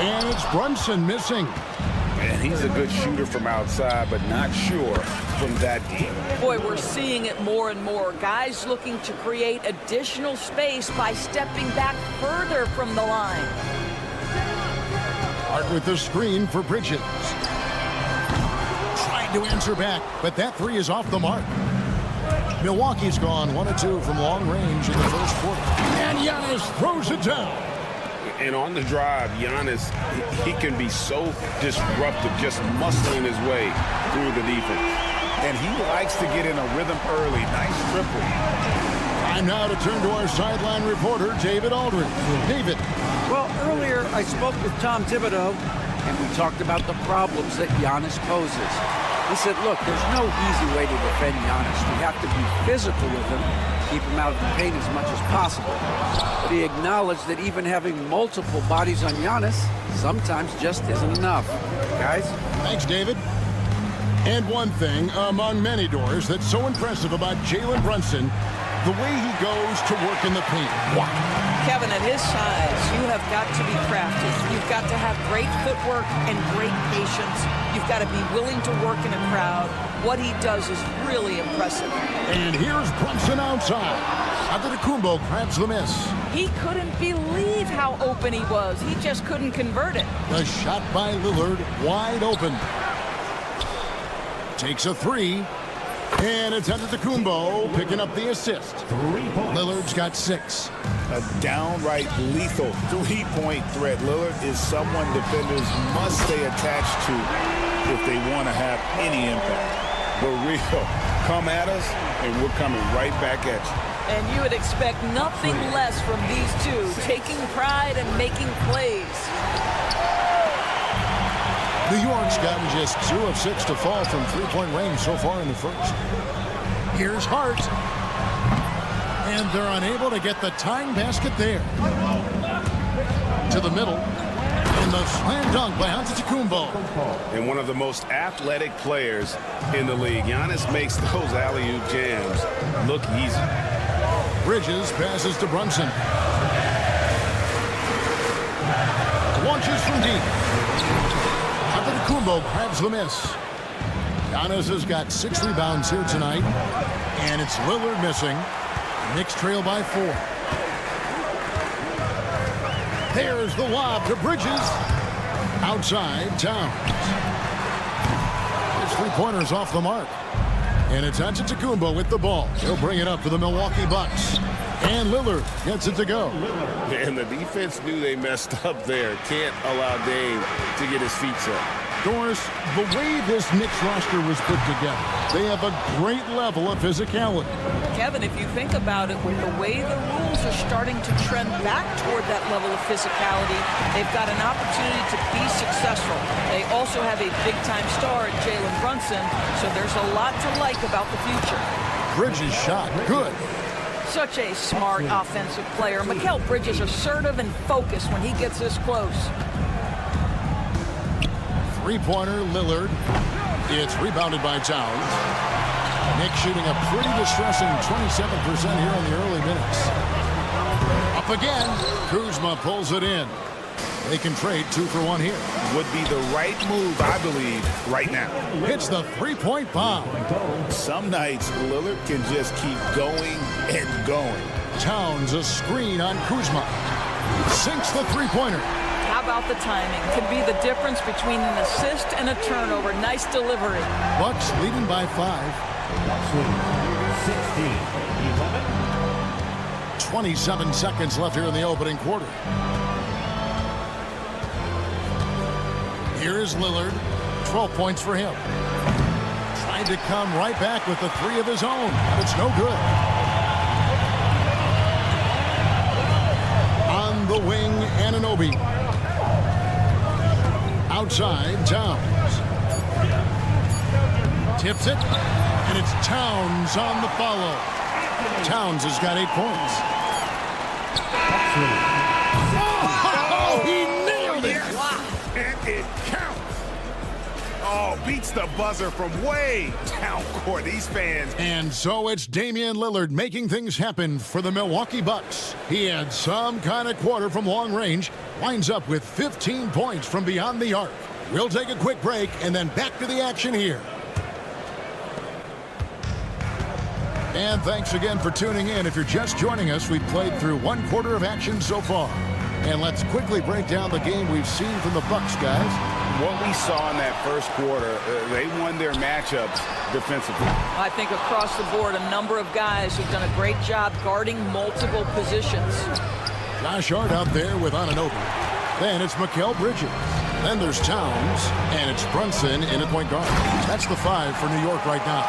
And it's Brunson missing. And he's a good shooter from outside, but not sure from that deep. Boy, we're seeing it more and more. Guys looking to create additional space by stepping back further from the line. Hart with the screen for Bridges. Trying to answer back, but that three is off the mark. Milwaukee's gone 1 of 2 from long range in the first quarter. And Giannis throws it down. And on the drive, Giannis, he can be so disruptive, just muscling his way through the defense. And he likes to get in a rhythm early. Nice triple. Time now to turn to our sideline reporter, David Aldridge. David. Well, earlier I spoke with Tom Thibodeau, and we talked about the problems that Giannis poses. He said, look, there's no easy way to defend Giannis. We have to be physical with him, keep him out of the paint as much as possible. But he acknowledged that even having multiple bodies on Giannis sometimes just isn't enough. Guys? Thanks, David. And one thing among many doors that's so impressive about Jalen Brunson, the way he goes to work in the paint. Wow. Kevin, at his size, you have got to be crafty. You've got to have great footwork and great patience. You've got to be willing to work in a crowd. What he does is really impressive. And here's Brunson outside. Antetokounmpo grabs the miss. He couldn't believe how open he was. He just couldn't convert it. The shot by Lillard, wide open. Takes a three. And it's Antetokounmpo picking up the assist. Lillard's got 6. A downright lethal three-point threat. Lillard is someone defenders must stay attached to if they want to have any impact. For real, come at us, and we're coming right back at you. And you would expect nothing less from these two, taking pride and making plays. New York's gotten just 2 of 6 to fall from three-point range so far in the first. Here's Hart. And they're unable to get the tying basket there. To the middle. And the slam dunk by Antetokounmpo. And one of the most athletic players in the league. Giannis makes those alley-oop jams look easy. Bridges passes to Brunson. Launches from deep. Antetokounmpo grabs the miss. Giannis has got 6 rebounds here tonight. And it's Lillard missing. Knicks trail by 4. There's the lob to Bridges. Outside, Towns. His three-pointer's off the mark. And it's Antetokounmpo with the ball. He'll bring it up for the Milwaukee Bucks. And Lillard gets it to go. And the defense knew they messed up there. Can't allow Dame to get his feet set. Doris, the way this Knicks roster was put together, they have a great level of physicality. Kevin, if you think about it, with the way the rules are starting to trend back toward that level of physicality, they've got an opportunity to be successful. They also have a big-time star in Jalen Brunson, so there's a lot to like about the future. Bridges shot, good. Such a smart offensive player. Mikal Bridges assertive and focused when he gets this close. Three-pointer, Lillard. It's rebounded by Towns. Knicks shooting a pretty distressing 27% here in the early minutes. Up again. Kuzma pulls it in. They can trade 2 for 1 here. Would be the right move, I believe, right now. Hits the three-point bomb. Some nights, Lillard can just keep going and going. Towns, a screen on Kuzma. Sinks the three-pointer. How about the timing? Could be the difference between an assist and a turnover. Nice delivery. Bucks leading by 5. 27 seconds left here in the opening quarter. Here is Lillard. 12 points for him. Trying to come right back with the 3 of his own. But it's no good. On the wing, Anunoby. Outside, Towns. Tips it, and it's Towns on the follow. Towns has got 8 points. Oh, he nailed it! And it counts. Oh, beats the buzzer from way down court. These fans. And so it's Damian Lillard making things happen for the Milwaukee Bucks. He had some kind of quarter from long range, winds up with 15 points from beyond the arc. We'll take a quick break and then back to the action here. And thanks again for tuning in. If you're just joining us, we've played through 1 quarter of action so far. And let's quickly break down the game we've seen from the Bucks, guys. What we saw in that first quarter, they won their matchups defensively. I think across the board, a number of guys who've done a great job guarding multiple positions. Josh Hart out there with Anunoby. Then it's Mikal Bridges. Then there's Towns, and it's Brunson in at point guard. That's the 5 for New York right now.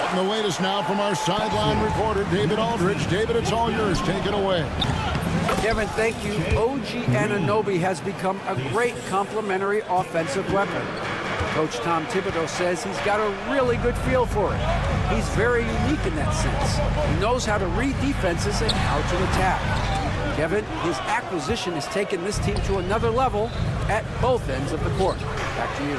And the latest now from our sideline reporter, David Aldridge. David, it's all yours. Take it away. Kevin, thank you. OG Anunoby has become a great complementary offensive weapon. Coach Tom Thibodeau says he's got a really good feel for it. He's very unique in that sense. He knows how to read defenses and how to attack. Kevin, his acquisition has taken this team to another level at both ends of the court. Back to you.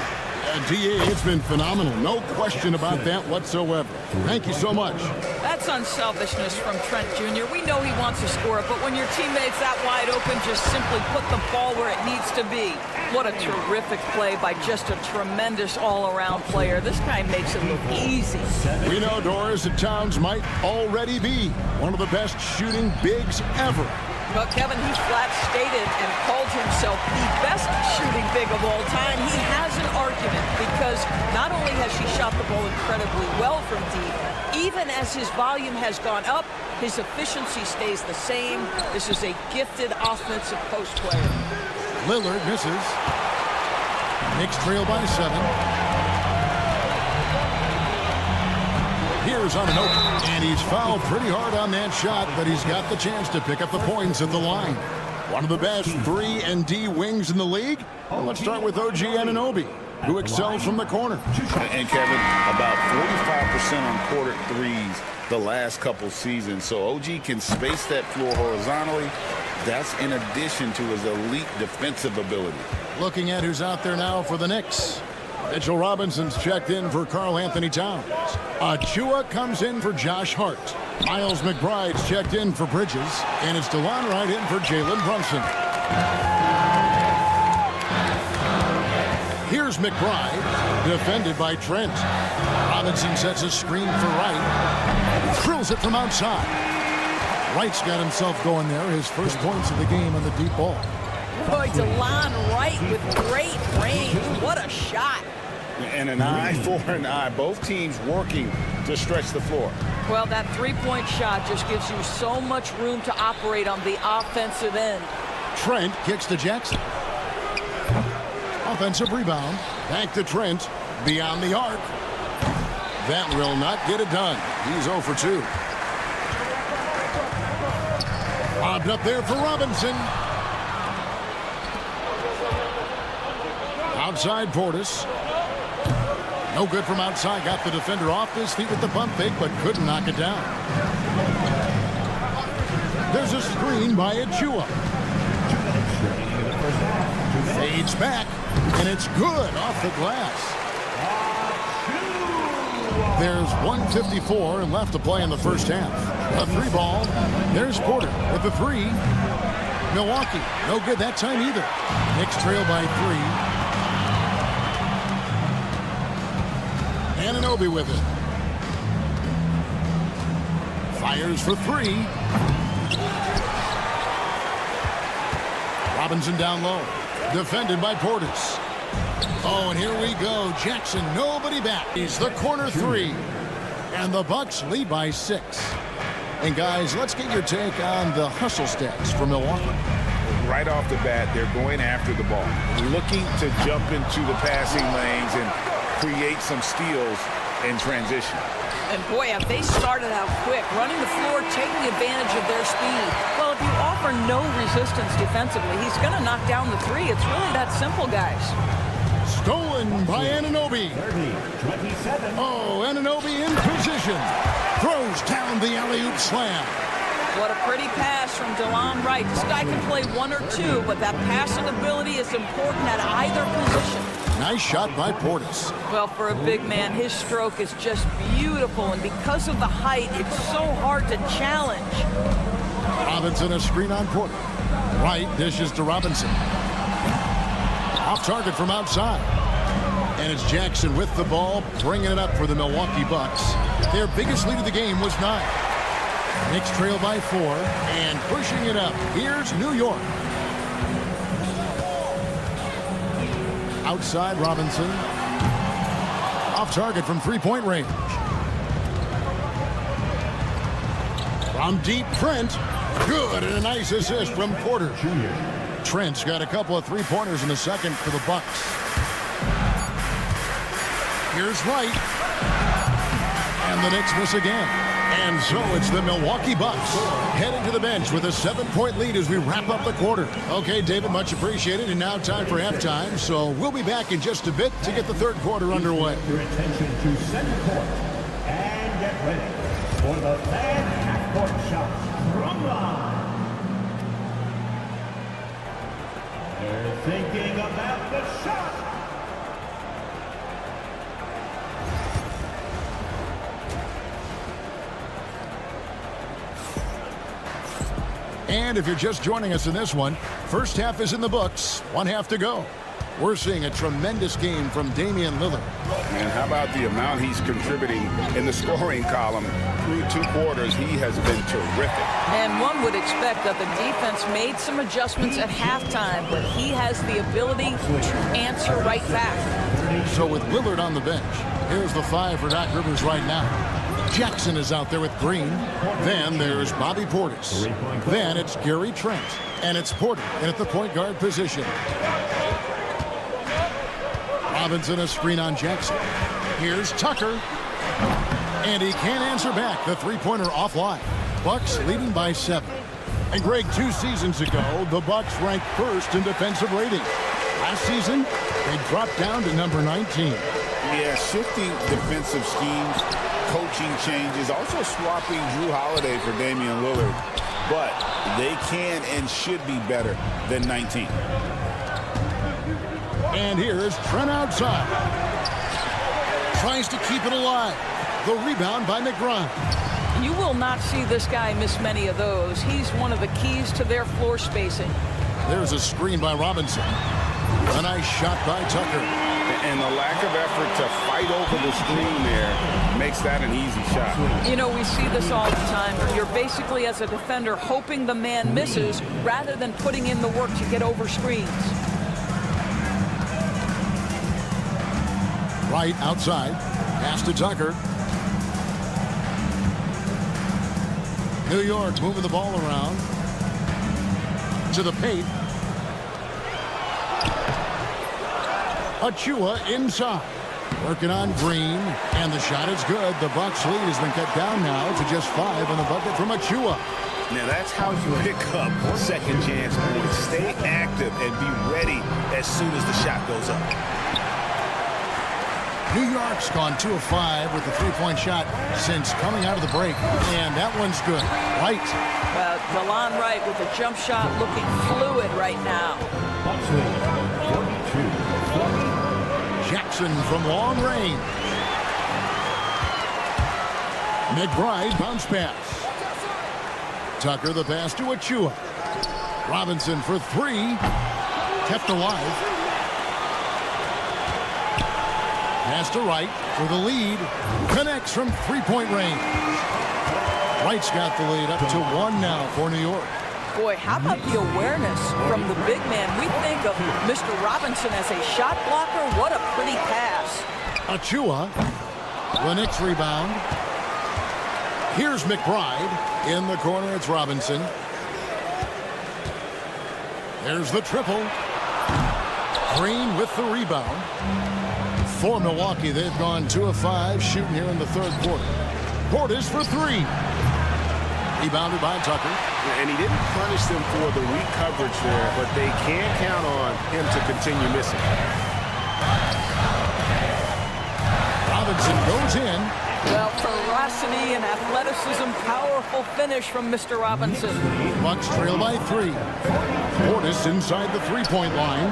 DA, it's been phenomenal. No question about that whatsoever. Thank you so much. That's unselfishness from Trent Jr. We know he wants to score it, but when your teammate's that wide open, just simply put the ball where it needs to be. What a terrific play by just a tremendous all-around player. This guy makes it look easy. We know, Doris, that Towns might already be one of the best shooting bigs ever. But Kevin, he flat stated and called himself the best shooting big of all time. He has an argument because not only has he shot the ball incredibly well from deep, even as his volume has gone up, his efficiency stays the same. This is a gifted offensive post player. Lillard misses. Knicks trail by 7. Here's Anunoby, and he's fouled pretty hard on that shot, but he's got the chance to pick up the points at the line. One of the best 3-and-D wings in the league. Well, let's start with OG Anunoby, who excels from the corner. And Kevin, about 45% on quarter threes the last couple seasons. So OG can space that floor horizontally. That's in addition to his elite defensive ability. Looking at who's out there now for the Knicks. Mitchell Robinson's checked in for Karl Anthony Towns. Achua comes in for Josh Hart. Miles McBride's checked in for Bridges. And it's DeLon Wright in for Jalen Brunson. Here's McBride, defended by Trent. Robinson sets a screen for Wright. Drills it from outside. Wright's got himself going there. His first points of the game on the deep ball. Boy, DeLon Wright with great range. What a shot. And an eye for an eye. Both teams working to stretch the floor. Well, that three-point shot just gives you so much room to operate on the offensive end. Trent kicks to Jackson. Offensive rebound. Back to Trent. Beyond the arc. That will not get it done. He's 0 for 2. Lobbed up there for Robinson. Outside Portis. No good from outside. Got the defender off his feet with the pump fake, but couldn't knock it down. There's a screen by Achua. Fades back, and it's good off the glass. There's 1:54 left to play in the first half. A 3 ball. There's Porter with the 3. Milwaukee, no good that time either. Knicks trail by 3. Anunoby with it. Fires for 3. Robinson down low. Defended by Portis. Oh, and here we go. Jackson, nobody back. He's the corner 3. And the Bucks lead by 6. And guys, let's get your take on the hustle stats for Milwaukee. Right off the bat, they're going after the ball, looking to jump into the passing lanes and create some steals in transition. And boy, have they started out quick, running the floor, taking advantage of their speed. Well, if you offer no resistance defensively, he's going to knock down the 3. It's really that simple, guys. Stolen by Anunoby. Oh, Anunoby in position. Throws down the alley-oop slam. What a pretty pass from DeLon Wright. This guy can play 1 or 2, but that passing ability is important at either position. Nice shot by Portis. Well, for a big man, his stroke is just beautiful, and because of the height, it's so hard to challenge. Robinson a screen on Porter. Wright dishes to Robinson. Off target from outside. And it's Jackson with the ball, bringing it up for the Milwaukee Bucks. Their biggest lead of the game was 9. Knicks trail by 4 and pushing it up. Here's New York. Outside Robinson. Off target from three-point range. From deep, Trent. Good, and a nice assist from Porter. Trent's got a couple of three-pointers in the second for the Bucks. Here's Wright. And the Knicks miss again. And so it's the Milwaukee Bucks heading to the bench with a 7-point lead as we wrap up the quarter. Okay, David, much appreciated. And now time for halftime. So we'll be back in just a bit to get the third quarter underway. Your attention to center court and get ready for the fan half-court shots from line. They're thinking about the shot. And if you're just joining us in this one, first half is in the books. 1 half to go. We're seeing a tremendous game from Damian Lillard. And how about the amount he's contributing in the scoring column through 2 quarters? He has been terrific. And one would expect that the defense made some adjustments at halftime, but he has the ability to answer right back. So with Lillard on the bench, here's the 5 for Doc Rivers right now. Jackson is out there with Green. Then there's Bobby Portis. Then it's Gary Trent. And it's Porter in at the point guard position. Robinson a screen on Jackson. Here's Tucker. And he can't answer back. The three-pointer offline. Bucks leading by 7. And Greg, 2 seasons ago, the Bucks ranked first in defensive rating. Last season, they dropped down to number 19. Yeah, shifting defensive schemes, coaching changes, also swapping Drew Holiday for Damian Lillard. But they can and should be better than 19. And here's Trent outside. Tries to keep it alive. The rebound by McBride. You will not see this guy miss many of those. He's one of the keys to their floor spacing. There's a screen by Robinson. A nice shot by Tucker. And the lack of effort to fight over the screen there makes that an easy shot. You know, we see this all the time. You're basically, as a defender, hoping the man misses rather than putting in the work to get over screens. Right outside. Pass to Tucker. New York moving the ball around. To the paint. Achua inside. Working on Green. And the shot is good. The Bucks lead has been cut down now to just 5 on the bucket from Achua. Now that's how you pick up second chance points. Stay active and be ready as soon as the shot goes up. New York's gone 2 of 5 with the three-point shot since coming out of the break. And that one's good. Right. Well, DeLon Wright with a jump shot looking fluid right now. Jackson from long range. McBride bounce pass. Tucker the pass to Achua. Robinson for 3. Kept alive. Pass to Wright for the lead. Connects from three-point range. Wright's got the lead up to 1 now for New York. Boy, how about the awareness from the big man? We think of Mr. Robinson as a shot blocker. What a pretty pass. Achua. The Knicks rebound. Here's McBride. In the corner, it's Robinson. There's the triple. Green with the rebound. For Milwaukee, they've gone 2 of 5 shooting here in the third quarter. Portis for 3. Rebounded by Tucker. And he didn't punish them for the weak coverage there, but they can count on him to continue missing. Robinson goes in. Well, ferocity and athleticism, powerful finish from Mr. Robinson. Bucks trail by 3. Portis inside the three-point line.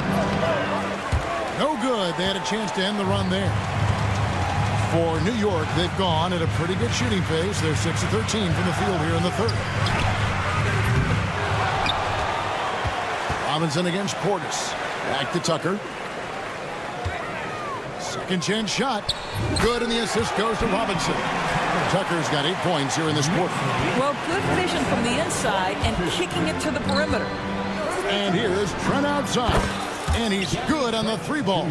No good. They had a chance to end the run there. For New York, they've gone at a pretty good shooting pace. They're 6 of 13 from the field here in the third. Robinson against Portis. Back to Tucker. Second chance shot. Good, and the assist goes to Robinson. Tucker's got 8 points here in this quarter. Well, good vision from the inside and kicking it to the perimeter. And here's Trent outside. And he's good on the 3-ball.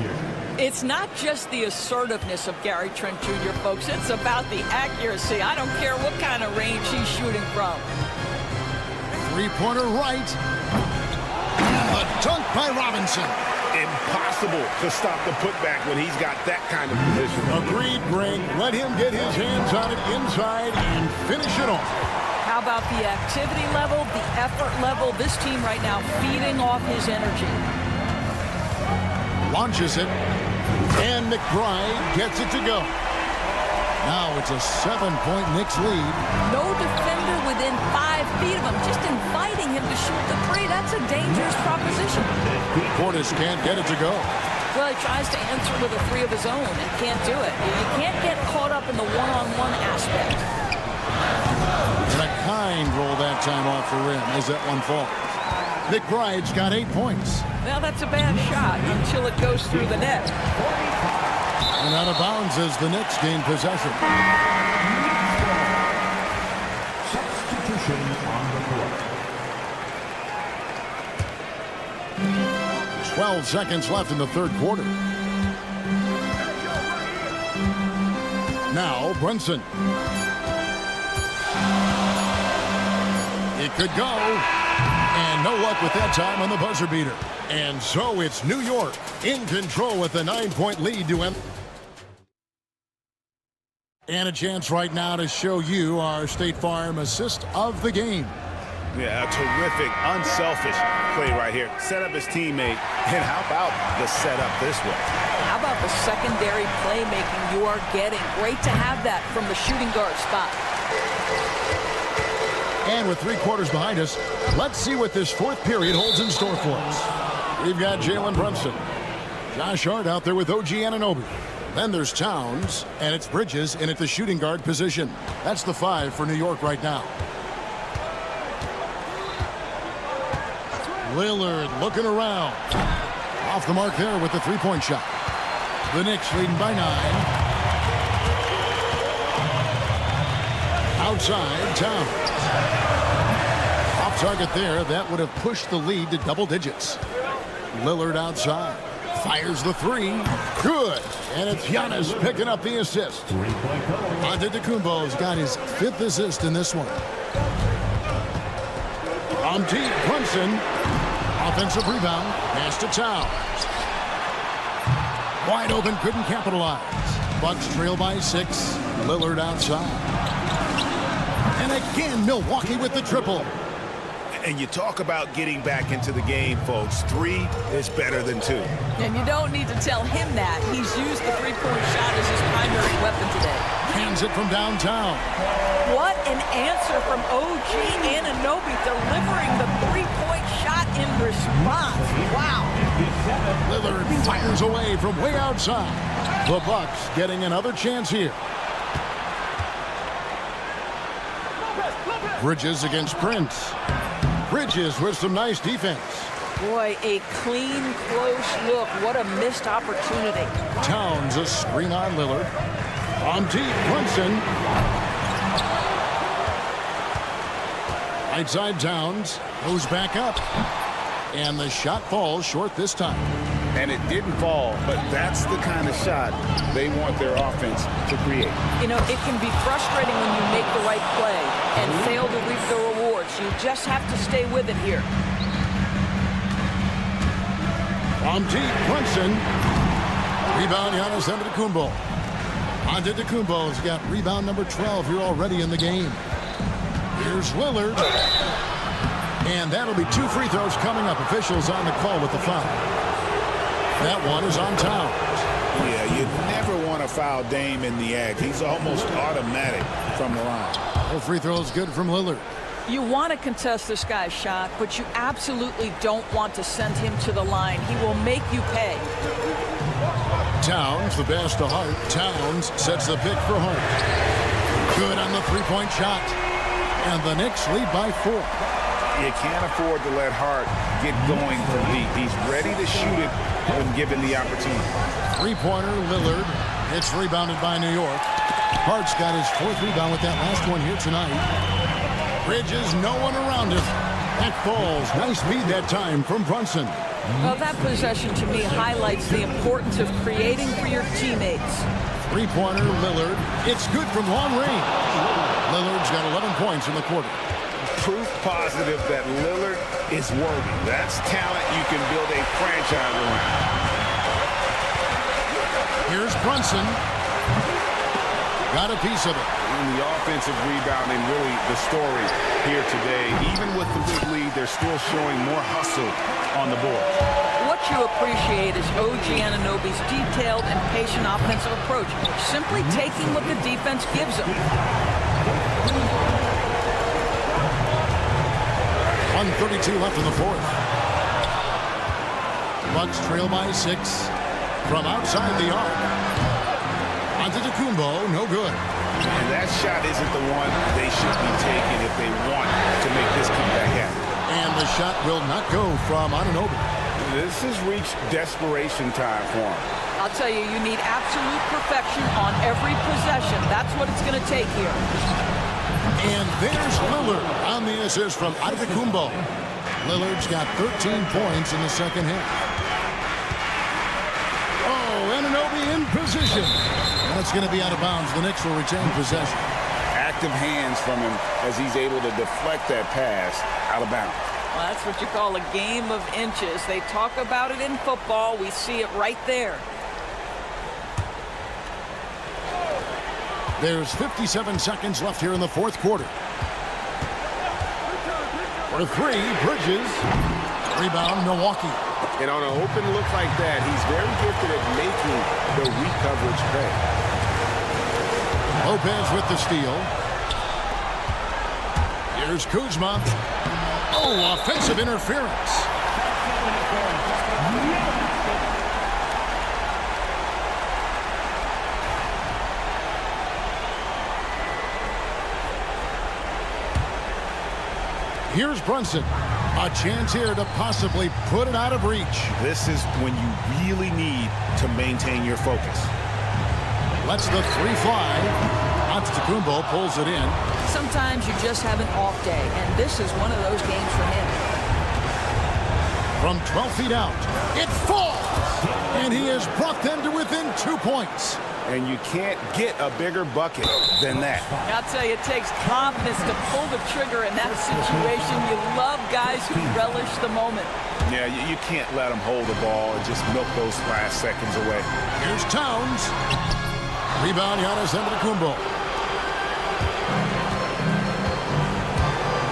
It's not just the assertiveness of Gary Trent Jr., folks. It's about the accuracy. I don't care what kind of range he's shooting from. Three-pointer right. And the dunk by Robinson. Impossible to stop the putback when he's got that kind of position. Agreed, Greg. Let him get his hands on it inside and finish it off. How about the activity level, the effort level? This team right now feeding off his energy. Launches it, and McBride gets it to go. Now it's a 7-point Knicks lead. No defender within 5 feet of him, just inviting him to shoot the three. That's a dangerous proposition. Portis can't get it to go. Well, he tries to answer with a three of his own and can't do it. You can't get caught up in the one-on-one aspect. And a kind roll that time off the rim as that one falls. McBride's got 8 points. Well, that's a bad shot until it goes through the net. And out of bounds as the Knicks gain possession. Substitution on the court. 12 seconds left in the third quarter. Now Brunson. It could go. And no luck with that time on the buzzer beater. And so it's New York in control with a 9-point lead to end. And a chance right now to show you our State Farm assist of the game. Yeah, a terrific, unselfish play right here. Set up his teammate, and how about the setup this way? How about the secondary playmaking you are getting? Great to have that from the shooting guard spot. And with 3 quarters behind us, let's see what this fourth period holds in store for us. We've got Jalen Brunson. Josh Hart out there with OG Anunoby. Then there's Towns, and it's Bridges in at the shooting guard position. That's the 5 for New York right now. Lillard looking around. Off the mark there with the 3-point shot. The Knicks leading by 9. Outside, Towns. Off target there. That would have pushed the lead to double digits. Lillard outside. Fires the 3. Good. And it's Giannis picking up the assist. Antetokounmpo's got his 5th assist in this one. Tonci, Brunson. Offensive rebound. Pass to Towns. Wide open. Couldn't capitalize. Bucks trail by 6. Lillard outside. And again, Milwaukee with the triple. And you talk about getting back into the game, folks. 3 is better than 2. And you don't need to tell him that. He's used the 3-point shot as his primary weapon today. Hands it from downtown. What an answer from OG Anunoby, delivering the 3-point shot in response. Wow. Lillard fires away from way outside. The Bucks getting another chance here. Bridges against Prince. Bridges with some nice defense. Boy, a clean, close look. What a missed opportunity. Towns a screen on Lillard. On deep, Brunson. Right side Towns goes back up. And the shot falls short this time. And it didn't fall, but that's the kind of shot they want their offense to create. You know, it can be frustrating when you make the right play and fail to reap the rewards. You just have to stay with it here. From deep, Brunson. Rebound, Giannis Antetokounmpo. Antetokounmpo's got rebound number 12 here already in the game. Here's Lillard. And that'll be 2 free throws coming up. Officials on the call with the foul. That one is on Towns. Yeah, you never want to foul Dame in the act. He's almost automatic from the line. The free throw is good from Lillard. You want to contest this guy's shot, but you absolutely don't want to send him to the line. He will make you pay. Towns, the pass to Hart. Towns sets the pick for Hart. Good on the 3-point shot. And the Knicks lead by 4. You can't afford to let Hart get going from deep. He's ready to shoot it when given the opportunity. Three-pointer, Lillard. It's rebounded by New York. Hart's got his 4th rebound with that last one here tonight. Bridges, no one around him. That falls. Nice feed that time from Brunson. Well, that possession to me highlights the importance of creating for your teammates. Three-pointer, Lillard. It's good from long range. Lillard's got 11 points in the quarter. Proof positive that Lillard is worthy. That's talent you can build a franchise around. Here's Brunson. Got a piece of it. And the offensive rebounding, really the story here today. Even with the big lead, they're still showing more hustle on the board. What you appreciate is OG Anunoby's detailed and patient offensive approach, simply taking what the defense gives him. 1:32 left in the 4th. Bucks trail by 6 from outside the arc. Antetokounmpo, no good. And that shot isn't the one they should be taking if they want to make this comeback happen. And the shot will not go from Anunoby. This has reached desperation time for him. I'll tell you, you need absolute perfection on every possession. That's what it's going to take here. And there's Lillard on the assist from Antetokounmpo. Lillard's got 13 points in the second half. Oh, Anunoby in position. And it's going to be out of bounds. The Knicks will retain possession. Active hands from him as he's able to deflect that pass out of bounds. Well, that's what you call a game of inches. They talk about it in football. We see it right there. There's 57 seconds left here in the 4th quarter. For 3, Bridges. Rebound, Milwaukee. And on an open look like that, he's very gifted at making the weak coverage pay. Lopez with the steal. Here's Kuzma. Oh, offensive interference. Here's Brunson. A chance here to possibly put it out of reach. This is when you really need to maintain your focus. Lets the 3 fly. Antetokounmpo pulls it in. Sometimes you just have an off day, and this is one of those games for him. From 12 feet out, it falls! And he has brought them to within 2 points. And you can't get a bigger bucket than that. I'll tell you, it takes confidence to pull the trigger in that situation. You love guys who relish the moment. Yeah, you can't let them hold the ball and just milk those last seconds away. Here's Towns. Rebound, Giannis Antetokounmpo.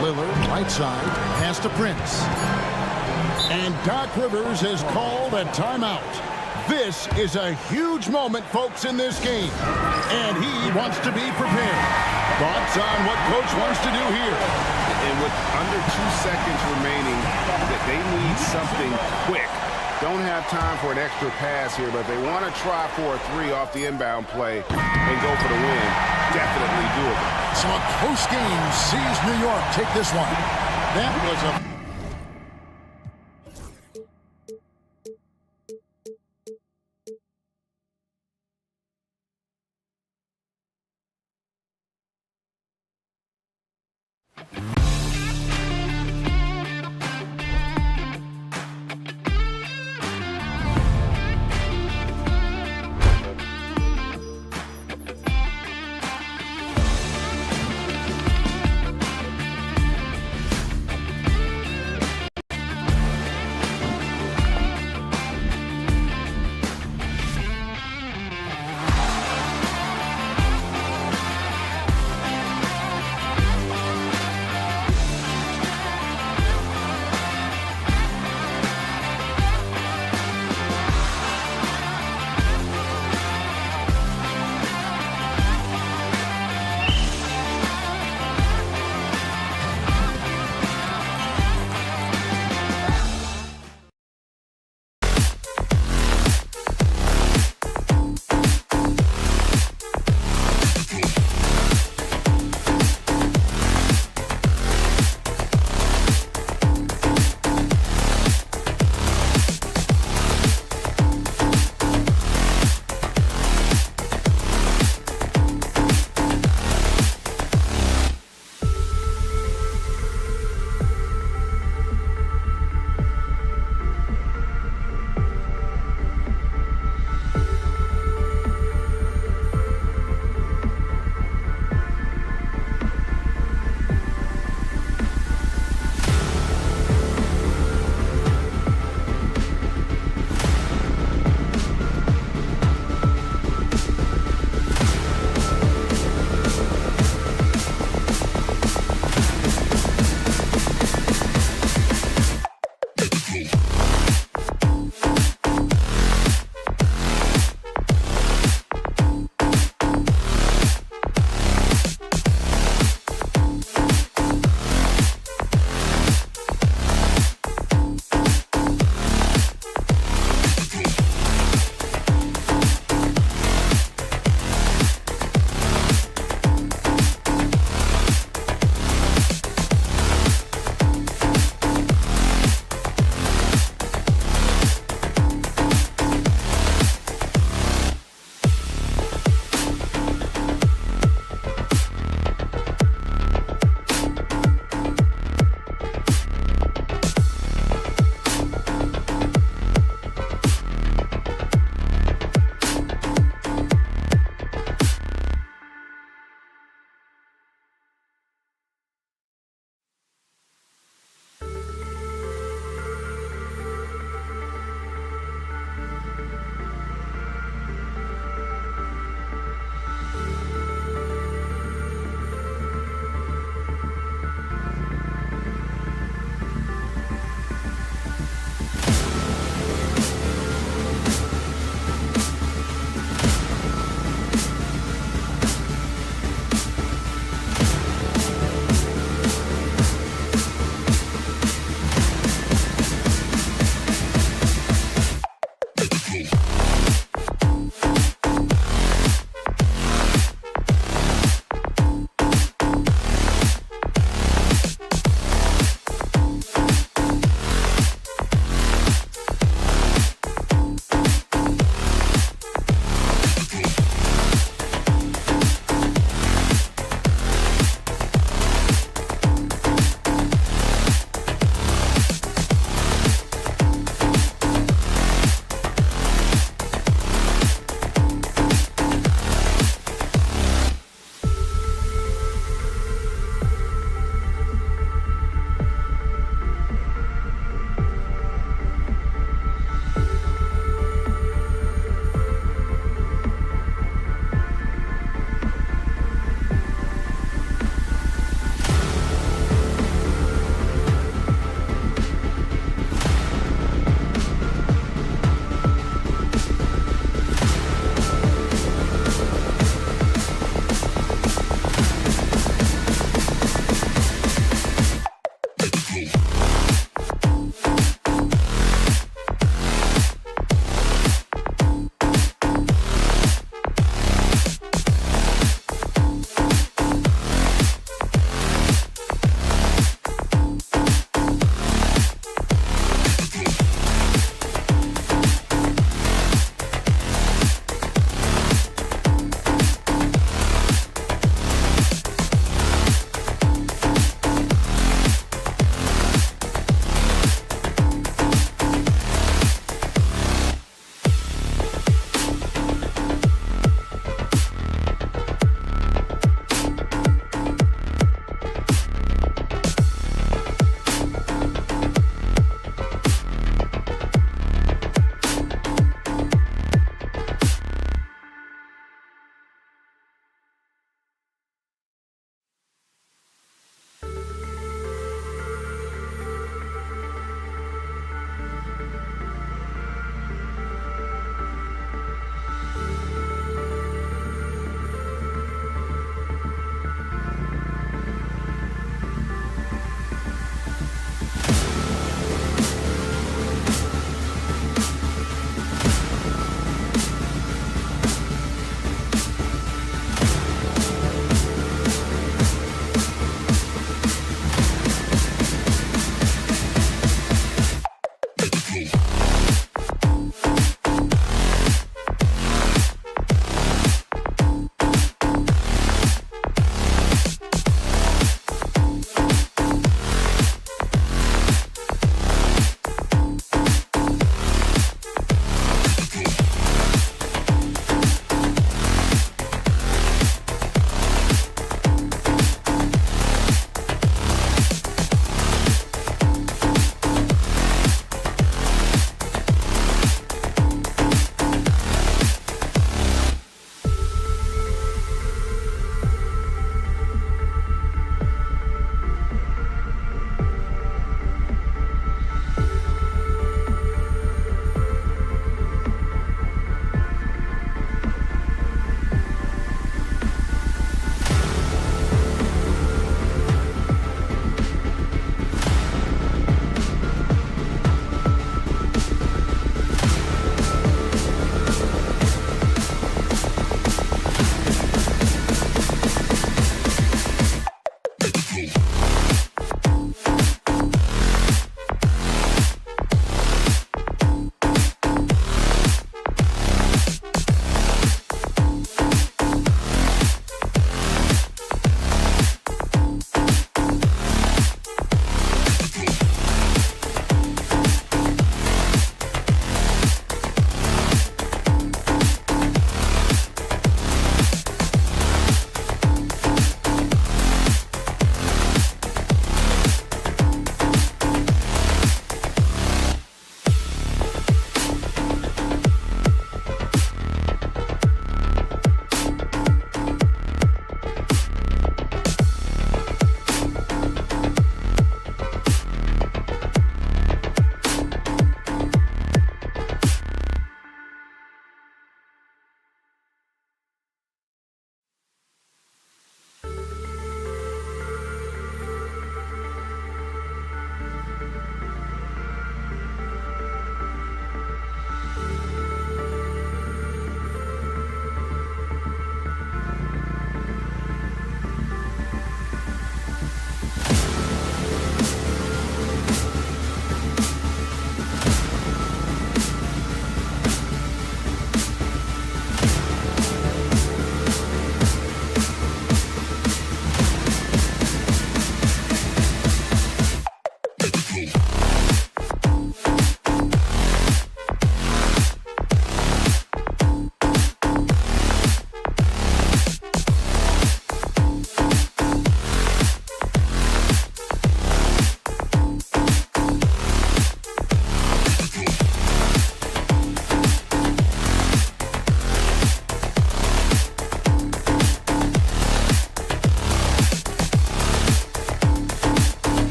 Lillard, right side, pass to Prince. And Doc Rivers has called a timeout. This is a huge moment, folks, in this game. And he wants to be prepared. Thoughts on what Coach wants to do here? And with under 2 seconds remaining, that they need something quick. Don't have time for an extra pass here, but they want to try for a 3 off the inbound play and go for the win. Definitely doable. So a close game sees New York take this one. That was a... Thank you.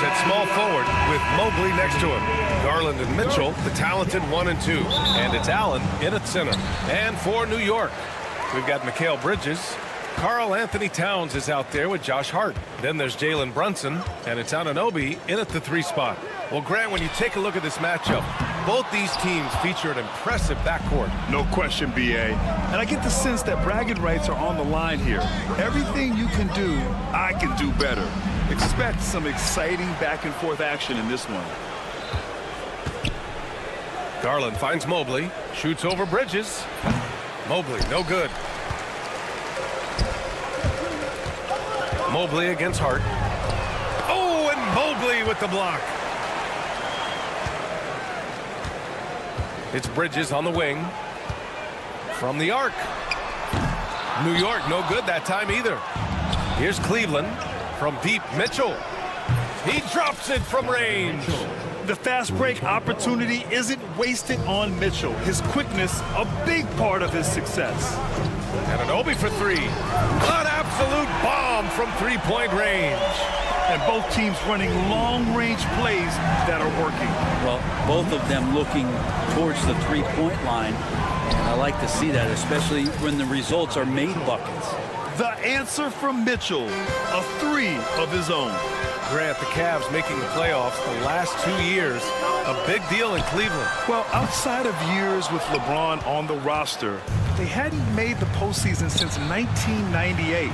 at small forward with Mobley next to him. Garland and Mitchell, the talented 1 and 2. And it's Allen in at center. And for New York, we've got Mikal Bridges. Karl Anthony Towns is out there with Josh Hart. Then there's Jalen Brunson, and it's Anunoby in at the 3 spot. Well, Grant, when you take a look at this matchup, both these teams feature an impressive backcourt. No question, B.A. And I get the sense that bragging rights are on the line here. Everything you can do, I can do better. Expect some exciting back-and-forth action in this one. Garland finds Mobley, shoots over Bridges. Mobley, no good. Mobley against Hart. Oh, and Mobley with the block. It's Bridges on the wing. From the arc. New York, no good that time either. Here's Cleveland from deep. Mitchell. He drops it from range. The fast break opportunity isn't wasted on Mitchell. His quickness, a big part of his success. And Anunoby for 3. An absolute bomb from 3-point range. And both teams running long-range plays that are working. Well, both of them looking towards the 3-point line. And I like to see that, especially when the results are made buckets. The answer from Mitchell, a 3 of his own. Grant, the Cavs making the playoffs the last 2 years. A big deal in Cleveland. Well, outside of years with LeBron on the roster, they hadn't made the postseason since 1998.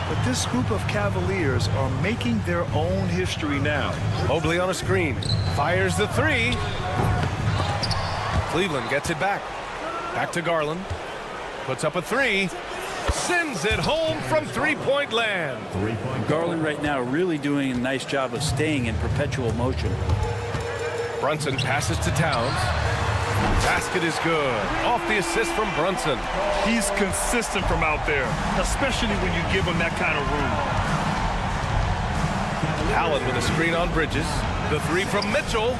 But this group of Cavaliers are making their own history now. Mobley on a screen. Fires the 3. Cleveland gets it back. Back to Garland. Puts up a 3. Sends it home from 3-point land. Garland right now really doing a nice job of staying in perpetual motion. Brunson passes to Towns. Basket is good. Off the assist from Brunson. He's consistent from out there, especially when you give him that kind of room. Allen with a screen on Bridges. The 3 from Mitchell.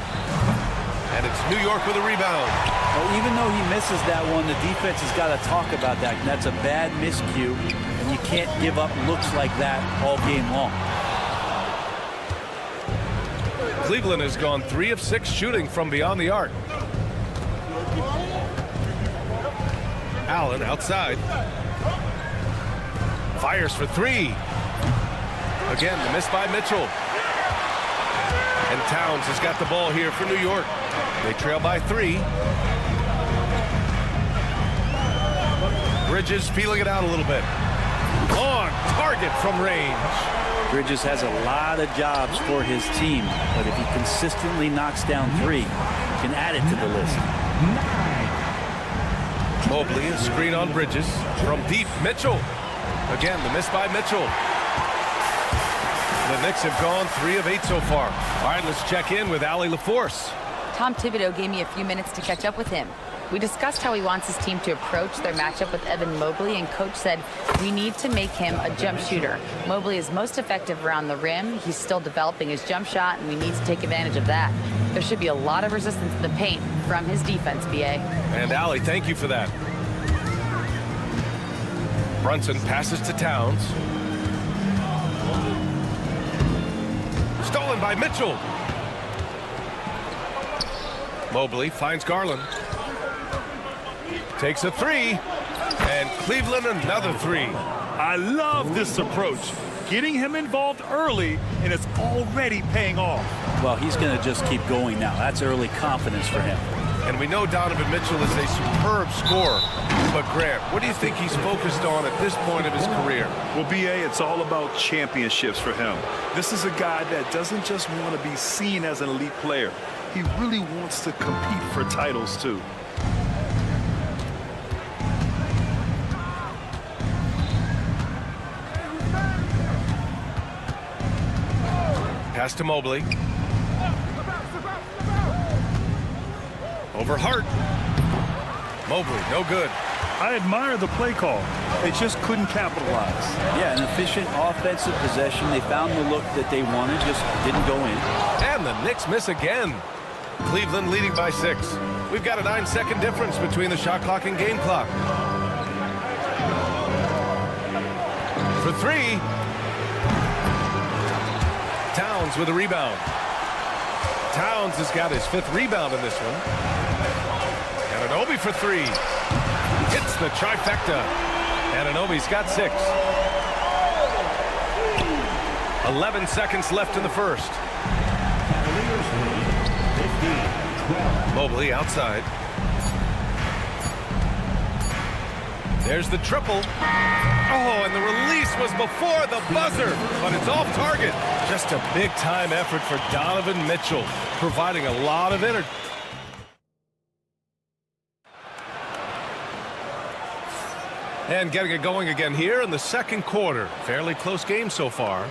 And it's New York with a rebound. Well, even though he misses that one, the defense has got to talk about that. And that's a bad miscue, and you can't give up looks like that all game long. Cleveland has gone 3 of 6 shooting from beyond the arc. Allen outside. Fires for 3. Again, the miss by Mitchell. And Towns has got the ball here for New York. They trail by 3. Bridges feeling it out a little bit. On target from range. Bridges has a lot of jobs for his team, but if he consistently knocks down 3, he can add it to the list. Mobley, a screen on Bridges. From deep, Mitchell. Again, the miss by Mitchell. The Knicks have gone 3 of 8 so far. All right, let's check in with Allie LaForce. Tom Thibodeau gave me a few minutes to catch up with him. We discussed how he wants his team to approach their matchup with Evan Mobley, and Coach said we need to make him a jump shooter. Mobley is most effective around the rim. He's still developing his jump shot, and we need to take advantage of that. There should be a lot of resistance in the paint from his defense, B.A. And Allie, thank you for that. Brunson passes to Towns. Stolen by Mitchell. Mobley finds Garland. Takes a 3. And Cleveland another 3. I love this approach. Getting him involved early, and it's already paying off. Well, he's going to just keep going now. That's early confidence for him. And we know Donovan Mitchell is a superb scorer. But Grant, what do you think he's focused on at this point of his career? Well, B.A., it's all about championships for him. This is a guy that doesn't just want to be seen as an elite player. He really wants to compete for titles, too. Pass to Mobley. Over Hart. Mobley, no good. I admire the play call. They just couldn't capitalize. Yeah, an efficient offensive possession. They found the look that they wanted, just didn't go in. And the Knicks miss again. Cleveland leading by 6. We've got a 9-second difference between the shot clock and game clock. For 3. Towns Towns with a rebound. Towns has got his 5th rebound in this one. Anunoby for 3. Hits the trifecta. Anunoby's got 6. 11 seconds left in the first. Mobley outside. There's the triple. Oh, and the release was before the buzzer, but it's off target. Just a big-time effort for Donovan Mitchell, providing a lot of energy. And getting it going again here in the second quarter. Fairly close game so far.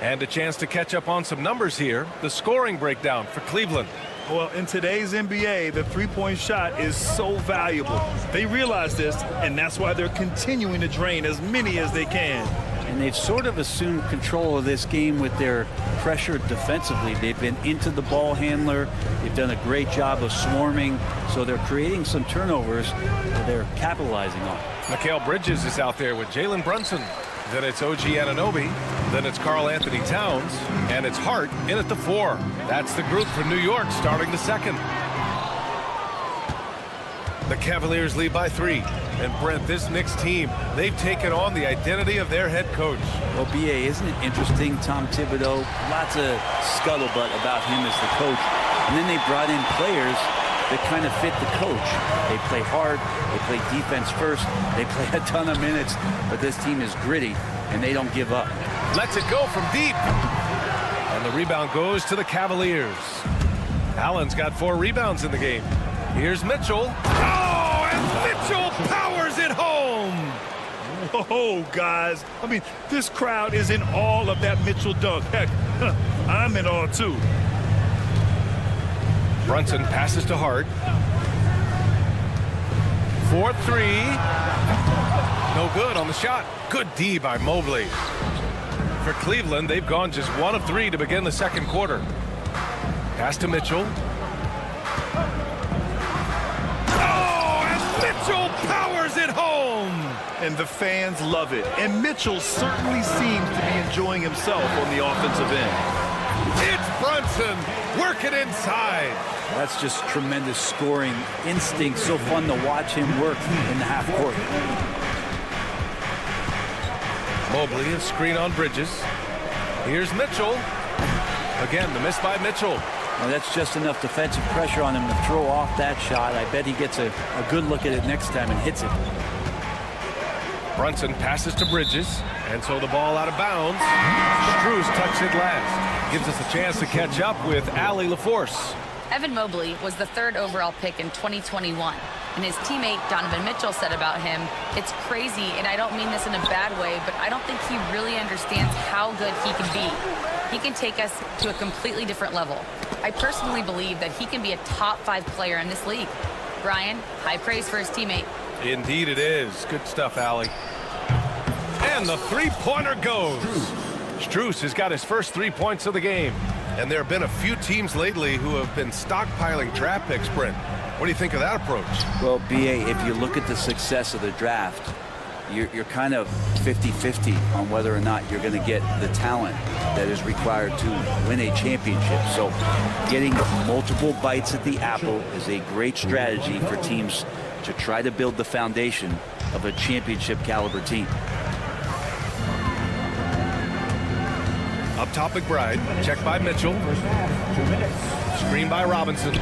And a chance to catch up on some numbers here. The scoring breakdown for Cleveland. Well, in today's NBA, the three-point shot is so valuable. They realize this, and that's why they're continuing to drain as many as they can. And they've sort of assumed control of this game with their pressure defensively. They've been into the ball handler. They've done a great job of swarming. So they're creating some turnovers that they're capitalizing on. Mikal Bridges is out there with Jalen Brunson. Then it's OG Anunoby. Then it's Karl Anthony Towns. And it's Hart in at the 4. That's the group for New York starting the second. The Cavaliers lead by 3. And Brent, this Knicks team, they've taken on the identity of their head coach. Well, B.A., isn't it interesting? Tom Thibodeau, lots of scuttlebutt about him as the coach. And then they brought in players that kind of fit the coach. They play hard, they play defense first, they play a ton of minutes, but this team is gritty, and they don't give up. Lets it go from deep. And the rebound goes to the Cavaliers. Allen's got 4 rebounds in the game. Here's Mitchell. Oh, and Mitchell powers it home. Whoa, guys. I mean, this crowd is in awe of that Mitchell dunk. Heck, I'm in awe, too. Brunson passes to Hart. 4-3. No good on the shot. Good D by Mobley. For Cleveland, they've gone just 1 of 3 to begin the second quarter. Pass to Mitchell. Oh, and Mitchell powers it home. And the fans love it. And Mitchell certainly seems to be enjoying himself on the offensive end. It's Brunson working inside. That's just tremendous scoring instinct. So fun to watch him work in the half court. Mobley, a screen on Bridges. Here's Mitchell. Again, the miss by Mitchell. Well, that's just enough defensive pressure on him to throw off that shot. I bet he gets a good look at it next time and hits it. Brunson passes to Bridges, and so the ball out of bounds. Strus tucks it last. Gives us a chance to catch up with Allie LaForce. Evan Mobley was the 3rd overall pick in 2021. And his teammate Donovan Mitchell said about him, "It's crazy, and I don't mean this in a bad way, but I don't think he really understands how good he can be. He can take us to a completely different level. I personally believe that he can be a top 5 player in this league." Brian, high praise for his teammate. Indeed it is. Good stuff, Allie. And the three-pointer goes. Strus has got his first 3 points of the game. And there have been a few teams lately who have been stockpiling draft picks, Brent. What do you think of that approach? Well, B.A., if you look at the success of the draft, you're kind of 50-50 on whether or not you're going to get the talent that is required to win a championship. So getting multiple bites at the apple is a great strategy for teams to try to build the foundation of a championship caliber team. Up top, McBride. Checked by Mitchell. Screen by Robinson.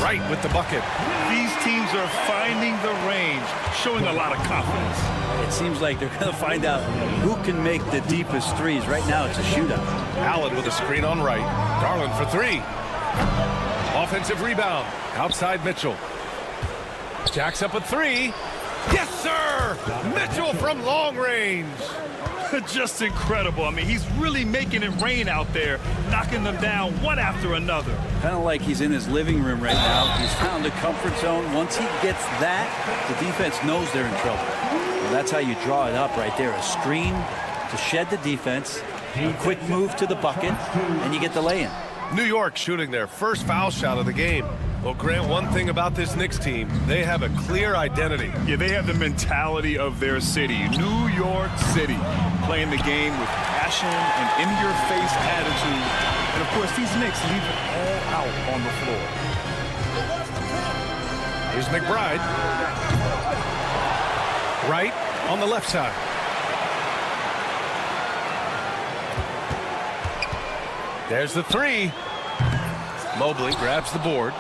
Right with the bucket. These teams are finding the range, showing a lot of confidence. It seems like they're going to find out who can make the deepest threes. Right now, it's a shootout. Allen with a screen on right. Garland for 3. Offensive rebound. Outside Mitchell. Jacks up a 3. Yes, sir! Mitchell from long range. Just incredible. I mean, he's really making it rain out there, knocking them down one after another. Kind of like he's in his living room right now. He's found a comfort zone. Once he gets that, the defense knows they're in trouble. Well, that's how you draw it up right there. A screen to shed the defense, a quick move to the bucket, and you get the lay-in. New York shooting their first foul shot of the game. Well, Grant, one thing about this Knicks team, they have a clear identity. Yeah, they have the mentality of their city, New York City, playing the game with passion and in-your-face attitude. And, of course, these Knicks leave it all out on the floor. Here's McBride. Right on the left side. There's the three. Mobley grabs the board.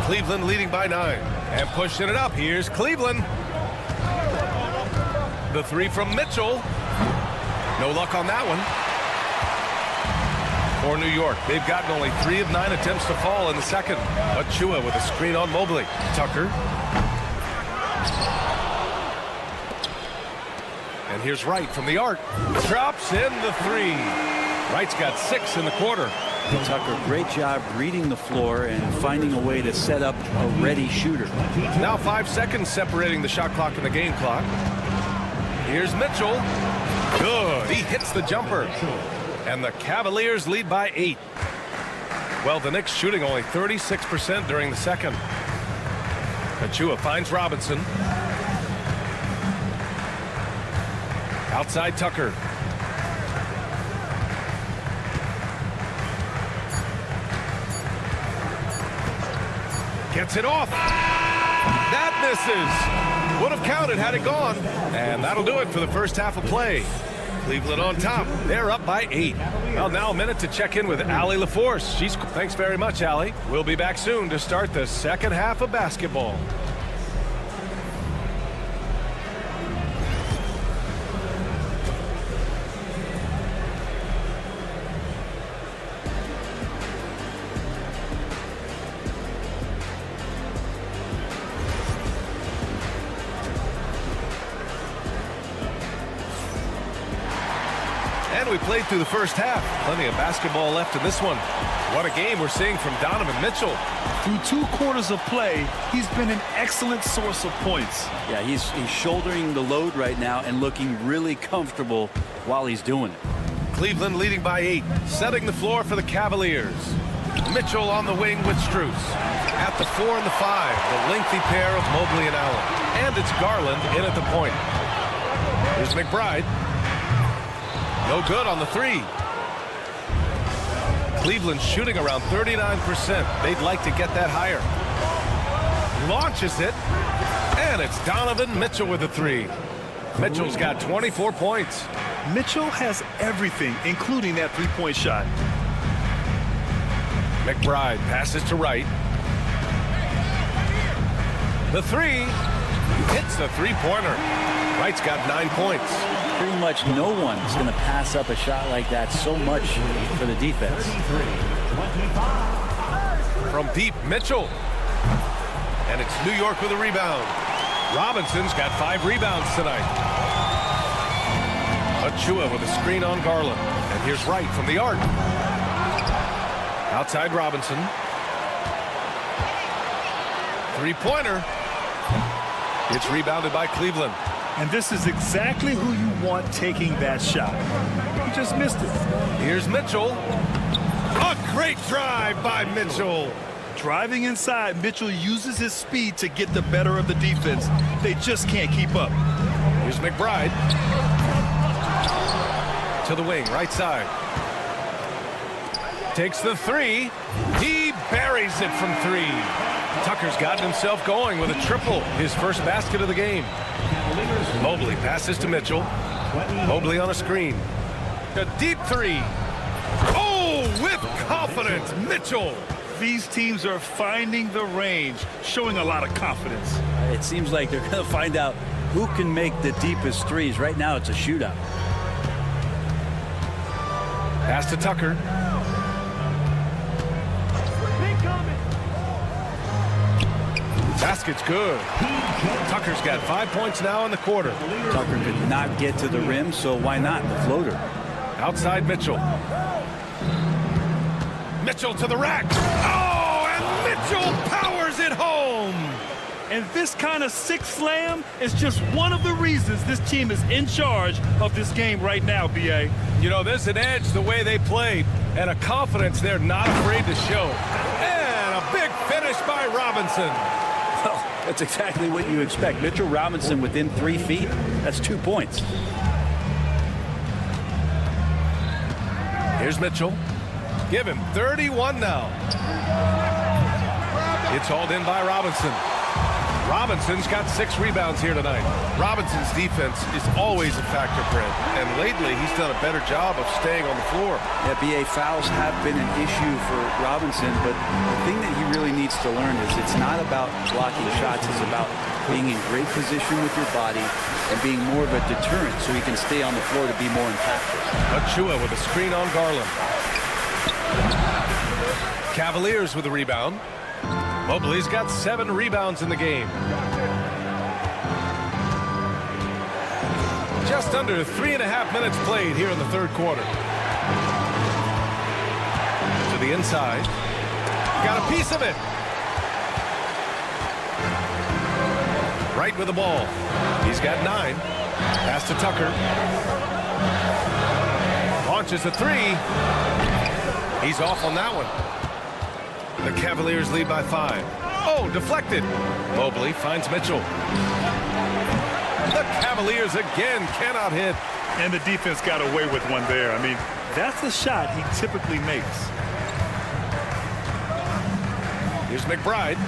Cleveland leading by 9 and pushing it up. Here's Cleveland. The three from Mitchell. No luck on that one. For New York, they've gotten only 3 of 9 attempts to fall in the second. Achua with a screen on Mobley. Tucker. And here's Wright from the arc. Drops in the 3. Wright's got 6 in the quarter. Tucker, great job reading the floor and finding a way to set up a ready shooter. Now 5 seconds separating the shot clock and the game clock. Here's Mitchell. Good. He hits the jumper. And the Cavaliers lead by 8. Well, the Knicks shooting only 36% during the second. Achua finds Robinson. Outside Tucker. Gets it off. That misses. Would have counted had it gone. And that'll do it for the first half of play. Cleveland on top. They're up by 8. Well, now a minute to check in with Allie LaForce. Thanks very much, Allie. We'll be back soon to start the second half of basketball. We played through the first half. Plenty of basketball left in this one. What a game we're seeing from Donovan Mitchell. Through 2 quarters of play, he's been an excellent source of points. Yeah, he's shouldering the load right now and looking really comfortable while he's doing it. Cleveland leading by 8, setting the floor for the Cavaliers. Mitchell on the wing with Strus. At the 4 and the 5, the lengthy pair of Mobley and Allen. And it's Garland in at the point. Here's McBride. No good on the 3. Cleveland shooting around 39%. They'd like to get that higher. Launches it. And it's Donovan Mitchell with the 3. Mitchell's got 24 points. Mitchell has everything, including that three-point shot. McBride passes to Wright. The 3 hits the three-pointer. Wright's got 9 points. Pretty much no one's going to pass up a shot like that so much for the defense. From deep, Mitchell. And it's New York with a rebound. Robinson's got 5 rebounds tonight. Achua with a screen on Garland. And here's Wright from the arc. Outside Robinson. Three-pointer. It's rebounded by Cleveland. And this is exactly who you want taking that shot. He just missed it. Here's Mitchell. A great drive by Mitchell. Driving inside, Mitchell uses his speed to get the better of the defense. They just can't keep up. Here's McBride. To the wing, right side. Takes the 3. He buries it from 3. Tucker's gotten himself going with a triple, his first basket of the game. Mobley passes to Mitchell. Mobley on a screen. A deep 3. Oh, with confidence, Mitchell. These teams are finding the range, showing a lot of confidence. It seems like they're going to find out who can make the deepest threes. Right now, it's a shootout. Pass to Tucker. Basket's good. Tucker's got 5 points now in the quarter. Tucker could not get to the rim, so why not the floater? Outside Mitchell. Mitchell to the rack. Oh, and Mitchell powers it home. And this kind of sick slam is just one of the reasons this team is in charge of this game right now, B.A. You know, there's an edge the way they play and a confidence they're not afraid to show. And a big finish by Robinson. Well, that's exactly what you expect. Mitchell Robinson within 3 feet. That's 2 points. Here's Mitchell. Give him 31 now. It's hauled in by Robinson. Robinson's got 6 rebounds here tonight. Robinson's defense is always a factor, Brent, and lately he's done a better job of staying on the floor. Yeah, BA, fouls have been an issue for Robinson, but the thing that he really needs to learn is it's not about blocking shots. It's about being in great position with your body and being more of a deterrent so he can stay on the floor to be more impactful. Achua with a screen on Garland. Cavaliers with a rebound. Mobley's got 7 rebounds in the game. Just under 3.5 minutes played here in the third quarter. To the inside. Got a piece of it. Right with the ball. He's got 9. Pass to Tucker. Launches a 3. He's off on that one. The Cavaliers lead by 5. Oh, deflected. Mobley finds Mitchell. The Cavaliers again cannot hit. And the defense got away with one there. I mean, that's a shot he typically makes. Here's McBride.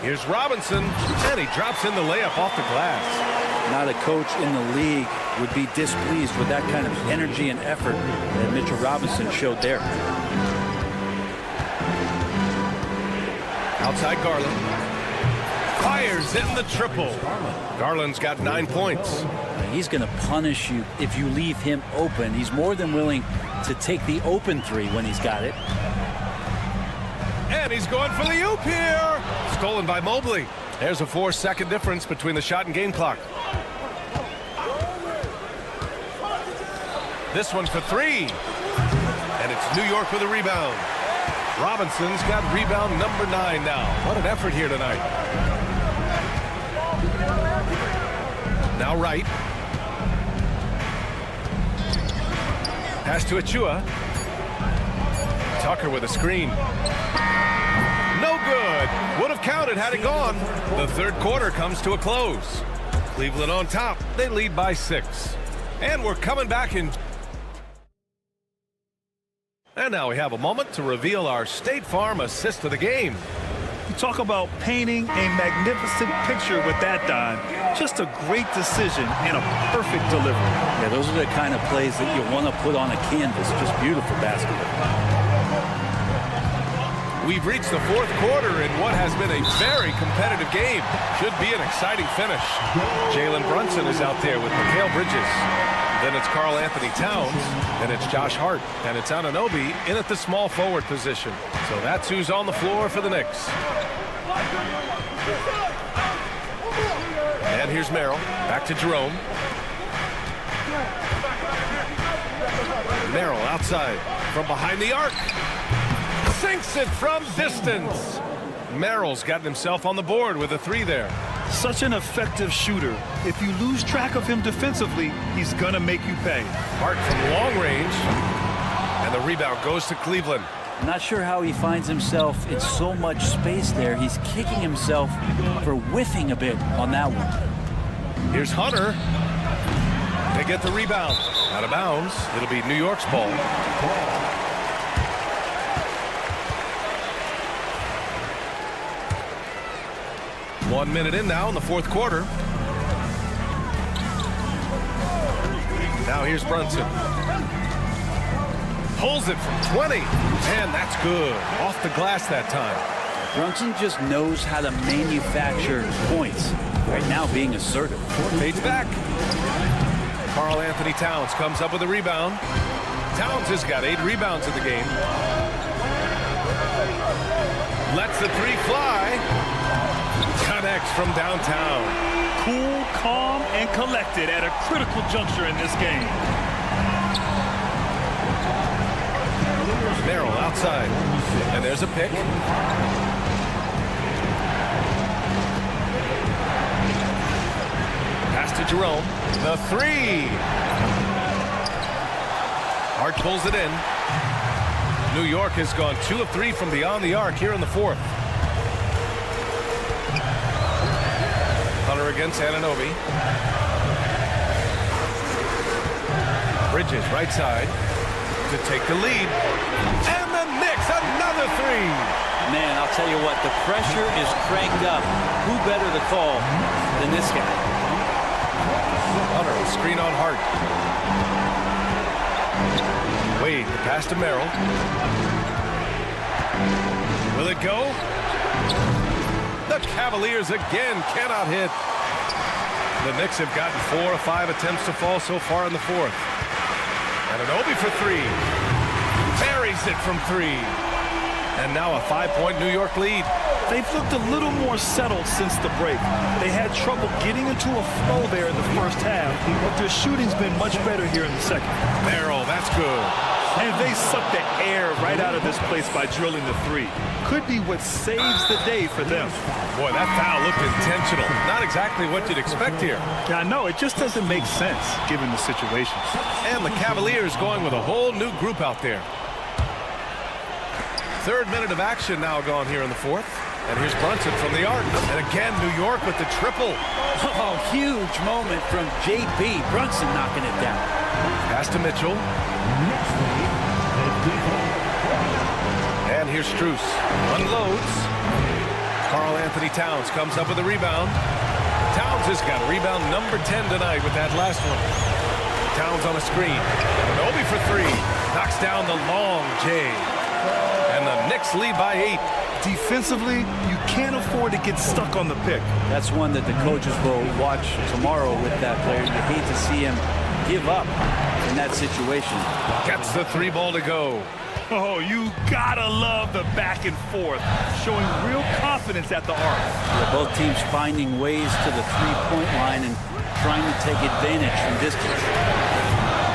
Here's Robinson. And he drops in the layup off the glass. Not a coach in the league would be displeased with that kind of energy and effort that Mitchell Robinson showed there. Outside Garland. Fires in the triple. Garland's got 9 points. He's going to punish you if you leave him open. He's more than willing to take the open 3 when he's got it. And he's going for the oop here. Stolen by Mobley. There's a 4-second difference between the shot and game clock. This one for 3. And it's New York with a rebound. Robinson's got rebound number 9 now. What an effort here tonight. Now Wright. Pass to Achua. Tucker with a screen. No good. Would have counted had it gone. The third quarter comes to a close. Cleveland on top. They lead by 6. And we're coming back in. And now we have a moment to reveal our State Farm assist of the game. You talk about painting a magnificent picture with that, Don. Just a great decision and a perfect delivery. Yeah, those are the kind of plays that you want to put on a canvas. Just beautiful basketball. We've reached the fourth quarter in what has been a very competitive game. Should be an exciting finish. Jalen Brunson is out there with Mikal Bridges. Then it's Karl Anthony Towns. Then it's Josh Hart. And it's Anunoby in at the small forward position. So that's who's on the floor for the Knicks. And here's Merrill. Back to Jerome. Merrill outside from behind the arc. Sinks it from distance. Merrill's gotten himself on the board with a 3 there. Such an effective shooter. If you lose track of him defensively, he's going to make you pay. Hart from long range. And the rebound goes to Cleveland. I'm not sure how he finds himself in so much space there. He's kicking himself for whiffing a bit on that one. Here's Hunter. They get the rebound. Out of bounds. It'll be New York's ball. 1 minute in now in the fourth quarter. Now here's Brunson. Pulls it from 20. And that's good. Off the glass that time. Brunson just knows how to manufacture points. Right now being assertive. Fades back. Karl Anthony Towns comes up with a rebound. Towns has got 8 rebounds in the game. Lets the 3 fly. Connects from downtown. Cool, calm, and collected at a critical juncture in this game. Merrill outside. And there's a pick. Pass to Jerome. The 3. Hart pulls it in. New York has gone 2 of 3 from beyond the arc here in the fourth. Hunter against Anunoby. Bridges right side to take the lead. And the Knicks, another three. Man, I'll tell you what, the pressure is cranked up. Who better to call than this guy? Hunter, screen on Hart. Wade, the pass to Merrill. Will it go? The Cavaliers again cannot hit. The Knicks have gotten 4 of 5 attempts to fall so far in the fourth. Anunoby for 3. Buries it from 3. And now a 5-point New York lead. They've looked a little more settled since the break. They had trouble getting into a flow there in the first half, but their shooting's been much better here in the second. Merrill, that's good. And they sucked the air right out of this place by drilling the 3. Could be what saves the day for them. Boy, that foul looked intentional. Not exactly what you'd expect here. Yeah, I know. It just doesn't make sense given the situation. And the Cavaliers going with a whole new group out there. Third minute of action now gone here in the fourth. And here's Brunson from the arc. And again, New York with the triple. Oh, huge moment from J.B. Brunson knocking it down. Pass to Mitchell. And here's Strus. Unloads. Karl Anthony Towns comes up with a rebound. Towns has got rebound number 10 tonight with that last one. Towns on a screen. Anunoby for 3. Knocks down the long J. And the Knicks lead by 8. Defensively, you can't afford to get stuck on the pick. That's one that the coaches will watch tomorrow with that player. You hate to see him give up in that situation. Gets the 3 ball to go. Oh, you gotta love the back and forth, showing real confidence at the arc. Yeah, both teams finding ways to the three-point line and trying to take advantage from distance.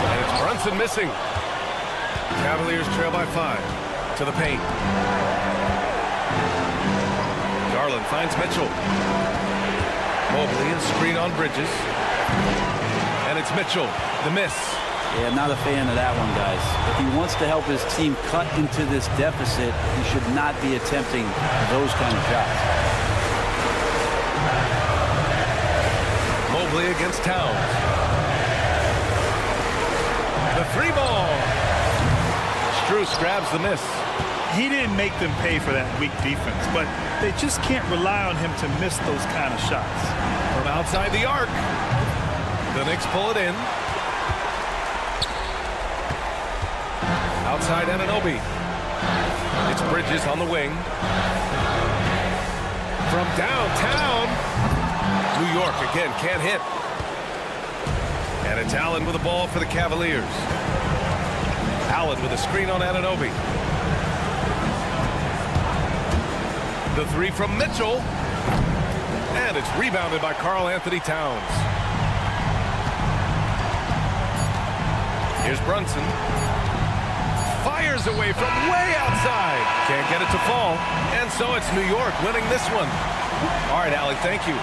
And it's Brunson missing. Cavaliers trail by 5 to the paint. Garland finds Mitchell. Mobley, a screen on Bridges. And it's Mitchell, the miss. Yeah, not a fan of that one, guys. If he wants to help his team cut into this deficit, he should not be attempting those kind of shots. Mobley against Towns. The 3 ball. Strus grabs the miss. He didn't make them pay for that weak defense, but they just can't rely on him to miss those kind of shots. From outside the arc. The Knicks pull it in. Outside Anunoby. It's Bridges on the wing. From downtown. New York again can't hit. And it's Allen with the ball for the Cavaliers. Allen with a screen on Anunoby. The 3 from Mitchell. And it's rebounded by Karl Anthony Towns. Here's Brunson. Fires away from way outside. Can't get it to fall. And so it's New York winning this one. All right, Allie, thank you.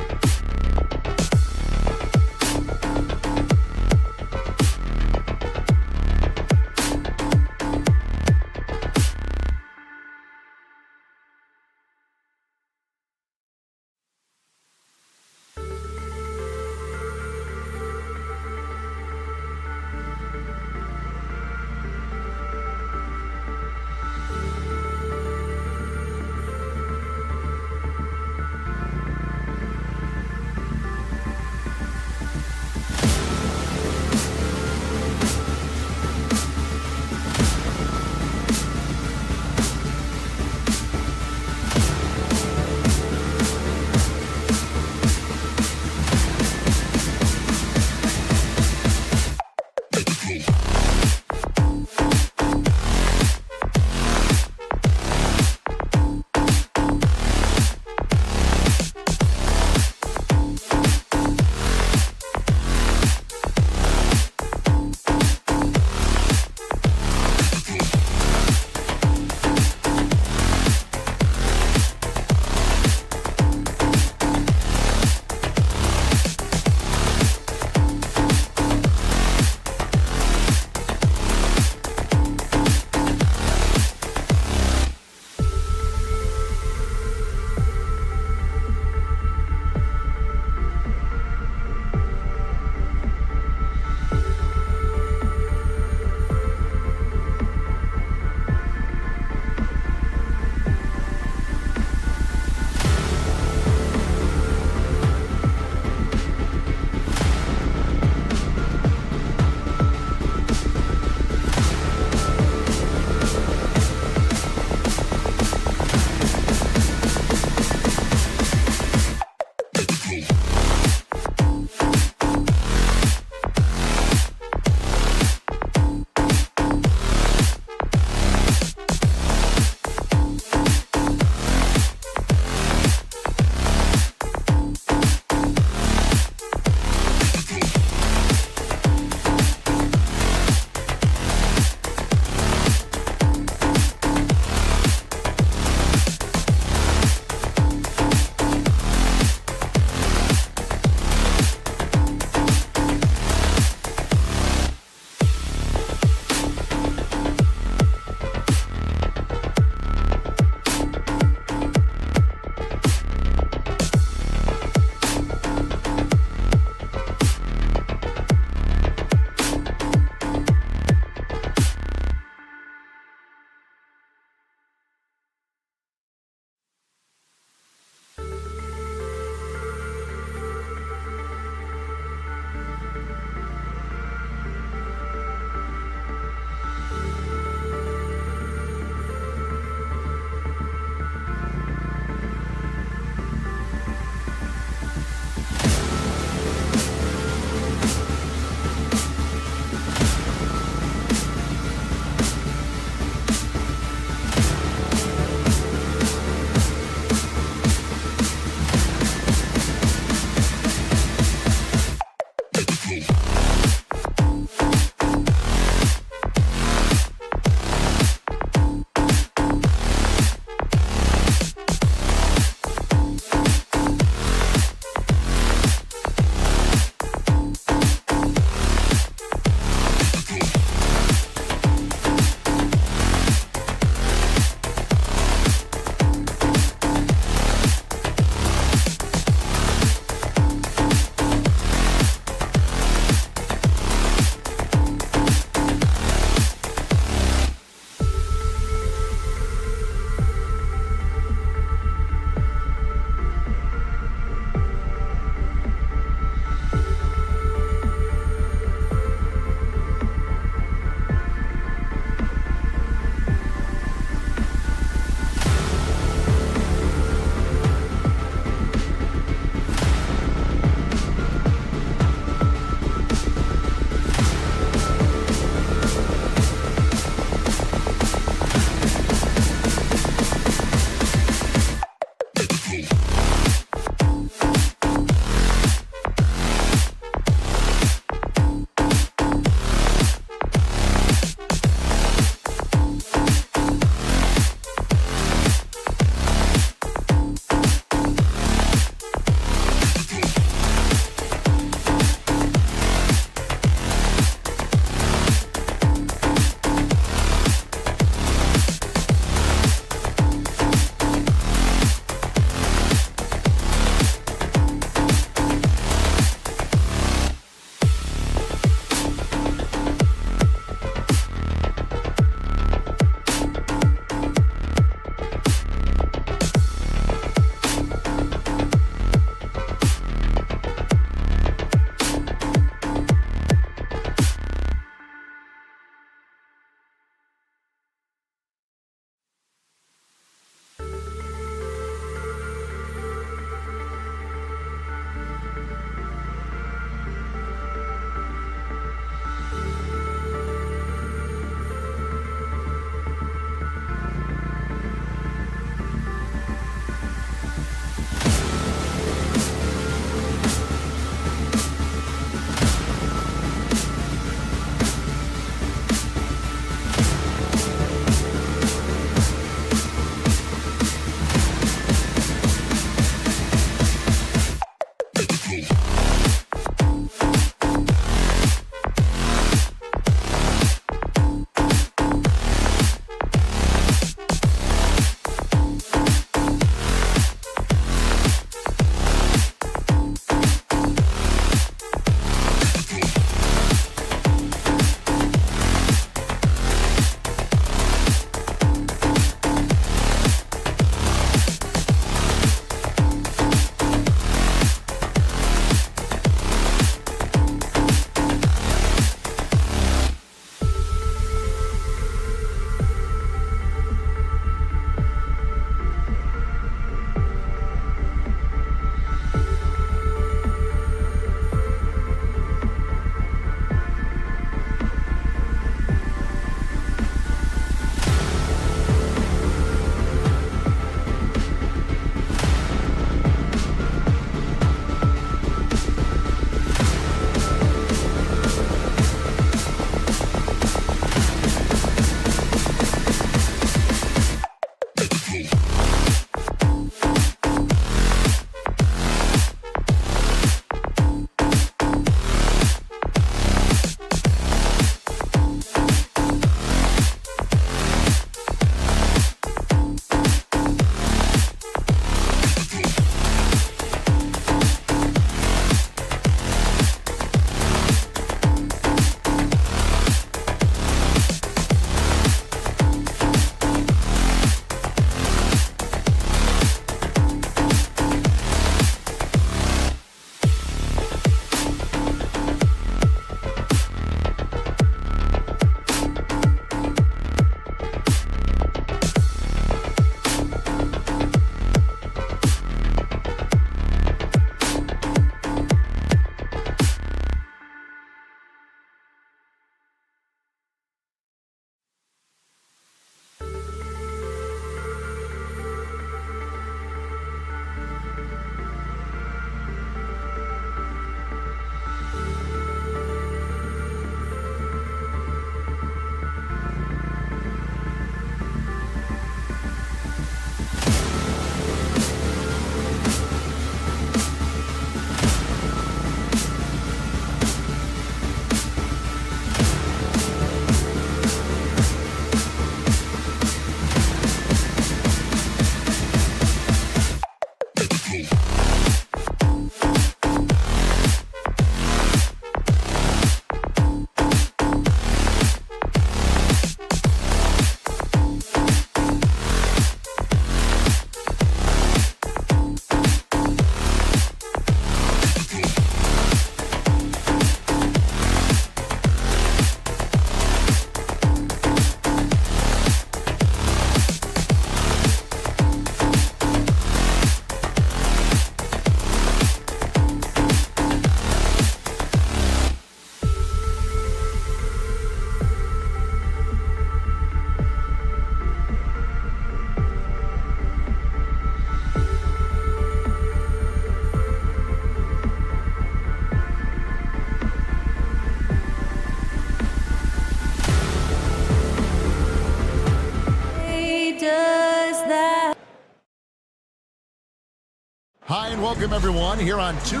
Hi, and welcome, everyone, here on 2.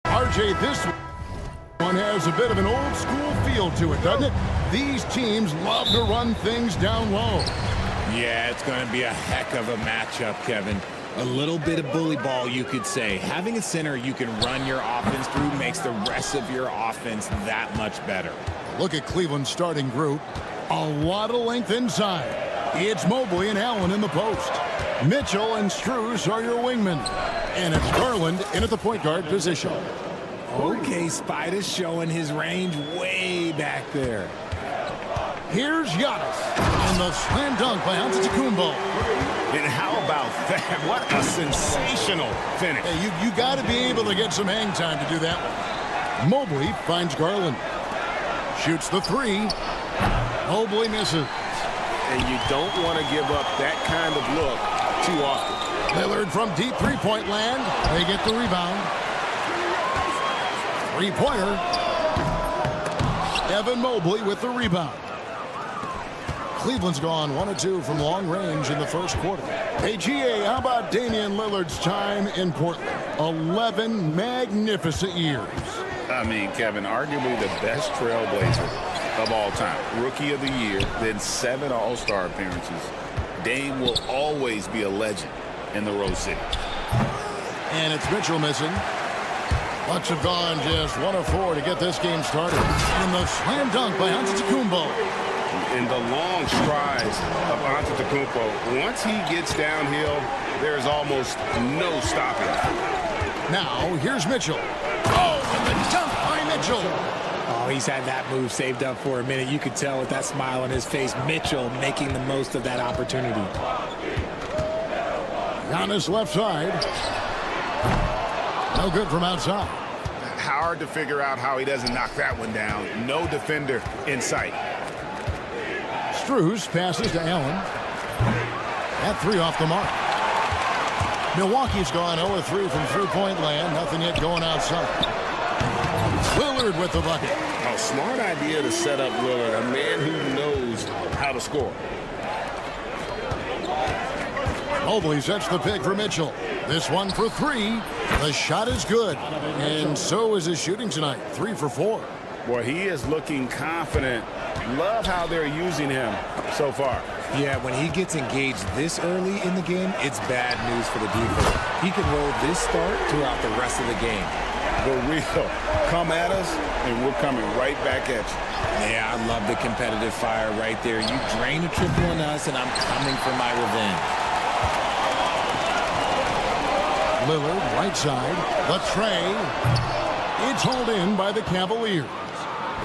RJ, this one has a bit of an old school feel to it, doesn't it? These teams love to run things down low. Yeah, it's going to be a heck of a matchup, Kevin. A little bit of bully ball, you could say. Having a center you can run your offense through makes the rest of your offense that much better. Look at Cleveland's starting group. A lot of length inside. It's Mobley and Allen in the post. Mitchell and Strus are your wingmen. And it's Garland in at the point guard position. Okay, Spider's showing his range way back there. Here's Giannis. And the slam dunk by Antetokounmpo. And how about that? What a sensational finish. Hey, you got to be able to get some hang time to do that one. Mobley finds Garland. Shoots the three. Mobley misses. And you don't want to give up that kind of look too often. Lillard from deep three-point land. They get the rebound. Three-pointer. Evan Mobley with the rebound. Cleveland's gone 1 of 2 from long range in the first quarter. Hey, GA, how about Damian Lillard's time in Portland? 11 magnificent years. I mean, Kevin, arguably the best trailblazer of all time. Rookie of the year, then 7 All-Star appearances. Dame will always be a legend in the Rose City. And it's Mitchell missing. Bucks have gone just 1 of 4 to get this game started. And the slam dunk by Antetokounmpo. In the long strides of Antetokounmpo, once he gets downhill, there's almost no stopping him. Now, here's Mitchell. Oh, and the dunk by Mitchell. Oh, he's had that move saved up for a minute. You could tell with that smile on his face, Mitchell making the most of that opportunity. Giannis left side. No good from outside. Hard to figure out how he doesn't knock that one down. No defender in sight. Strus passes to Allen. That 3 off the mark. Milwaukee's gone 0 of 3 from three-point land. Nothing yet going outside. Lillard with the bucket. A smart idea to set up Lillard, a man who knows how to score. Mobley sets the pick for Mitchell. This one for 3. The shot is good. And so is his shooting tonight. 3 for 4. Boy, he is looking confident. Love how they're using him so far. Yeah, when he gets engaged this early in the game, it's bad news for the defense. He can roll this start throughout the rest of the game. For real. Come at us, and we're coming right back at you. Yeah, I love the competitive fire right there. You drain a triple on us, and I'm coming for my revenge. Lillard, right side. The tray. It's hauled in by the Cavaliers.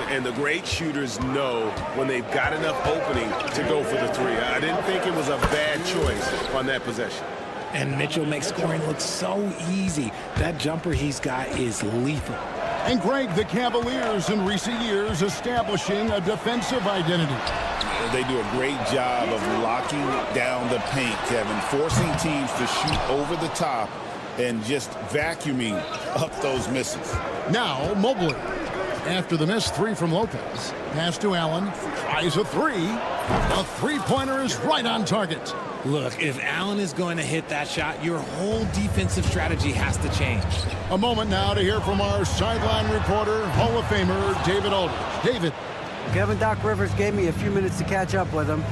And the great shooters know when they've got enough opening to go for the 3. I didn't think it was a bad choice on that possession. And Mitchell makes scoring look so easy. That jumper he's got is lethal. And Greg, the Cavaliers in recent years establishing a defensive identity. They do a great job of locking down the paint, Kevin, forcing teams to shoot over the top and just vacuuming up those misses. Now, Mobley. After the missed 3 from Lopez. Pass to Allen. Tries a 3. The three-pointer is right on target. Look, if Allen is going to hit that shot, your whole defensive strategy has to change. A moment now to hear from our sideline reporter, Hall of Famer David Aldridge. David. Kevin, Doc Rivers gave me a few minutes to catch up with him.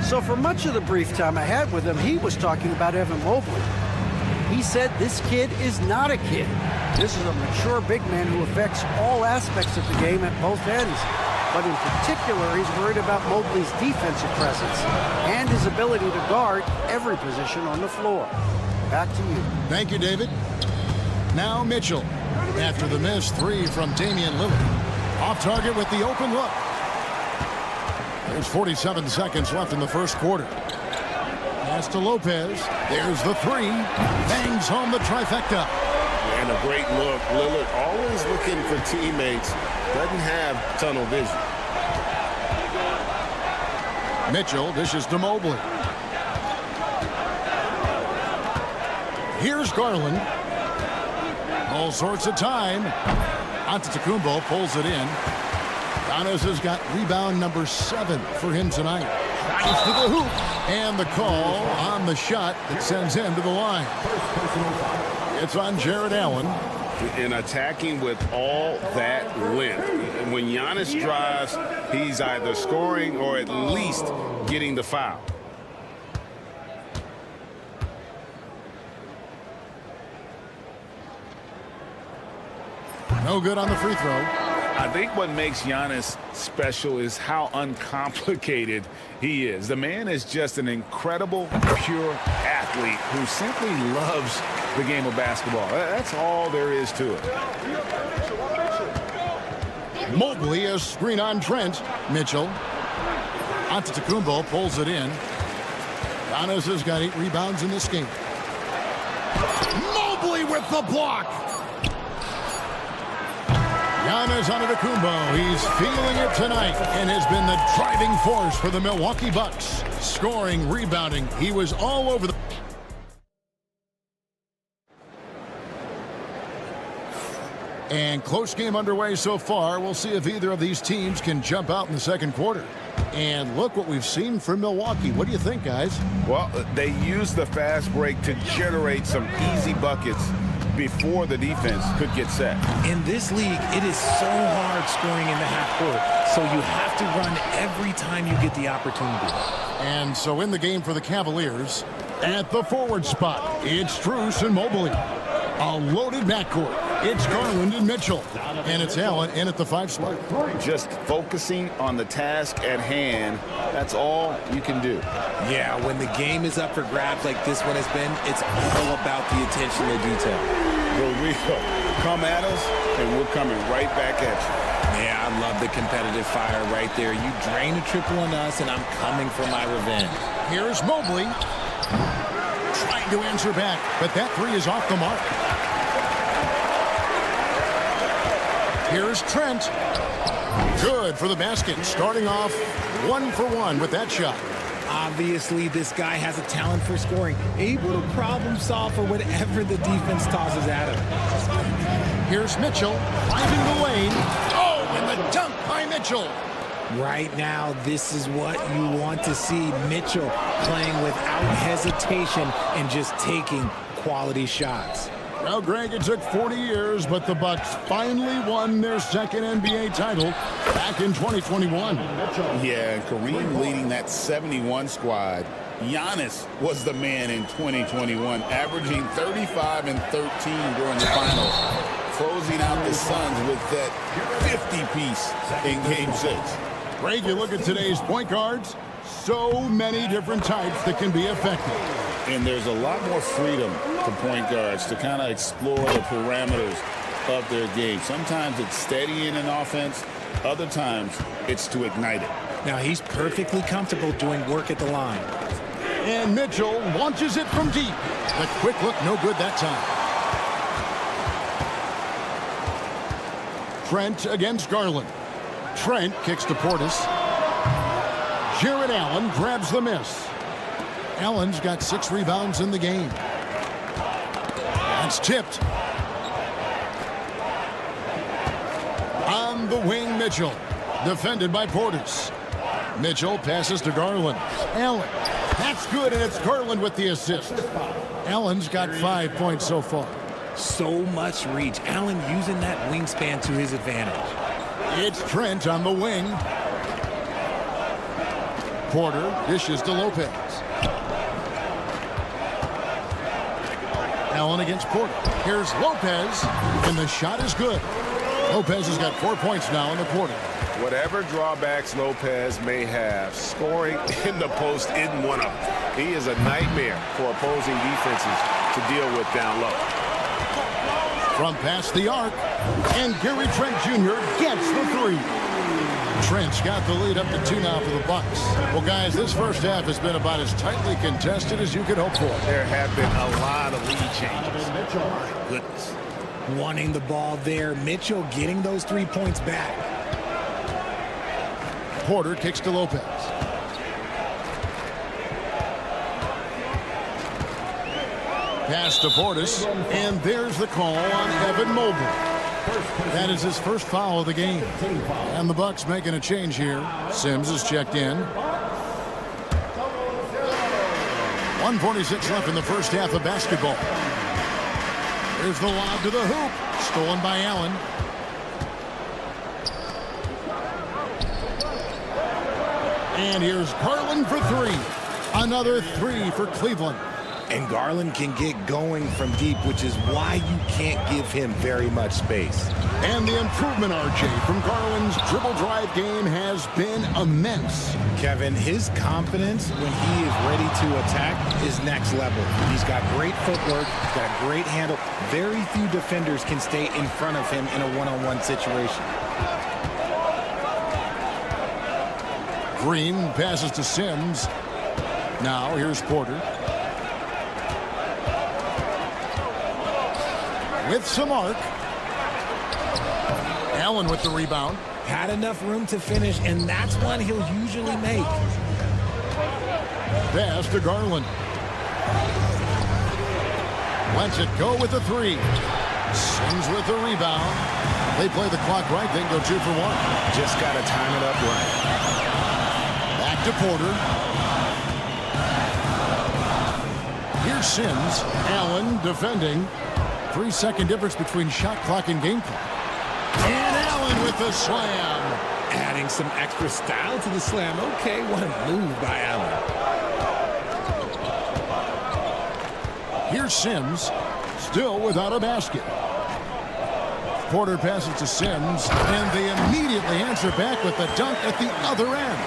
So for much of the brief time I had with him, he was talking about Evan Mobley. He said this kid is not a kid. This is a mature big man who affects all aspects of the game at both ends. But in particular, he's worried about Mobley's defensive presence and his ability to guard every position on the floor. Back to you. Thank you, David. Now Mitchell. After the missed 3 from Damian Lillard. Off target with the open look. There's 47 seconds left in the first quarter. Pass to Lopez. There's the 3. Bangs home the trifecta. And a great look. Lillard always looking for teammates. Doesn't have tunnel vision. Mitchell dishes to Mobley. Here's Garland. All sorts of time. Antetokounmpo pulls it in. Giannis has got rebound number 7 for him tonight. Drives to the hoop. And the call on the shot that sends him to the line. It's on Jared Allen. And attacking with all that length. And when Giannis drives, he's either scoring or at least getting the foul. No good on the free throw. I think what makes Giannis special is how uncomplicated he is. The man is just an incredible, pure athlete who simply loves the game of basketball. That's all there is to it. Mobley, a screen on Trent. Mitchell. Antetokounmpo pulls it in. Giannis has got 8 rebounds in this game. Mobley with the block. Giannis Antetokounmpo, he's feeling it tonight and has been the driving force for the Milwaukee Bucks. Scoring, rebounding, he was all over the... And close game underway so far. We'll see if either of these teams can jump out in the second quarter. And look what we've seen from Milwaukee. What do you think, guys? Well, they used the fast break to generate some easy buckets before the defense could get set. In this league, it is so hard scoring in the half court, so you have to run every time you get the opportunity. And so in the game for the Cavaliers, at the forward spot, it's Strus and Mobley. A loaded backcourt. It's Garland and Mitchell. And it's Allen in at the 5 spot. Just focusing on the task at hand, that's all you can do. Yeah, when the game is up for grabs like this one has been, it's all about the attention to detail. For real. Come at us, and we're coming right back at you. Yeah, I love the competitive fire right there. You drain a triple on us, and I'm coming for my revenge. Here's Mobley. Trying to answer back, but that 3 is off the mark. Here's Trent. Good for the basket. Starting off 1 for 1 with that shot. Obviously, this guy has a talent for scoring. Able to problem solve for whatever the defense tosses at him. Here's Mitchell. Finding the lane. Oh, and the dunk by Mitchell. Right now, this is what you want to see. Mitchell playing without hesitation and just taking quality shots. Well, Greg, it took 40 years, but the Bucks finally won their second NBA title back in 2021. Yeah, Kareem leading that 71 squad. Giannis was the man in 2021, averaging 35 and 13 during the finals, closing out the Suns with that 50-piece in Game 6. Greg, you look at today's point guards, so many different types that can be effective. And there's a lot more freedom to point guards to kind of explore the parameters of their game. Sometimes it's steadying an offense. Other times it's to ignite it. Now he's perfectly comfortable doing work at the line. And Mitchell launches it from deep. The quick look, no good that time. Trent against Garland. Trent kicks to Portis. Jared Allen grabs the miss. Allen's got 6 rebounds in the game. That's tipped. On the wing, Mitchell. Defended by Portis. Mitchell passes to Garland. Allen. That's good, and it's Garland with the assist. Allen's got 5 points so far. So much reach. Allen using that wingspan to his advantage. It's Trent on the wing. Porter dishes to Lopez. Allen against Porter. Here's Lopez, and the shot is good. Lopez has got 4 points now in the quarter. Whatever drawbacks Lopez may have, scoring in the post isn't one of them. He is a nightmare for opposing defenses to deal with down low. From past the arc, and Gary Trent Jr. gets the 3. Trent's got the lead up to 2 now for the Bucks. Well, guys, this first half has been about as tightly contested as you could hope for. There have been a lot of lead changes. My goodness. Wanting the ball there. Mitchell getting those 3 points back. Porter kicks to Lopez. Pass to Portis, and there's the call on Evan Mobley. That is his first foul of the game. And the Bucks making a change here. Sims is checked in. 1:46 left in the first half of basketball. Here's the lob to the hoop. Stolen by Allen. And here's Garland for three. Another three for Cleveland. And Garland can get going from deep, which is why you can't give him very much space. And the improvement, RJ, from Garland's dribble drive game has been immense. Kevin, his confidence when he is ready to attack is next level. He's got great footwork, he's got a great handle. Very few defenders can stay in front of him in a one-on-one situation. Green passes to Sims. Now here's Porter. With some arc. Allen with the rebound. Had enough room to finish, and that's one he'll usually make. Pass to Garland. Lets it go with the three. Sims with the rebound. They play the clock right, then go 2 for 1. Just got to time it up right. Back to Porter. Here's Sims. Allen defending. 3-second difference between shot clock and game clock. And Allen with the slam. Adding some extra style to the slam. Okay, what a move by Allen. Here's Sims, still without a basket. Porter passes to Sims, and they immediately answer back with the dunk at the other end.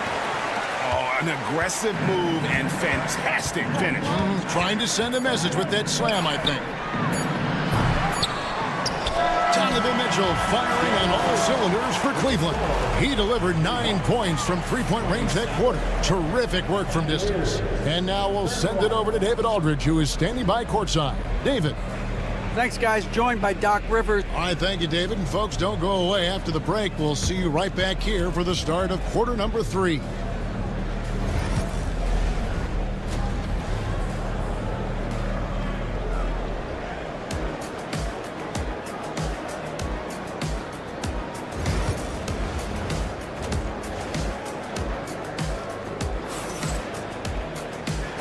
Oh, an aggressive move and fantastic finish. Trying to send a message with that slam, I think. Donovan Mitchell firing on all cylinders for Cleveland. He delivered 9 points from three-point range that quarter. Terrific work from distance. And now we'll send it over to David Aldridge, who is standing by courtside. David. Thanks, guys. Joined by Doc Rivers. All right, thank you, David. And folks, don't go away. After the break, we'll see you right back here for the start of quarter number 3.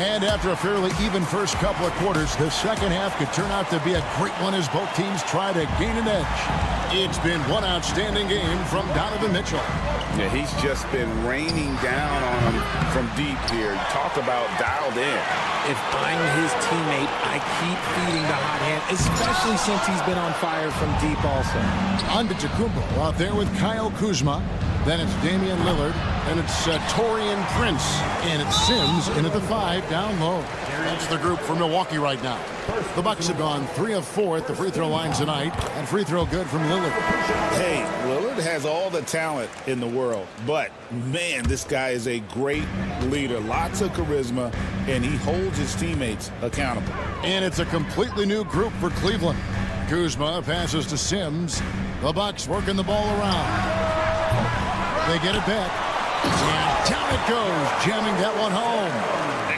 And after a fairly even first couple of quarters, the second half could turn out to be a great one as both teams try to gain an edge. It's been one outstanding game from Donovan Mitchell. Yeah, he's just been raining down on him from deep here. Talk about dialed in. If I'm his teammate, I keep feeding the hot hand, especially since he's been on fire from deep also. Antetokounmpo out there with Kyle Kuzma. Then it's Damian Lillard. Then it's Taurean Prince. And it's Sims in at the 5 down low. That's the group for Milwaukee right now. The Bucks have gone 3 of 4 at the free throw line tonight. And free throw good from Lillard. Hey, Lillard has all the talent in the world. But, man, this guy is a great leader. Lots of charisma. And he holds his teammates accountable. And it's a completely new group for Cleveland. Kuzma passes to Sims. The Bucks working the ball around. They get it back. And down it goes, jamming that one home.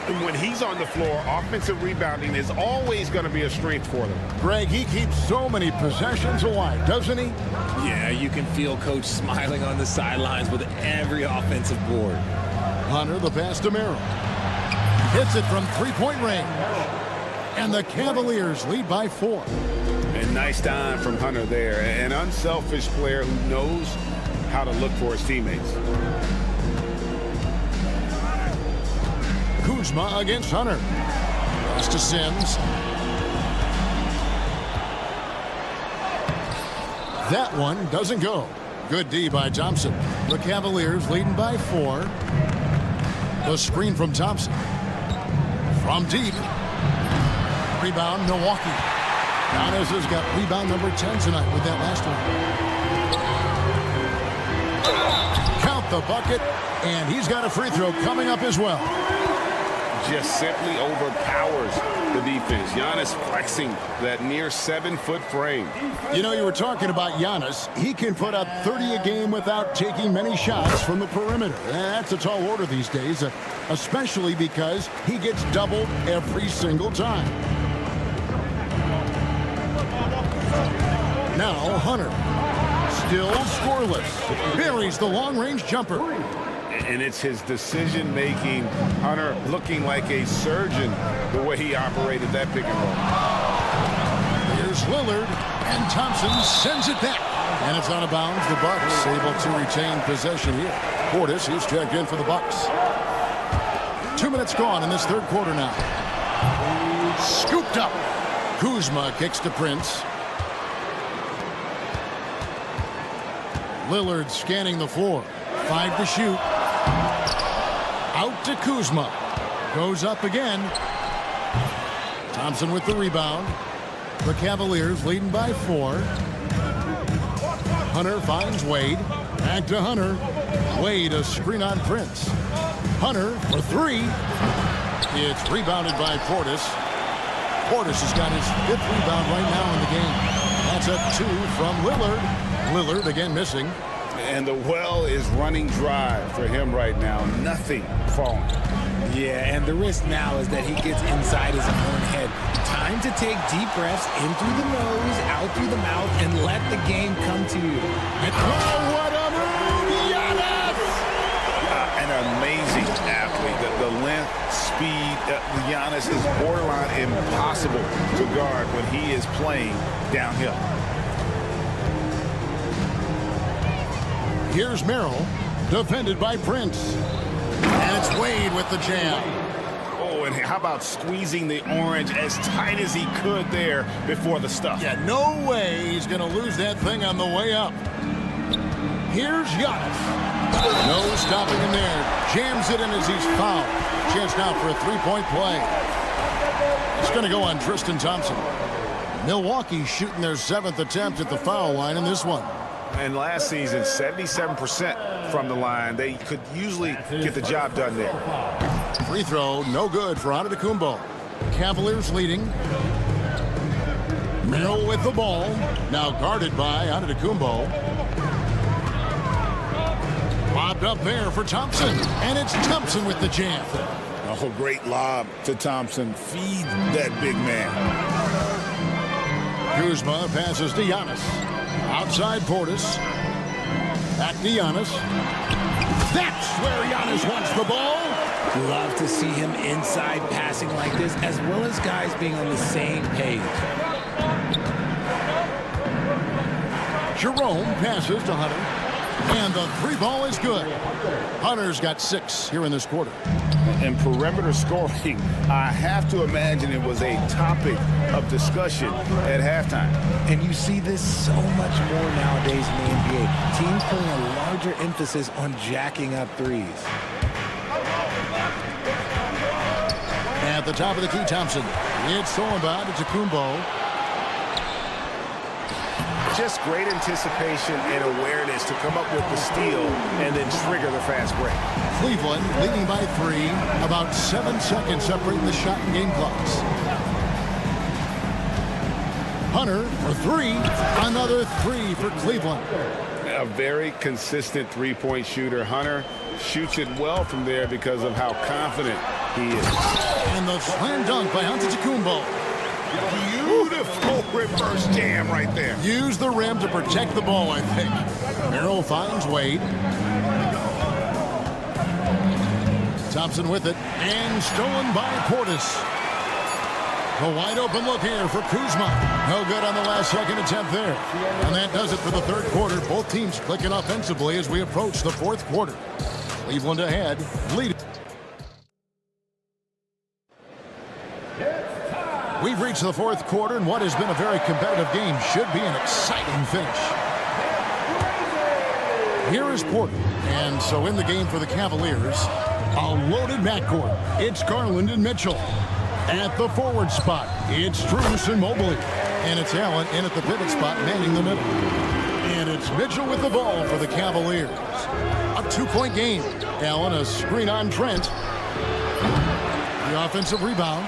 And when he's on the floor, offensive rebounding is always going to be a strength for them. Greg, he keeps so many possessions alive, doesn't he? Yeah, you can feel Coach smiling on the sidelines with every offensive board. Hunter, the pass to Merrill. Hits it from three-point range. And the Cavaliers lead by 4. And nice dime from Hunter there. An unselfish player who knows how to look for his teammates. Kuzma against Hunter. Pass to Sims. That one doesn't go. Good D by Thompson. The Cavaliers leading by 4. The screen from Thompson. From deep. Rebound, Milwaukee. Giannis has got rebound number 10 tonight with that last one. Count the bucket, and he's got a free throw coming up as well. Just simply overpowers the defense. Giannis flexing that near 7-foot frame. You know, you were talking about Giannis. He can put up 30 a game without taking many shots from the perimeter. That's a tall order these days, especially because he gets doubled every single time. Now Hunter. Still scoreless. Buries the long-range jumper. And it's his decision-making. Hunter looking like a surgeon the way he operated that pick and roll. Here's Lillard, and Thompson sends it back. And it's out of bounds. The Bucks able to retain possession here. Portis is checked in for the Bucks. 2 minutes gone in this third quarter now. Scooped up. Kuzma kicks to Prince. Lillard scanning the floor. 5 to shoot. Out to Kuzma. Goes up again. Thompson with the rebound. The Cavaliers leading by 4. Hunter finds Wade. Back to Hunter. Wade a screen on Prince. Hunter for 3. It's rebounded by Portis. Portis has got his 5th rebound right now in the game. That's a 2 from Lillard. Lillard again missing. And the well is running dry for him right now. Nothing falling. Yeah, and the risk now is that he gets inside his own head. Time to take deep breaths in through the nose, out through the mouth, and let the game come to you. And what a move! Giannis! An amazing athlete. The length, speed, Giannis is borderline impossible to guard when he is playing downhill. Here's Merrill, defended by Prince. And it's Wade with the jam. Oh, and how about squeezing the orange as tight as he could there before the stuff? Yeah, no way he's going to lose that thing on the way up. Here's Giannis. No stopping him there. Jams it in as he's fouled. Chance now for a three-point play. It's going to go on Tristan Thompson. Milwaukee shooting their 7th attempt at the foul line in this one. And last season, 77% from the line. They could usually get the job done there. Free throw, no good for Antetokounmpo. Cavaliers leading. Merrill with the ball. Now guarded by Antetokounmpo. Lobbed up there for Thompson. And it's Thompson with the jam. Oh, great lob to Thompson. Feed that big man. Kuzma passes to Giannis. Outside Portis. Back to Giannis. That's where Giannis wants the ball. Love to see him inside passing like this, as well as guys being on the same page. Jerome passes to Hunter. And the 3-ball is good. Hunter's got 6 here in this quarter. And perimeter scoring, I have to imagine it was a topic of discussion at halftime. And you see this so much more nowadays in the NBA. Teams putting a larger emphasis on jacking up threes. At the top of the key, Thompson. It's stolen by Antetokounmpo. Just great anticipation and awareness to come up with the steal and then trigger the fast break. Cleveland leading by 3. About 7 seconds separating the shot and game clocks. Hunter for 3. Another 3 for Cleveland. A very consistent three-point shooter. Hunter shoots it well from there because of how confident he is. And the slam dunk by Antetokounmpo. Beautiful reverse jam right there. Use the rim to protect the ball, I think. Merrill finds Wade. Thompson with it. And stolen by Portis. A wide open look here for Kuzma. No good on the last second attempt there. And that does it for the third quarter. Both teams clicking offensively as we approach the fourth quarter. Cleveland ahead, leading. We've reached the fourth quarter, and what has been a very competitive game should be an exciting finish. Here is Porter. And so in the game for the Cavaliers, a loaded backcourt. It's Garland and Mitchell. At the forward spot, it's Strus and Mobley. And it's Allen in at the pivot spot, manning the middle. And it's Mitchell with the ball for the Cavaliers. A 2-point game. Allen a screen on Trent. The offensive rebound.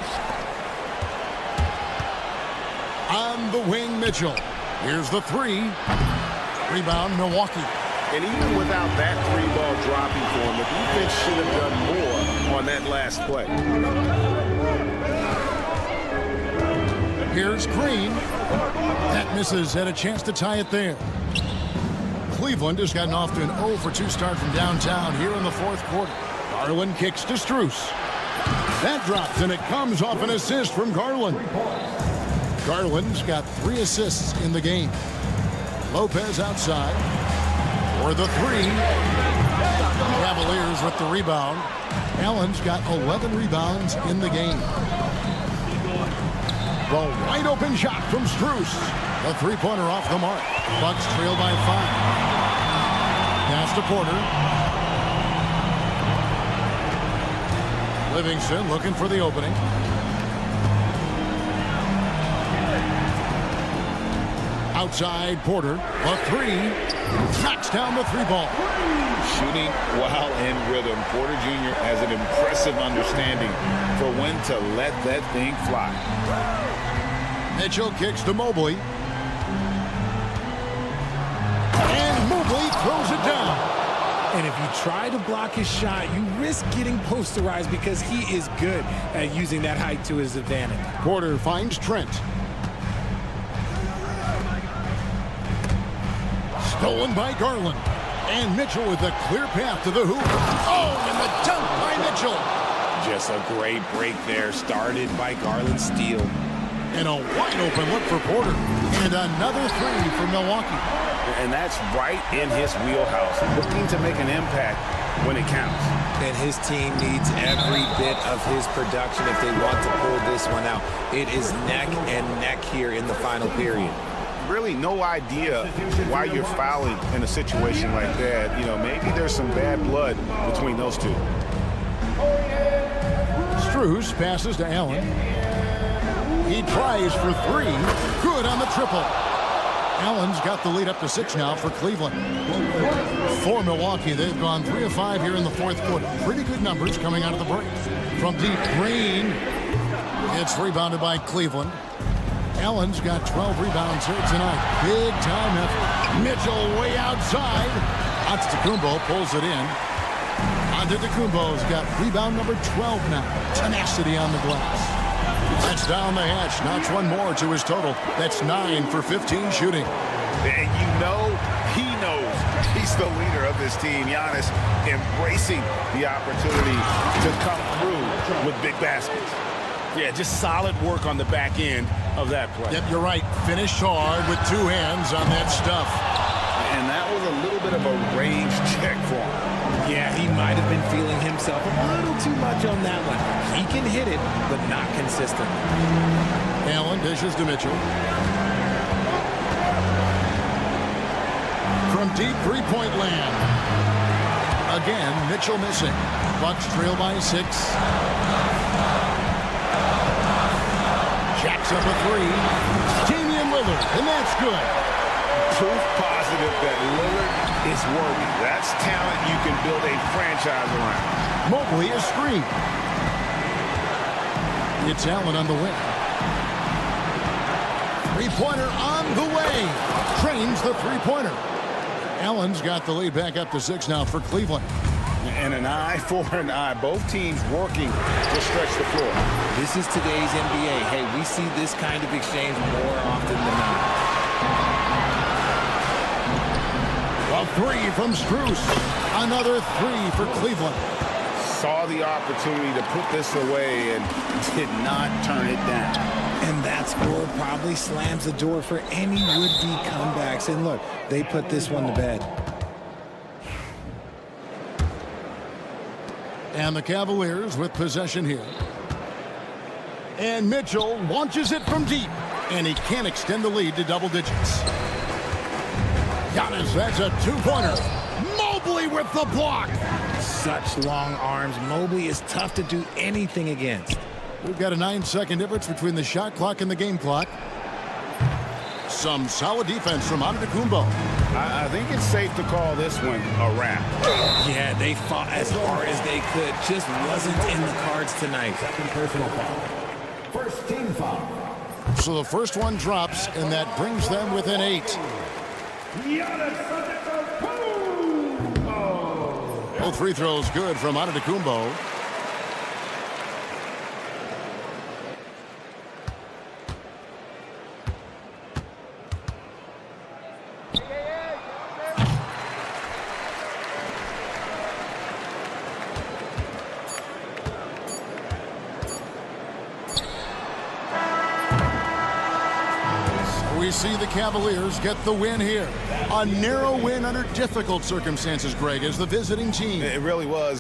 On the wing, Mitchell. Here's the 3. Rebound, Milwaukee. And even without that 3-ball dropping for him, the defense should have done more on that last play. Here's Green. That misses. Had a chance to tie it there. Cleveland has gotten off to an 0 for 2 start from downtown here in the fourth quarter. Garland kicks to Strus. That drops, and it comes off an assist from Garland. Garland's got 3 assists in the game. Lopez outside for the 3. Cavaliers with the rebound. Allen's got 11 rebounds in the game. The wide open shot from Strus. The 3-pointer off the mark. Bucks trail by 5. Pass to Porter. Livingston looking for the opening. Outside Porter. The 3. Knocks down the 3-ball. Shooting while in rhythm. Porter Jr. has an impressive understanding for when to let that thing fly. Mitchell kicks to Mobley. And Mobley throws it down. And if you try to block his shot, you risk getting posterized because he is good at using that height to his advantage. Porter finds Trent. Stolen by Garland. And Mitchell with a clear path to the hoop. Oh, and the dunk by Mitchell. Just a great break there, started by Garland's steal. And a wide open look for Porter. And another 3 for Milwaukee. And that's right in his wheelhouse. Looking to make an impact when it counts. And his team needs every bit of his production if they want to pull this one out. It is neck and neck here in the final period. Really no idea why you're fouling in a situation like that. You know, maybe there's some bad blood between those two. Strus passes to Allen. He tries for 3. Good on the triple. Allen's got the lead up to 6 now for Cleveland. For Milwaukee, they've gone 3 of 5 here in the fourth quarter. Pretty good numbers coming out of the break. From deep, Green. It's rebounded by Cleveland. Allen's got 12 rebounds here tonight. Big time effort. Mitchell way outside. Antetokounmpo pulls it in. Antetokounmpo's got rebound number 12 now. Tenacity on the glass. That's down the hatch. Knocks one more to his total. That's 9 for 15 shooting. And you know he knows he's the leader of this team. Giannis embracing the opportunity to come through with big baskets. Yeah, just solid work on the back end of that play. Yep, you're right. Finished hard with 2 hands on that stuff. And that was a little bit of a range check for him. Yeah, he might have been feeling himself a little too much on that one. He can hit it, but not consistently. Allen dishes to Mitchell. From deep 3-point land. Again, Mitchell missing. Bucks trail by 6. Jacks up a 3. Damian Lillard, and that's good. Proof positive that Lillard is worthy. That's talent you can build a franchise around. Mobley is screened. It's Allen on the wing. 3-pointer on the way. Trains the 3-pointer. Allen's got the lead back up to 6 now for Cleveland. And an eye for an eye. Both teams working to stretch the floor. This is today's NBA. Hey, we see this kind of exchange more often than not. A 3 from Strus. Another 3 for Cleveland. Saw the opportunity to put this away and did not turn it down. And that score probably slams the door for any would-be comebacks. And look, they put this one to bed. And the Cavaliers with possession here. And Mitchell launches it from deep. And he can't extend the lead to double digits. Giannis, that's a 2-pointer. Mobley with the block. Such long arms. Mobley is tough to do anything against. We've got a 9-second difference between the shot clock and the game clock. Some solid defense from Antetokounmpo. I think it's safe to call this one a wrap. Yeah, they fought as hard as they could. Just wasn't in the cards tonight. Second personal foul. First team foul. So the first one drops, and that brings them within 8. Both free throws good from Antetokounmpo. we see the Cavaliers get the win here. A narrow win under difficult circumstances, Greg, as the visiting team. It really was.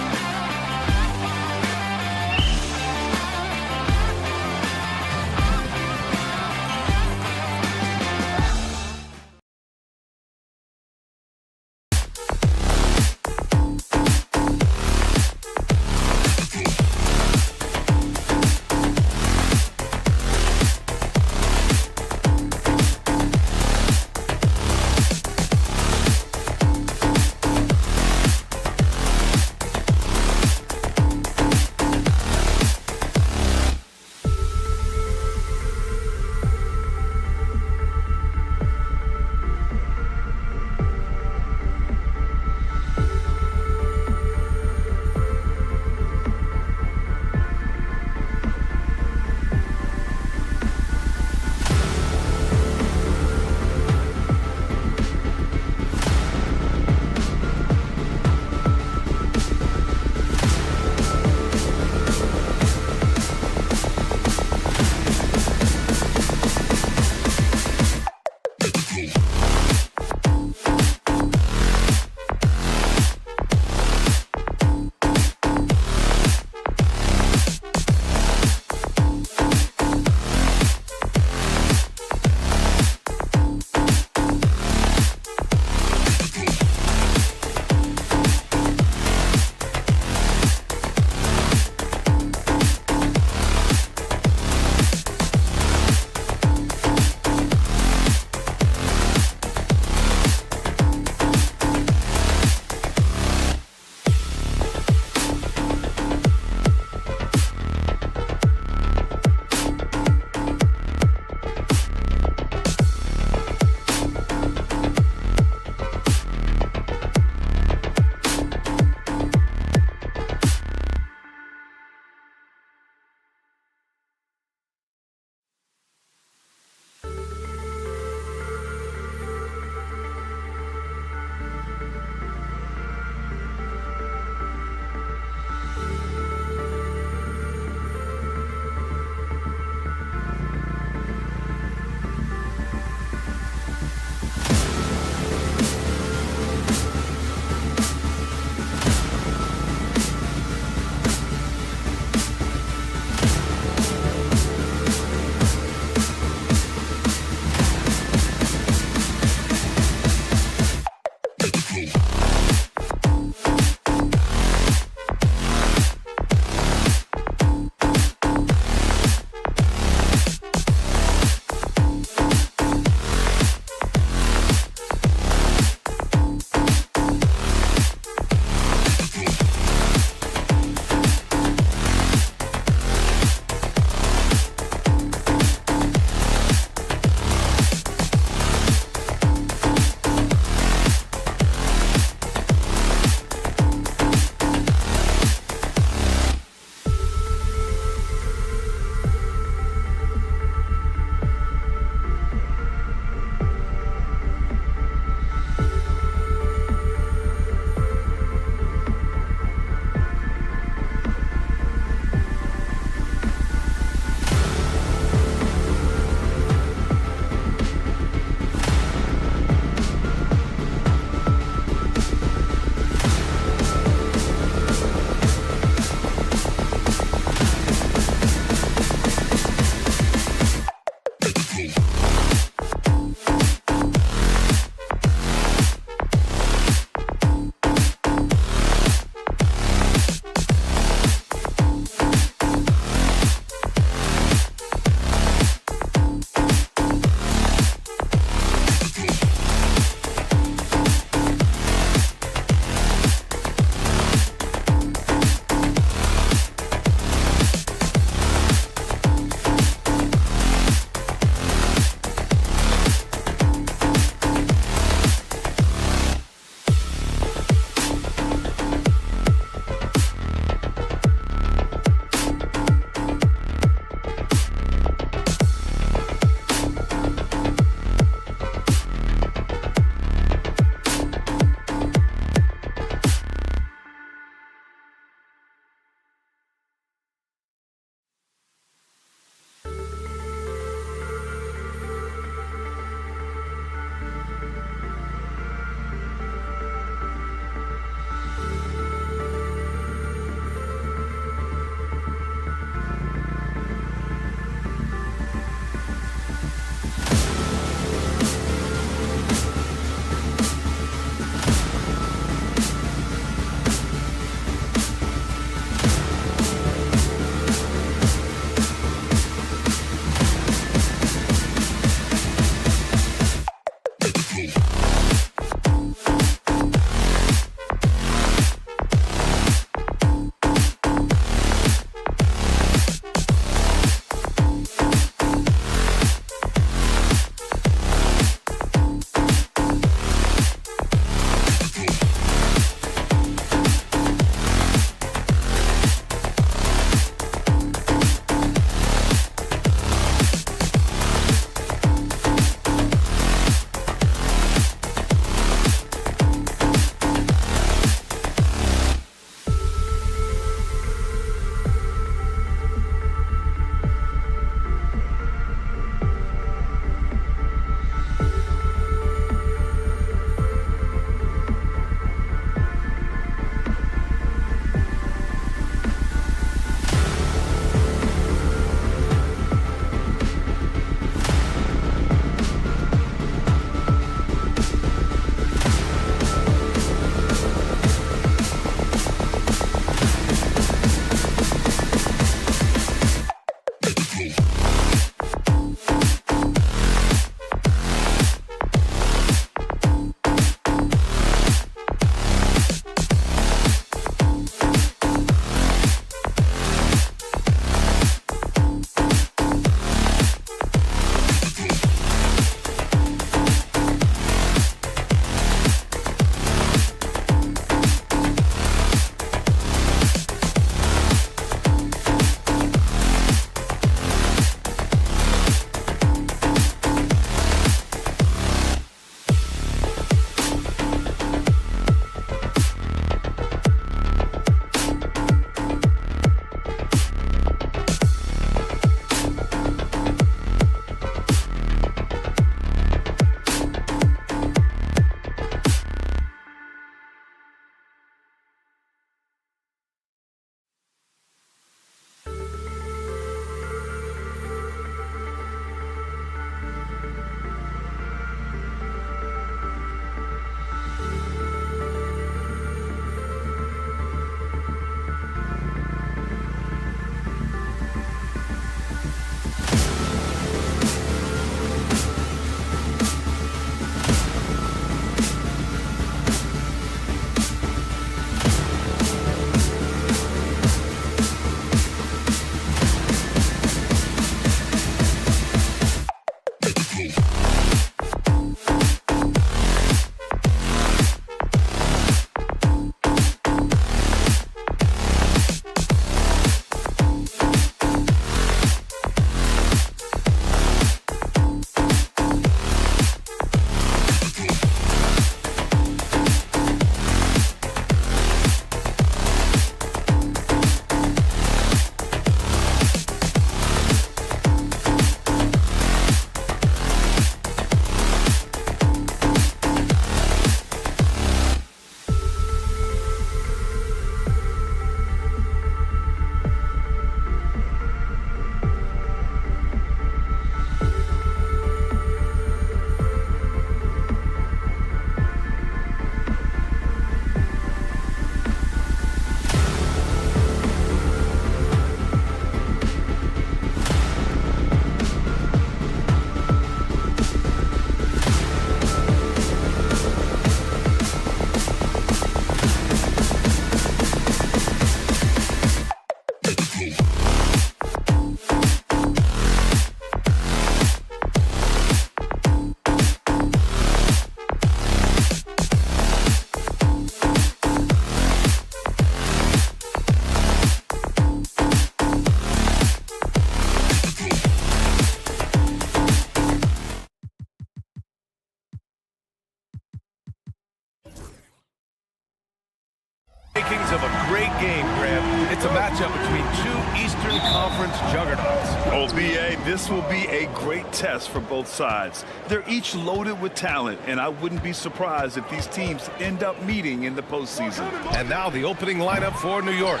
of a great game, Grant. It's a matchup between two Eastern Conference juggernauts. Oh, B.A., this will be a great test for both sides. They're each loaded with talent, and I wouldn't be surprised if these teams end up meeting in the postseason. And now the opening lineup for New York.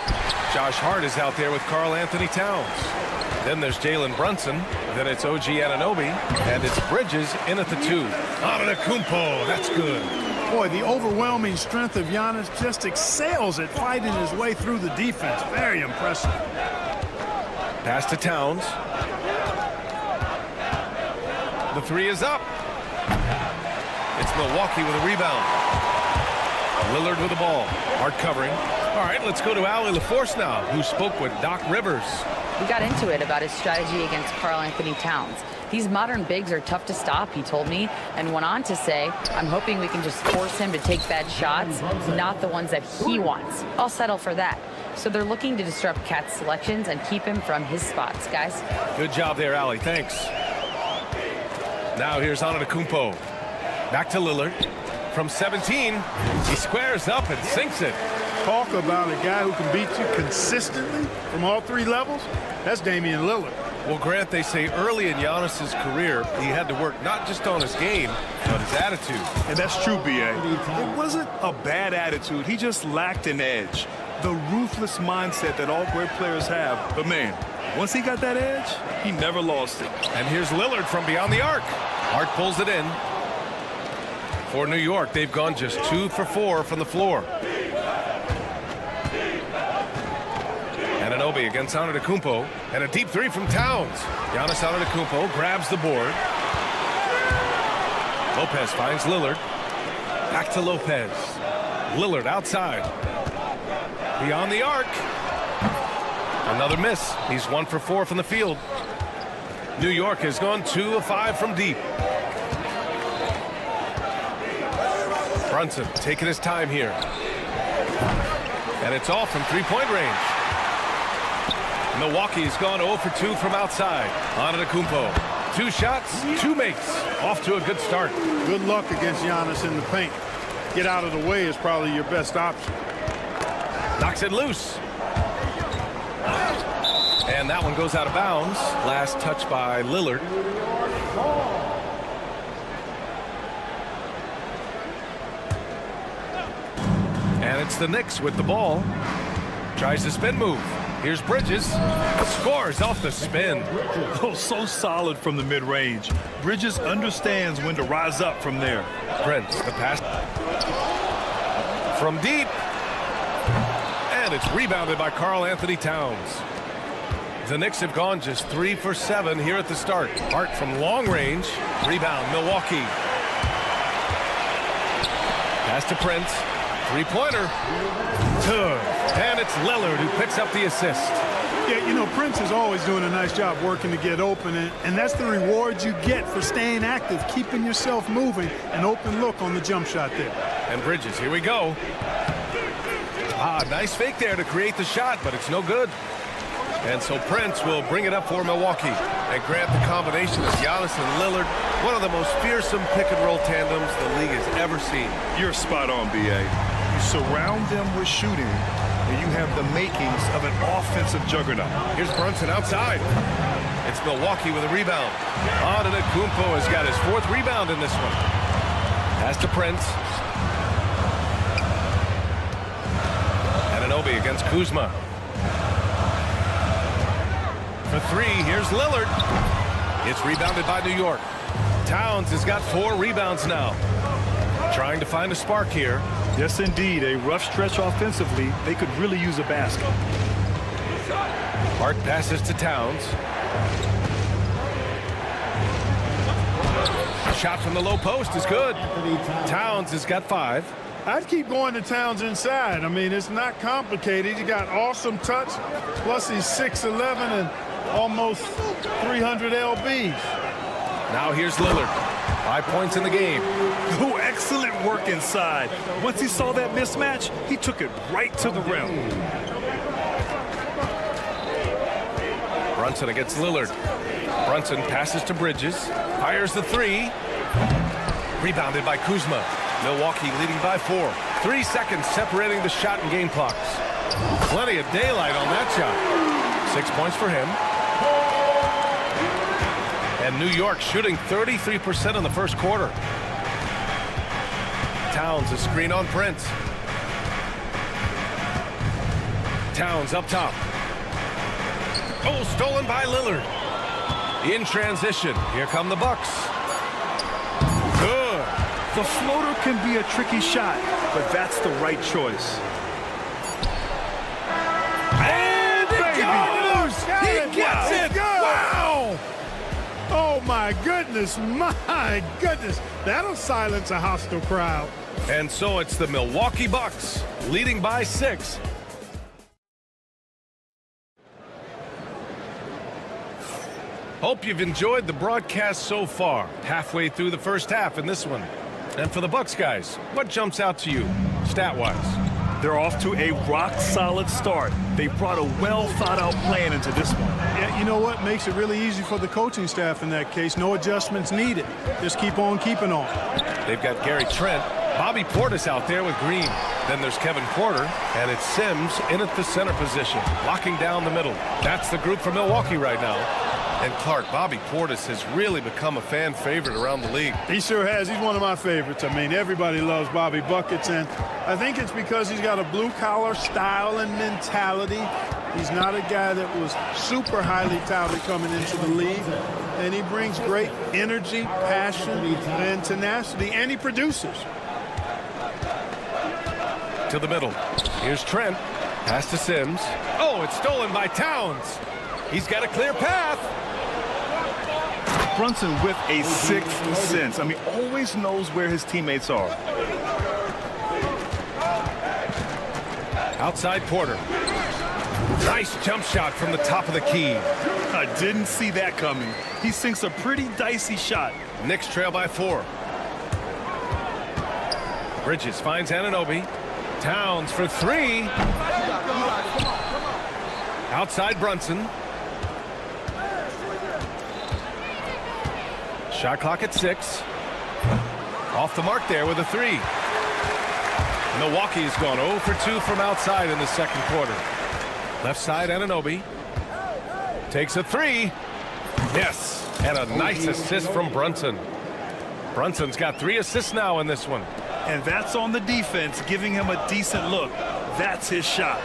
Josh Hart is out there with Karl Anthony Towns. Then there's Jalen Brunson. Then it's OG Anunoby. And it's Bridges in at the 2. Antetokounmpo, that's good. Boy, the overwhelming strength of Giannis just excels at fighting his way through the defense. Very impressive. Pass to Towns. The 3 is up. It's Milwaukee with a rebound. Lillard with the ball. Hard covering. All right, let's go to Allie LaForce now, who spoke with Doc Rivers. We got into it about his strategy against Karl Anthony Towns. These modern bigs are tough to stop, he told me, and went on to say, I'm hoping we can just force him to take bad shots, not the ones that he wants. I'll settle for that. So they're looking to disrupt Cat's selections and keep him from his spots, guys. Good job there, Allie. Thanks. Now here's Antetokounmpo. Back to Lillard. From 17, he squares up and sinks it. Talk about a guy who can beat you consistently from all 3 levels. That's Damian Lillard. Well, Grant, they say early in Giannis's career, he had to work not just on his game, but his attitude. And that's true, B.A. It wasn't a bad attitude. He just lacked an edge. The ruthless mindset that all great players have. But, man, once he got that edge, he never lost it. And here's Lillard from beyond the arc. Hart pulls it in. For New York, they've gone just 2 for 4 from the floor. Anunoby against Antetokounmpo, and a deep 3 from Towns. Giannis Antetokounmpo grabs the board. Lopez finds Lillard. Back to Lopez. Lillard outside. Beyond the arc. Another miss. He's 1 for 4 from the field. New York has gone 2 of 5 from deep. Brunson taking his time here. And it's off from 3-point range. Milwaukee's gone 0 for 2 from outside. Antetokounmpo. 2 shots, 2 makes. Off to a good start. Good luck against Giannis in the paint. Get out of the way is probably your best option. Knocks it loose. And that one goes out of bounds. Last touch by Lillard. And it's the Knicks with the ball. Tries the spin move. Here's Bridges. Scores off the spin. Oh, so solid from the mid-range. Bridges understands when to rise up from there. Prince, the pass. From deep. And it's rebounded by Karl Anthony Towns. The Knicks have gone just 3 for 7 here at the start. Hart from long range. Rebound, Milwaukee. Pass to Prince. 3-pointer. And it's Lillard who picks up the assist. Yeah, you know, Prince is always doing a nice job working to get open, and that's the reward you get for staying active, keeping yourself moving, an open look on the jump shot there. And Bridges, here we go. Nice fake there to create the shot, but it's no good. And so Prince will bring it up for Milwaukee. And Grant, the combination of Giannis and Lillard, one of the most fearsome pick-and-roll tandems the league has ever seen. You're spot on, B.A. You surround them with shooting, and you have the makings of an offensive juggernaut. Here's Brunson outside. It's Milwaukee with a rebound. Antetokounmpo has got his 4th rebound in this one. Pass to Prince. Anunoby against Kuzma. For 3, here's Lillard. It's rebounded by New York. Towns has got 4 rebounds now. Trying to find a spark here. Yes, indeed. A rough stretch offensively. They could really use a basket. Hart passes to Towns. Shot from the low post is good. Towns has got 5. I'd keep going to Towns inside. I mean, it's not complicated. You got awesome touch, plus he's 6'11" and almost 300 lbs. Now here's Lillard. 5 points in the game. Oh, excellent work inside. Once he saw that mismatch, he took it right to the rim. Brunson against Lillard. Brunson passes to Bridges. Fires the 3. Rebounded by Kuzma. Milwaukee leading by 4. 3 seconds separating the shot and game clocks. Plenty of daylight on that shot. 6 points for him. And New York shooting 33% in the first quarter. Towns a screen on Prince. Towns up top. Oh, stolen by Lillard. In transition. Here come the Bucks. Good. The floater can be a tricky shot, but that's the right choice. And it goes! He gets it! Wow! Oh, my goodness. My goodness. That'll silence a hostile crowd. And so it's the Milwaukee Bucks leading by 6. Hope you've enjoyed the broadcast so far. Halfway through the first half in this one. And for the Bucks guys, what jumps out to you, stat-wise? They're off to a rock-solid start. They brought a well-thought-out plan into this one. Yeah, you know what makes it really easy for the coaching staff in that case? No adjustments needed. Just keep on keeping on. They've got Gary Trent, Bobby Portis out there with Green. Then there's Kevin Porter, and it's Sims in at the center position, locking down the middle. That's the group for Milwaukee right now. And Clark, Bobby Portis has really become a fan favorite around the league. He sure has. He's one of my favorites. I mean, everybody loves Bobby Buckets, and I think it's because he's got a blue-collar style and mentality. He's not a guy that was super highly touted coming into the league, and he brings great energy, passion, and tenacity, and he produces. To the middle. Here's Trent. Pass to Sims. Oh, it's stolen by Towns. He's got a clear path. Brunson with a sixth sense. I mean, always knows where his teammates are. Outside Porter. Nice jump shot from the top of the key. I didn't see that coming. He sinks a pretty dicey shot. Knicks trail by 4. Bridges finds Anunoby. Towns for 3. Outside Brunson. Shot clock at 6. Off the mark there with a 3. Milwaukee has gone 0 for 2 from outside in the second quarter. Left side Anunoby. Takes a 3. Yes. And a nice assist from Brunson. Brunson's got 3 assists now in this one. And that's on the defense, giving him a decent look. That's his shot.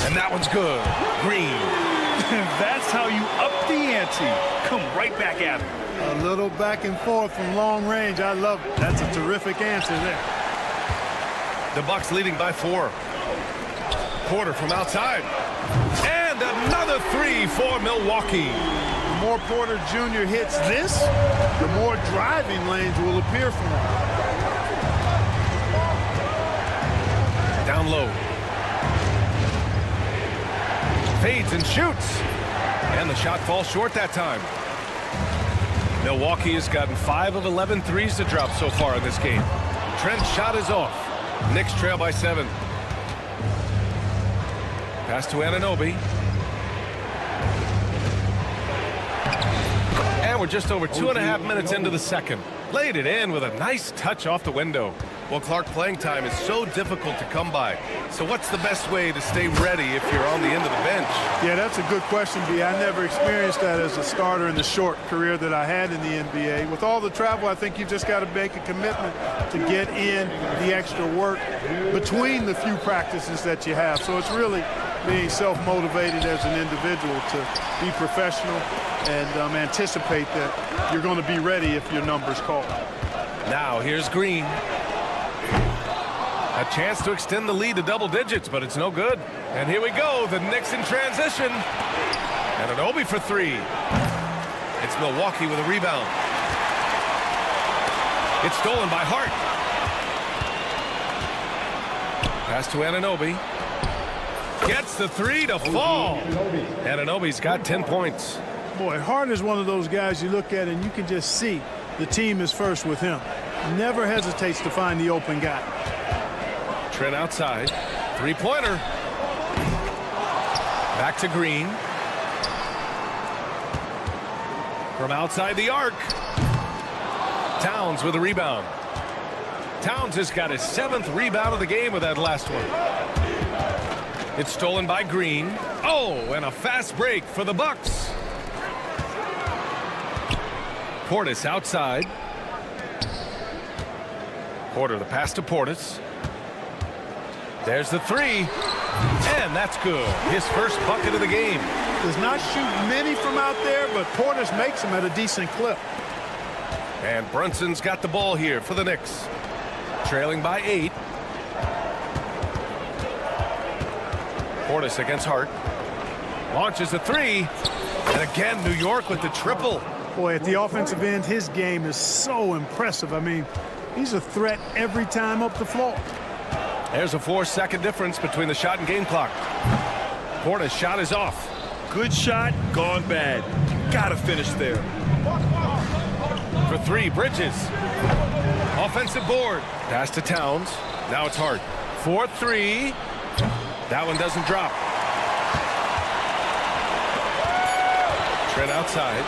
And that one's good. Green. That's how you up the ante. Come right back at him. A little back and forth from long range. I love it. That's a terrific answer there. The Bucks leading by 4. Porter from outside. And another 3 for Milwaukee. The more Porter Jr. hits this, the more driving lanes will appear for him. Down low. Fades and shoots. And the shot falls short that time. Milwaukee has gotten 5 of 11 threes to drop so far in this game. Trent's shot is off. Knicks trail by 7. Pass to Anunoby. And we're just over 2.5 minutes into the second. Laid it in with a nice touch off the window. Well, Clark, playing time is so difficult to come by. So what's the best way to stay ready if you're on the end of the bench? Yeah, that's a good question, B. I never experienced that as a starter in the short career that I had in the NBA. With all the travel, I think you've just got to make a commitment to get in the extra work between the few practices that you have. So it's really being self-motivated as an individual to be professional and anticipate that you're going to be ready if your number's called. Now here's Green. A chance to extend the lead to double digits, but it's no good. And here we go, the Knicks in transition. And Anunoby for 3. It's Milwaukee with a rebound. It's stolen by Hart. Pass to Anunoby. Gets the 3 to fall. Anunoby's got 10 points. Boy, Hart is one of those guys you look at and you can just see the team is first with him. Never hesitates to find the open guy. Trent outside. 3-pointer. Back to Green. From outside the arc. Towns with a rebound. Towns has got his 7th rebound of the game with that last one. It's stolen by Green. Oh, and a fast break for the Bucks. Portis outside. Porter the pass to Portis. There's the three. And that's good. His first bucket of the game. Does not shoot many from out there, but Portis makes them at a decent clip. And Brunson's got the ball here for the Knicks. Trailing by 8. Portis against Hart. Launches a three. And again, New York with the triple. Boy, at the offensive end, his game is so impressive. I mean, he's a threat every time up the floor. There's a 4-second difference between the shot and game clock. Portis' shot is off. Good shot, gone bad. Gotta finish there. For three, Bridges. Offensive board. Pass to Towns. Now it's Hart. 4-3. That one doesn't drop. Trent outside.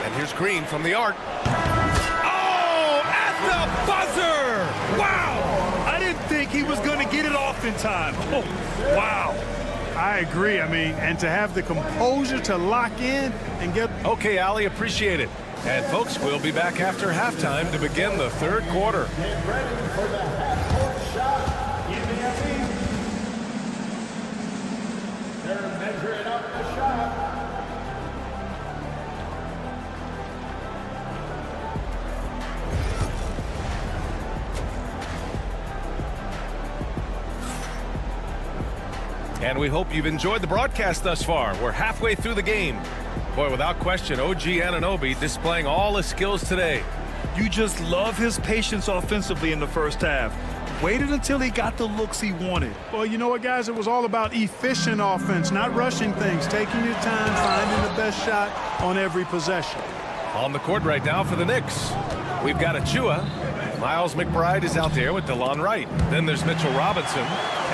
And here's Green from the arc. Oh, at the buzzer! Wow! I didn't think he was going to get it off in time. Oh, wow. I agree. I mean, and to have the composure to lock in and get... Okay, Ali, appreciate it. And, folks, we'll be back after halftime to begin the third quarter. Get ready for the half-court shot. Give me a beat. They're measuring up the shot. And we hope you've enjoyed the broadcast thus far. We're halfway through the game. Boy, without question, OG Anunoby displaying all his skills today. You just love his patience offensively in the first half. Waited until he got the looks he wanted. Well, you know what, guys? It was all about efficient offense, not rushing things, taking your time, finding the best shot on every possession. On the court right now for the Knicks, we've got Achua. Miles McBride is out there with DeLon Wright. Then there's Mitchell Robinson.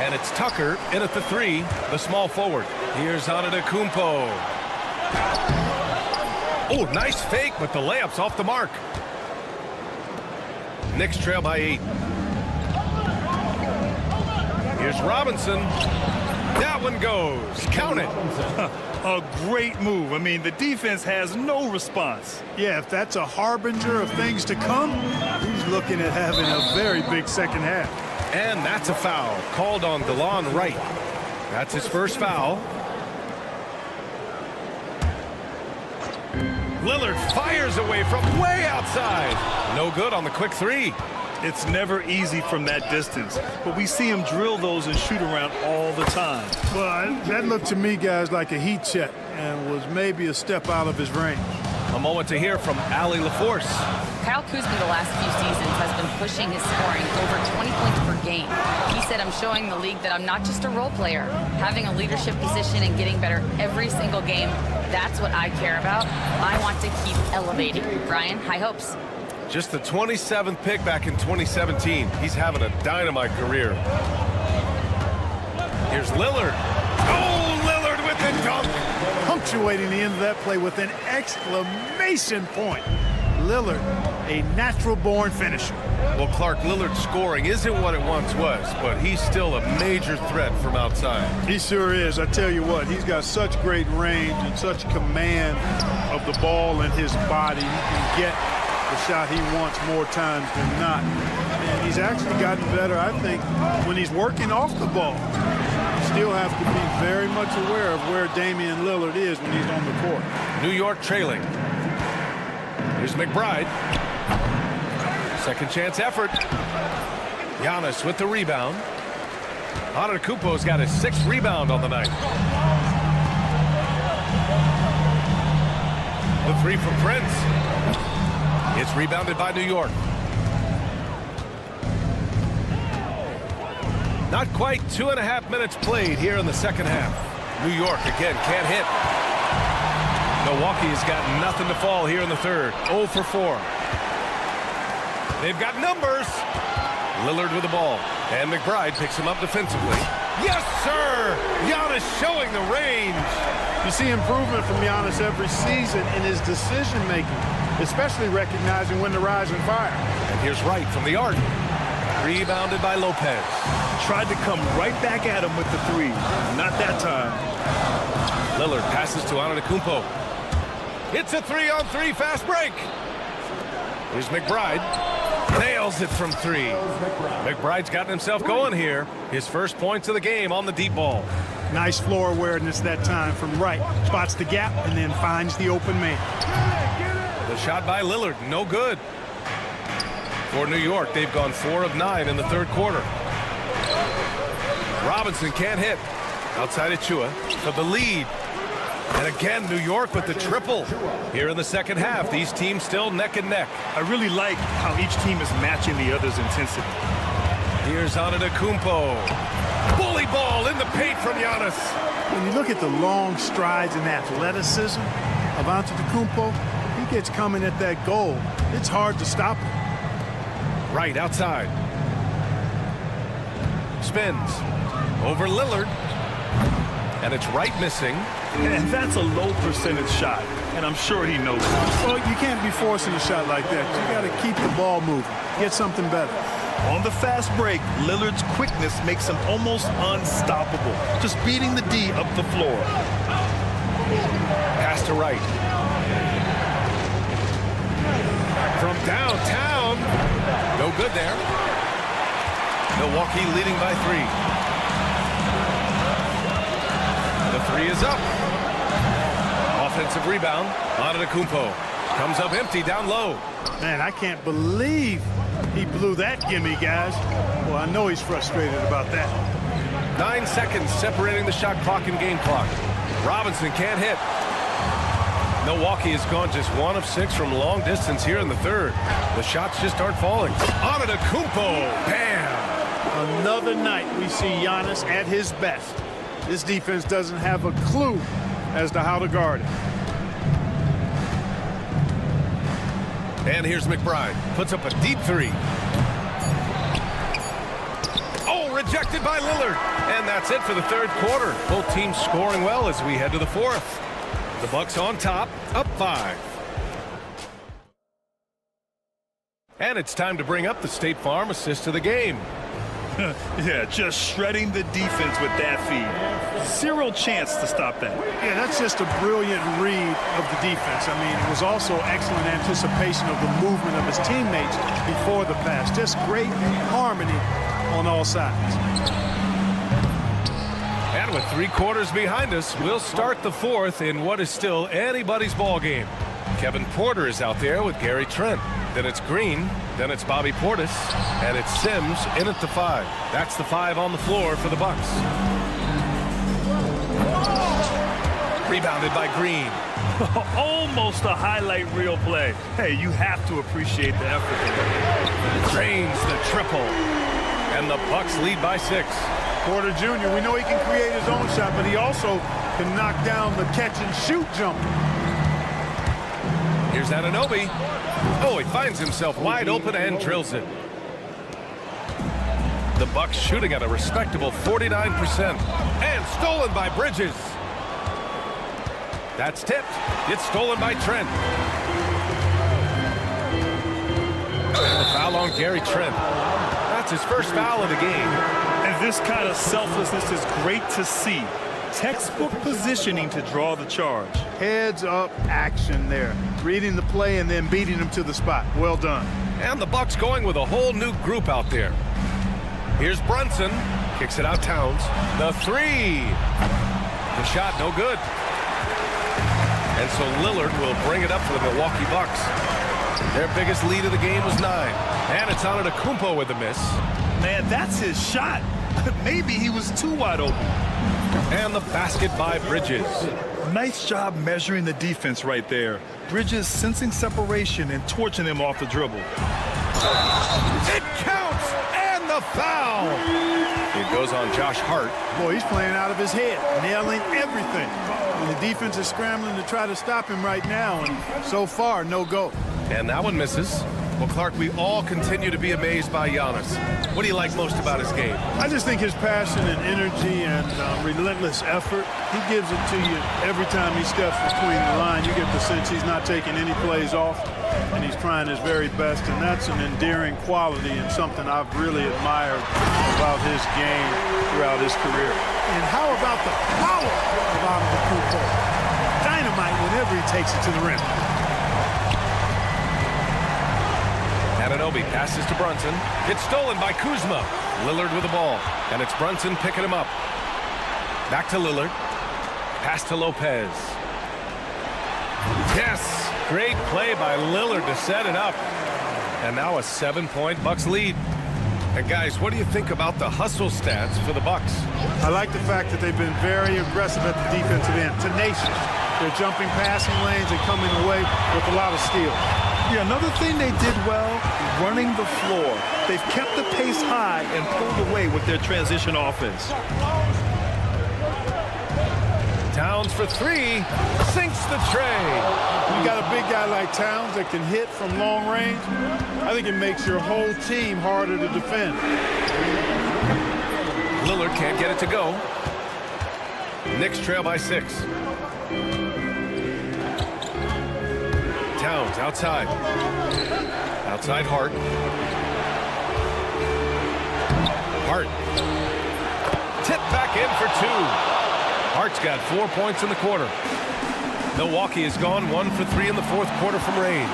And it's Tucker in at the three, the small forward. Here's Antetokounmpo. Oh, nice fake, but the layup's off the mark. Knicks trail by 8. Here's Robinson. That one goes. Count it. A great move. I mean, the defense has no response. Yeah, if that's a harbinger of things to come, he's looking at having a very big second half. And that's a foul called on DeLon Wright. That's his first foul. Lillard fires away from way outside. No good on the quick three. It's never easy from that distance, but we see him drill those and shoot around all the time. Well, that looked to me, guys, like a heat check and was maybe a step out of his range. A moment to hear from Allie LaForce. Kyle Kuzma the last few seasons has been pushing his scoring over 20 points per game. He said, I'm showing the league that I'm not just a role player. Having a leadership position and getting better every single game, that's what I care about. I want to keep elevating. Brian, high hopes. Just the 27th pick back in 2017. He's having a dynamite career. Here's Lillard. Oh, Lillard with the dunk. Punctuating the end of that play with an exclamation point. Lillard, a natural-born finisher. Well, Clark, Lillard's scoring isn't what it once was, but he's still a major threat from outside. He sure is. I tell you what, he's got such great range and such command of the ball in his body. He can get the shot he wants more times than not. And he's actually gotten better, I think, when he's working off the ball. You still have to be very much aware of where Damian Lillard is when he's on the court. New York trailing. Here's McBride. Second chance effort. Giannis with the rebound. Antetokounmpo's got his 6th rebound on the night. The three from Prince. It's rebounded by New York. Not quite 2.5 minutes played here in the second half. New York again can't hit. Milwaukee has got nothing to fall here in the third. 0 for 4. They've got numbers. Lillard with the ball. And McBride picks him up defensively. Yes, sir! Giannis showing the range. You see improvement from Giannis every season in his decision-making, especially recognizing when to rise and fire. And here's Wright from the arc. Rebounded by Lopez. Tried to come right back at him with the three. Not that time. Lillard passes to Antetokounmpo. It's a 3-on-3 fast break. Here's McBride. Nails it from 3. McBride's gotten himself going here. His first points of the game on the deep ball. Nice floor awareness that time from right. Spots the gap and then finds the open man. The shot by Lillard, no good. For New York, they've gone 4 of 9 in the third quarter. Robinson can't hit. Outside Achua for the lead. And again, New York with the triple. Here in the second half, these teams still neck and neck. I really like how each team is matching the other's intensity. Here's Antetokounmpo. Bully ball in the paint from Giannis. When you look at the long strides and athleticism of Antetokounmpo, he gets coming at that goal. It's hard to stop him. Right outside. Spins. Over Lillard. And it's right missing. And that's a low percentage shot. And I'm sure he knows it. Well, you can't be forcing a shot like that. You got to keep the ball moving. Get something better. On the fast break, Lillard's quickness makes him almost unstoppable. Just beating the D up the floor. Pass to right. From downtown. No good there. Milwaukee leading by 3. The 3 is up. Offensive rebound. Antetokounmpo comes up empty down low. Man, I can't believe he blew that gimme, guys. Well, I know he's frustrated about that. 9 seconds separating the shot clock and game clock. Robinson can't hit. Milwaukee has gone just 1 of 6 from long distance here in the third. The shots just aren't falling. Antetokounmpo, bam! Another night we see Giannis at his best. This defense doesn't have a clue as to how to guard him. And here's McBride. Puts up a deep 3. Oh, rejected by Lillard. And that's it for the third quarter. Both teams scoring well as we head to the fourth. The Bucks on top, up 5. And it's time to bring up the State Farm assist of the game. Yeah, just shredding the defense with that feed. 0 chance to stop that. Yeah, that's just a brilliant read of the defense. I mean, it was also excellent anticipation of the movement of his teammates before the pass. Just great harmony on all sides. And with 3 quarters behind us, we'll start the fourth in what is still anybody's ball game. Kevin Porter is out there with Gary Trent. Then it's Green. Then it's Bobby Portis. And it's Sims in at the 5. That's the 5 on the floor for the Bucks. Rebounded by Green. Almost a highlight reel play. Hey, you have to appreciate the effort there. Drains the triple. And the Bucks lead by 6. Porter Jr., we know he can create his own shot, but he also can knock down the catch-and-shoot jumper. Here's Anunoby. Oh, he finds himself wide open and drills it. The Bucks shooting at a respectable 49%. And stolen by Bridges. That's tipped. It's stolen by Trent. The foul on Gary Trent. That's his first foul of the game. And this kind of selflessness is great to see. Textbook positioning to draw the charge. Heads up action there. Reading the play and then beating him to the spot. Well done. And the Bucks going with a whole new group out there. Here's Brunson. Kicks it out Towns. The 3. The shot no good. And so Lillard will bring it up for the Milwaukee Bucks. Their biggest lead of the game was 9. And it's Antetokounmpo with the miss. Man, that's his shot. Maybe he was too wide open. And the basket by Bridges. Nice job measuring the defense right there. Bridges sensing separation and torching him off the dribble. It counts! And the foul! It goes on Josh Hart. Boy, he's playing out of his head, nailing everything. And the defense is scrambling to try to stop him right now, and so far, no go. And that one misses. Well, Clark, we all continue to be amazed by Giannis. What do you like most about his game? I just think his passion and energy and relentless effort, he gives it to you every time he steps between the line. You get the sense he's not taking any plays off, and he's trying his very best, and that's an endearing quality and something I've really admired about his game throughout his career. And how about the power of Antetokounmpo? Dynamite whenever he takes it to the rim. Anunoby passes to Brunson. It's stolen by Kuzma. Lillard with the ball. And it's Brunson picking him up. Back to Lillard. Pass to Lopez. Yes! Great play by Lillard to set it up. And now a 7-point Bucks lead. And guys, what do you think about the hustle stats for the Bucks? I like the fact that they've been very aggressive at the defensive end. Tenacious. They're jumping passing lanes and coming away with a lot of steals. Yeah, another thing they did well, running the floor. They've kept the pace high and pulled away with their transition offense. Towns for three, sinks the tray. You got a big guy like Towns that can hit from long range. I think it makes your whole team harder to defend. Lillard can't get it to go. Knicks trail by 6. Towns outside. Outside Hart. Hart. Tip back in for 2. Hart's got 4 points in the quarter. Milwaukee has gone 1 for 3 in the fourth quarter from range.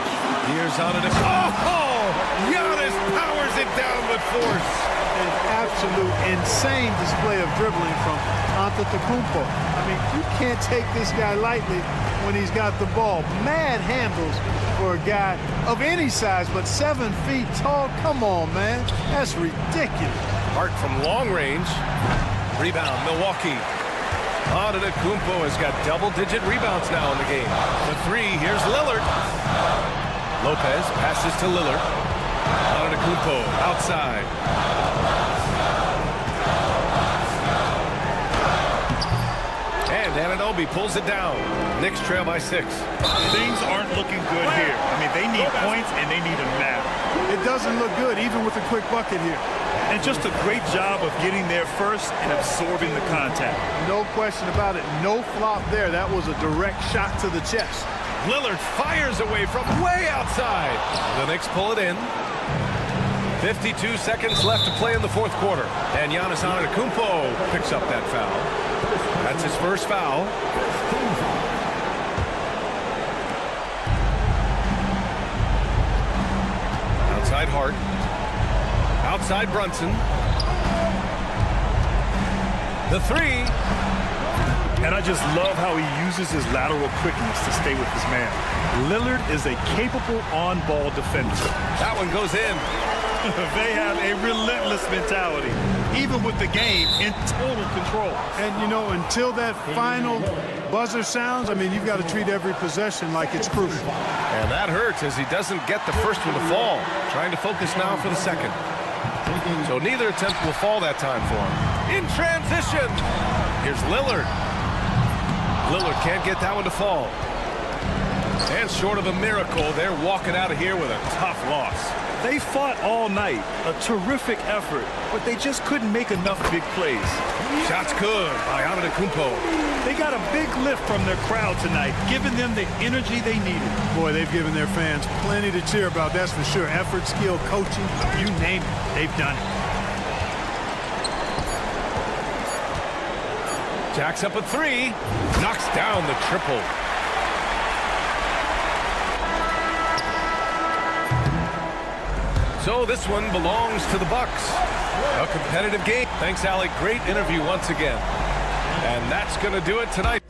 Here's Antetokounmpo. Oh! Giannis powers it down with force. An absolute insane display of dribbling from Antetokounmpo. I mean, you can't take this guy lightly when he's got the ball. Mad handles for a guy of any size, but 7 feet tall. Come on, man. That's ridiculous. Hart from long range. Rebound, Milwaukee. Antetokounmpo has got double-digit rebounds now in the game. The 3, here's Lillard. Lopez passes to Lillard. Antetokounmpo outside. And Anunoby pulls it down. Knicks trail by 6. Things aren't looking good here. I mean, they need points and they need them now. It doesn't look good, even with a quick bucket here. And just a great job of getting there first and absorbing the contact. No question about it. No flop there. That was a direct shot to the chest. Lillard fires away from way outside. The Knicks pull it in. 52 seconds left to play in the fourth quarter. And Giannis Antetokounmpo picks up that foul. That's his first foul. Outside Hart. Outside Brunson. The 3. And I just love how he uses his lateral quickness to stay with his man. Lillard is a capable on-ball defender. That one goes in. They have a relentless mentality, even with the game in total control. And, you know, until that final buzzer sounds, I mean, you've got to treat every possession like it's crucial. And that hurts as he doesn't get the first one to fall. Trying to focus now for the second. So neither attempt will fall that time for him. In transition, here's Lillard. Lillard can't get that one to fall. And short of a miracle, they're walking out of here with a tough loss. They fought all night, a terrific effort, but they just couldn't make enough big plays. Shots good by Antetokounmpo. They got a big lift from their crowd tonight, giving them the energy they needed. Boy, they've given their fans plenty to cheer about, that's for sure. Effort, skill, coaching, you name it, they've done it. Jacks up a 3, knocks down the triple. So this one belongs to the Bucks. A competitive game. Thanks, Alec. Great interview once again. And that's going to do it tonight.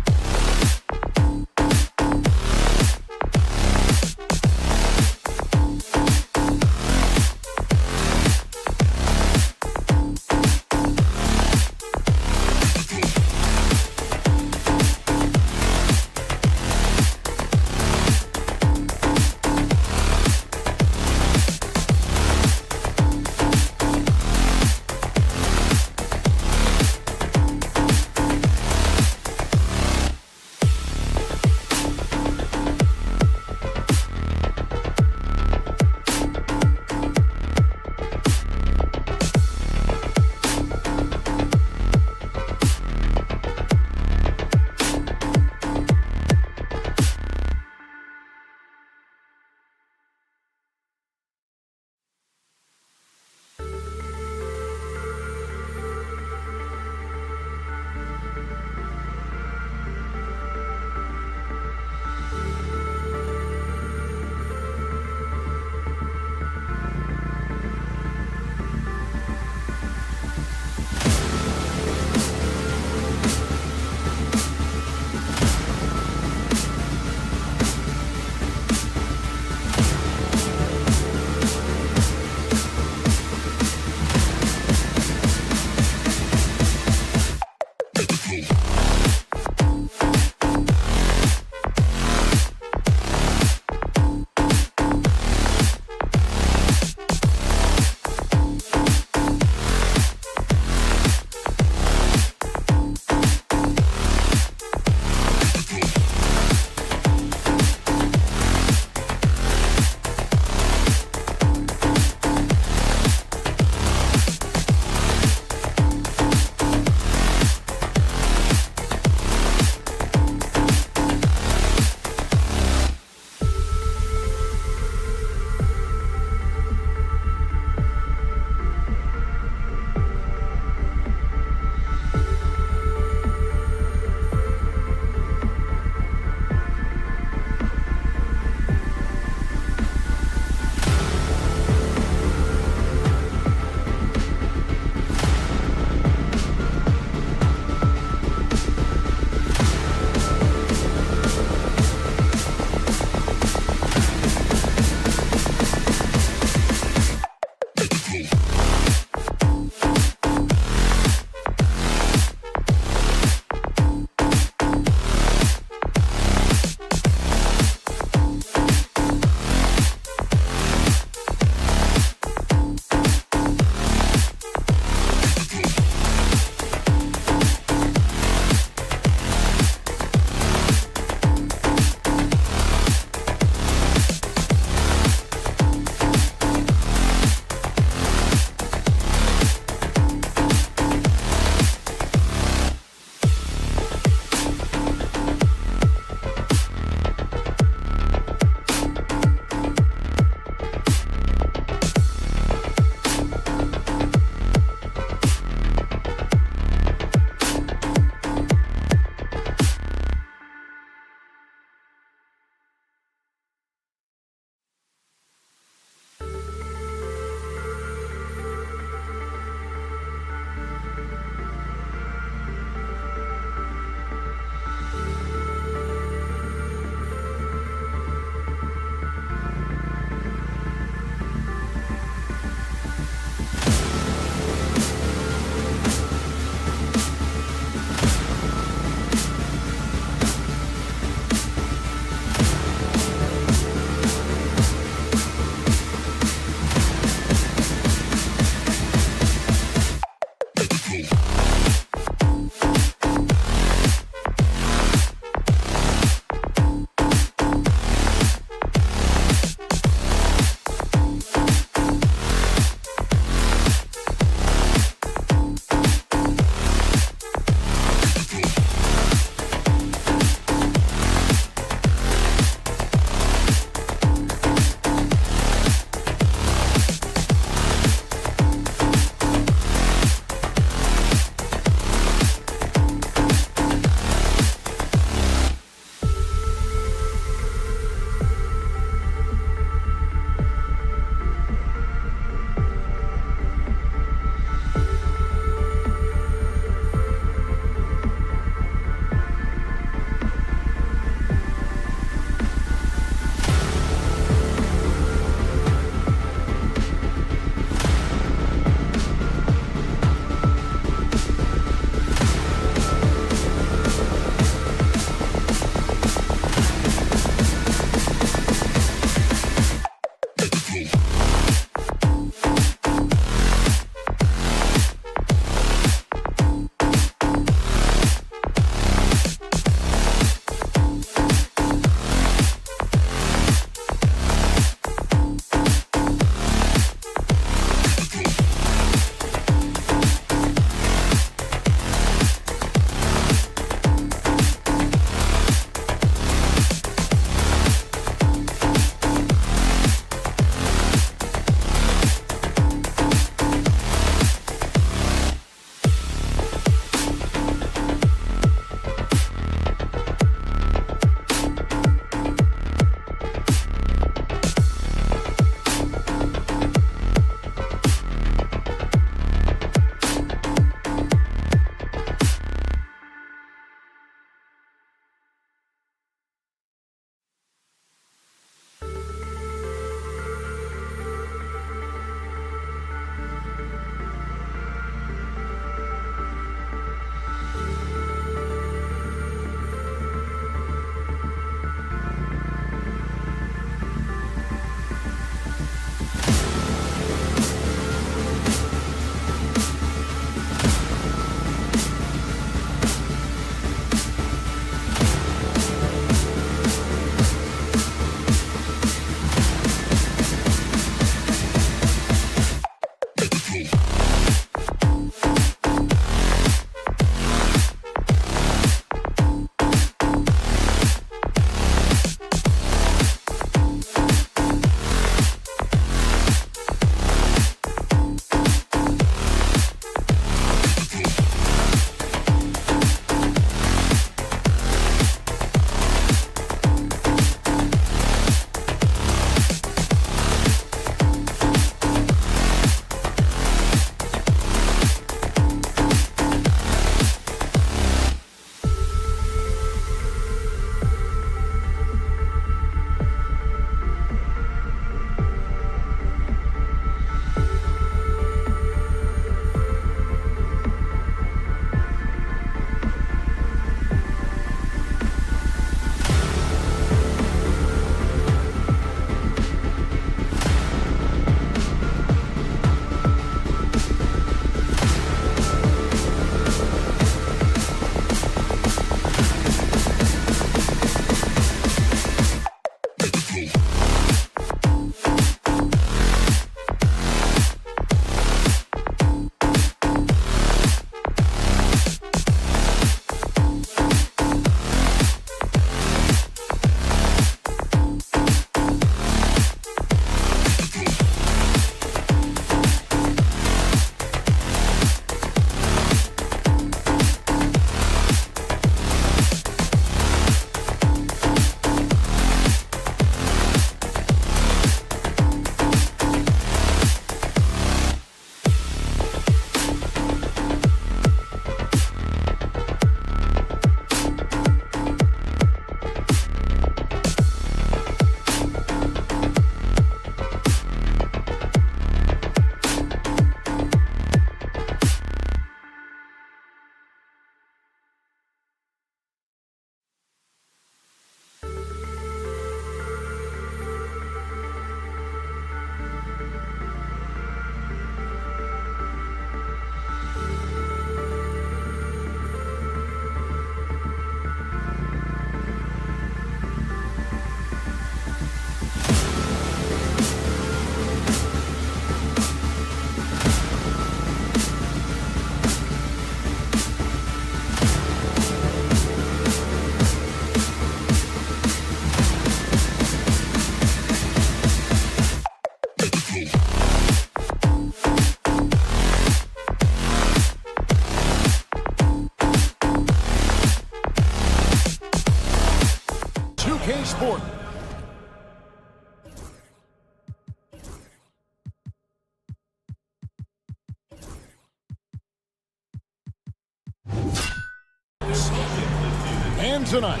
And tonight,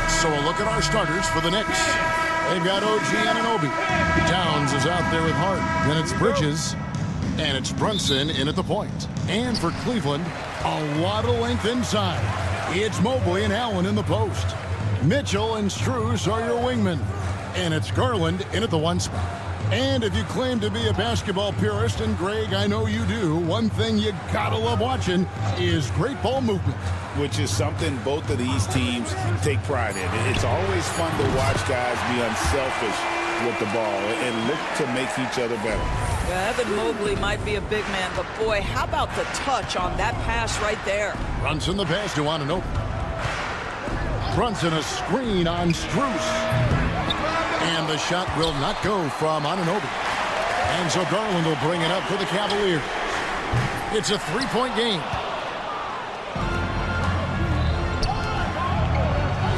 so a look at our starters for the Knicks. They've got OG Anunoby. Downs is out there with Hart. Then it's Bridges. And it's Brunson in at the point. And for Cleveland, a lot of length inside. It's Mobley and Allen in the post. Mitchell and Strus are your wingmen. And it's Garland in at the 1 spot. And if you claim to be a basketball purist, and Greg, I know you do, one thing you gotta love watching is great ball movement. Which is something both of these teams take pride in. It's always fun to watch guys be unselfish with the ball and look to make each other better. Yeah, Evan Mobley might be a big man, but boy, how about the touch on that pass right there? Brunson the pass to Anunoby. Brunson a screen on Strus. And the shot will not go from Anunoby. And so Garland will bring it up for the Cavaliers. It's a 3-point game.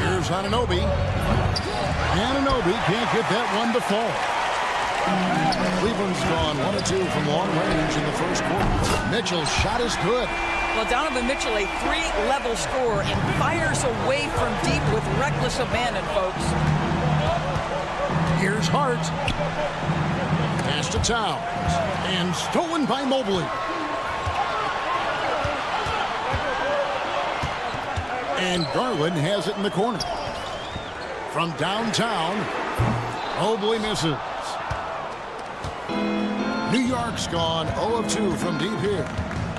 Here's Anunoby. Anunoby can't get that one to fall. Cleveland's gone 1 of 2 from long range in the first quarter. Mitchell's shot is good. Well, Donovan Mitchell, a 3-level scorer, and fires away from deep with reckless abandon, folks. Here's Hart. Pass to Towns. And stolen by Mobley. And Garland has it in the corner. From downtown, Mobley misses. New York's gone 0 of 2 from deep here.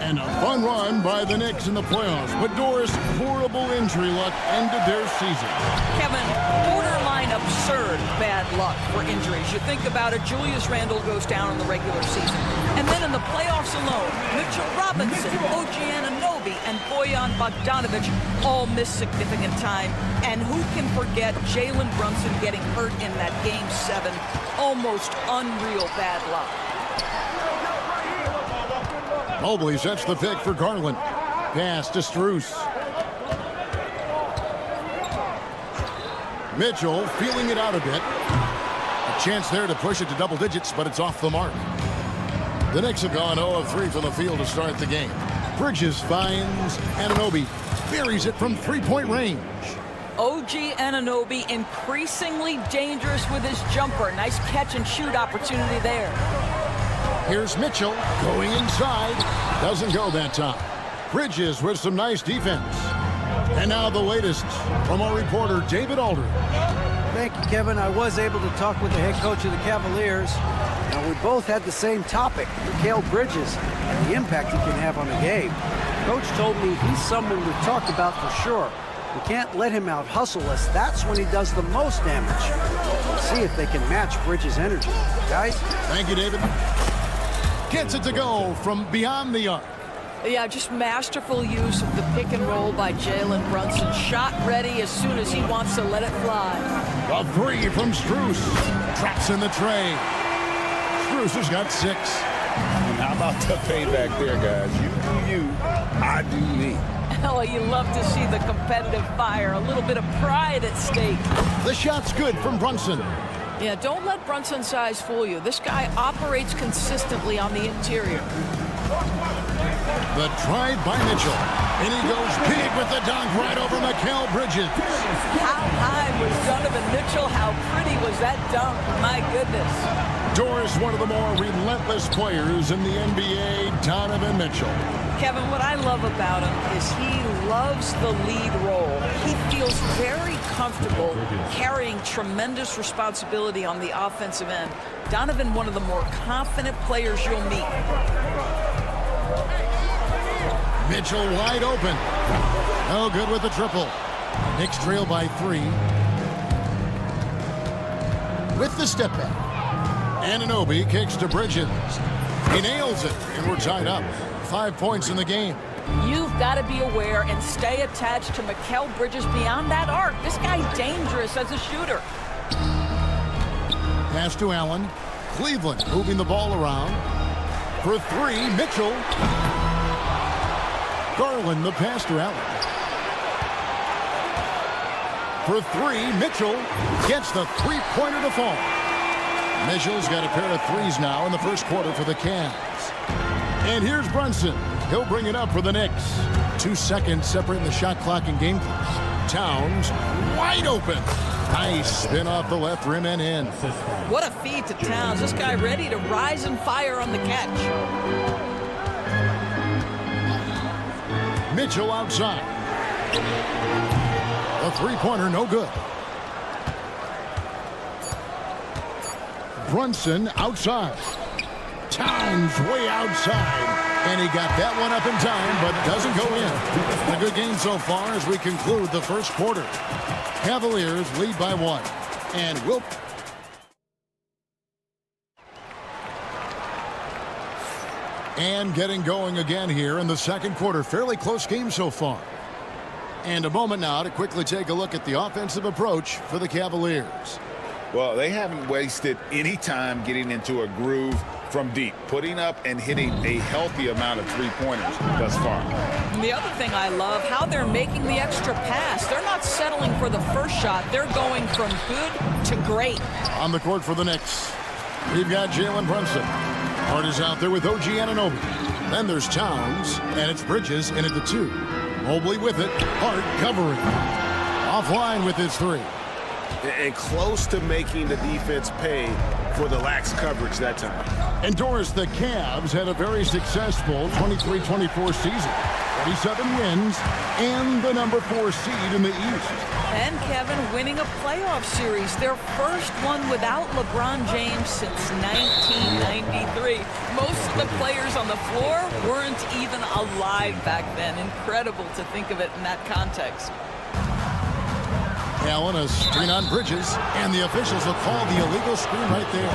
And a fun run by the Knicks in the playoffs. But Doris, horrible injury luck ended their season. Kevin, borderline absurd bad luck for injuries. You think about it, Julius Randle goes down in the regular season. And then in the playoffs alone, Mitchell Robinson, OG Anunoby, and Bojan Bogdanovic all miss significant time. And who can forget Jalen Brunson getting hurt in that Game 7? Almost unreal bad luck. Mobley sets the pick for Garland. Pass to Strus. Mitchell feeling it out a bit. A chance there to push it to double digits, but it's off the mark. The Knicks have gone 0 of 3 from the field to start the game. Bridges finds Anunoby. Buries it from 3-point range. OG Anunoby increasingly dangerous with his jumper. Nice catch and shoot opportunity there. Here's Mitchell going inside. Doesn't go that time. Bridges with some nice defense. And now the latest from our reporter, David Aldridge. Thank you, Kevin. I was able to talk with the head coach of the Cavaliers. Now, we both had the same topic, Mikal Bridges, and the impact he can have on a game. Coach told me he's someone we've talked about for sure. We can't let him out-hustle us. That's when he does the most damage. We'll see if they can match Bridges' energy. Guys? Thank you, David. Gets it to go from beyond the arc. Yeah, just masterful use of the pick and roll by Jalen Brunson. Shot ready as soon as he wants to let it fly. A 3 from Strus. Traps in the tray. Strus has got 6. And how about the payback there, guys? You do you, I do me. Oh, you love to see the competitive fire. A little bit of pride at stake. The shot's good from Brunson. Yeah, don't let Brunson's size fool you. This guy operates consistently on the interior. The drive by Mitchell. And he goes big with the dunk right over Mikal Bridges. How high was Donovan Mitchell? How pretty was that dunk? My goodness. Doris, one of the more relentless players in the NBA, Donovan Mitchell. Kevin, what I love about him is he loves the lead role. He feels very comfortable carrying tremendous responsibility on the offensive end. Donovan, one of the more confident players you'll meet. Mitchell wide open. No good with the triple. Knicks trail by 3. With the step back. Anunoby kicks to Bridges. He nails it, and we're tied up. 5 points in the game. You've got to be aware and stay attached to Mikal Bridges beyond that arc. This guy's dangerous as a shooter. Pass to Allen. Cleveland moving the ball around. For 3, Mitchell. Garland, the pass to Allen. For 3, Mitchell gets the 3-pointer to fall. Mitchell's got a pair of 3s now in the first quarter for the Cavs. And here's Brunson. He'll bring it up for the Knicks. 2 seconds separating the shot clock and game clock. Towns wide open. Nice spin off the left rim and in. What a feed to Towns. This guy ready to rise and fire on the catch. Mitchell outside. A three-pointer, no good. Brunson outside. Towns way outside. And he got that one up in time, but doesn't go in. A good game so far as we conclude the first quarter. Cavaliers lead by 1. And we'll... And getting going again here in the second quarter. Fairly close game so far. And a moment now to quickly take a look at the offensive approach for the Cavaliers. Well, they haven't wasted any time getting into a groove from deep, putting up and hitting a healthy amount of three-pointers thus far. And the other thing I love, how they're making the extra pass. They're not settling for the first shot. They're going from good to great. On the court for the Knicks, we've got Jalen Brunson. Hart is out there with OG Anunoby. Then there's Towns, and it's Bridges in at the 2. Mobley with it. Hart covering. Offline with his 3. And close to making the defense pay for the lax coverage that time. And Doris, the Cavs had a very successful 23-24 season. 47 wins and the number 4 seed in the East. And Kevin winning a playoff series, their first one without LeBron James since 1993. Most of the players on the floor weren't even alive back then. Incredible to think of it in that context. Allen, a screen on Bridges, and the officials will call the illegal screen right there.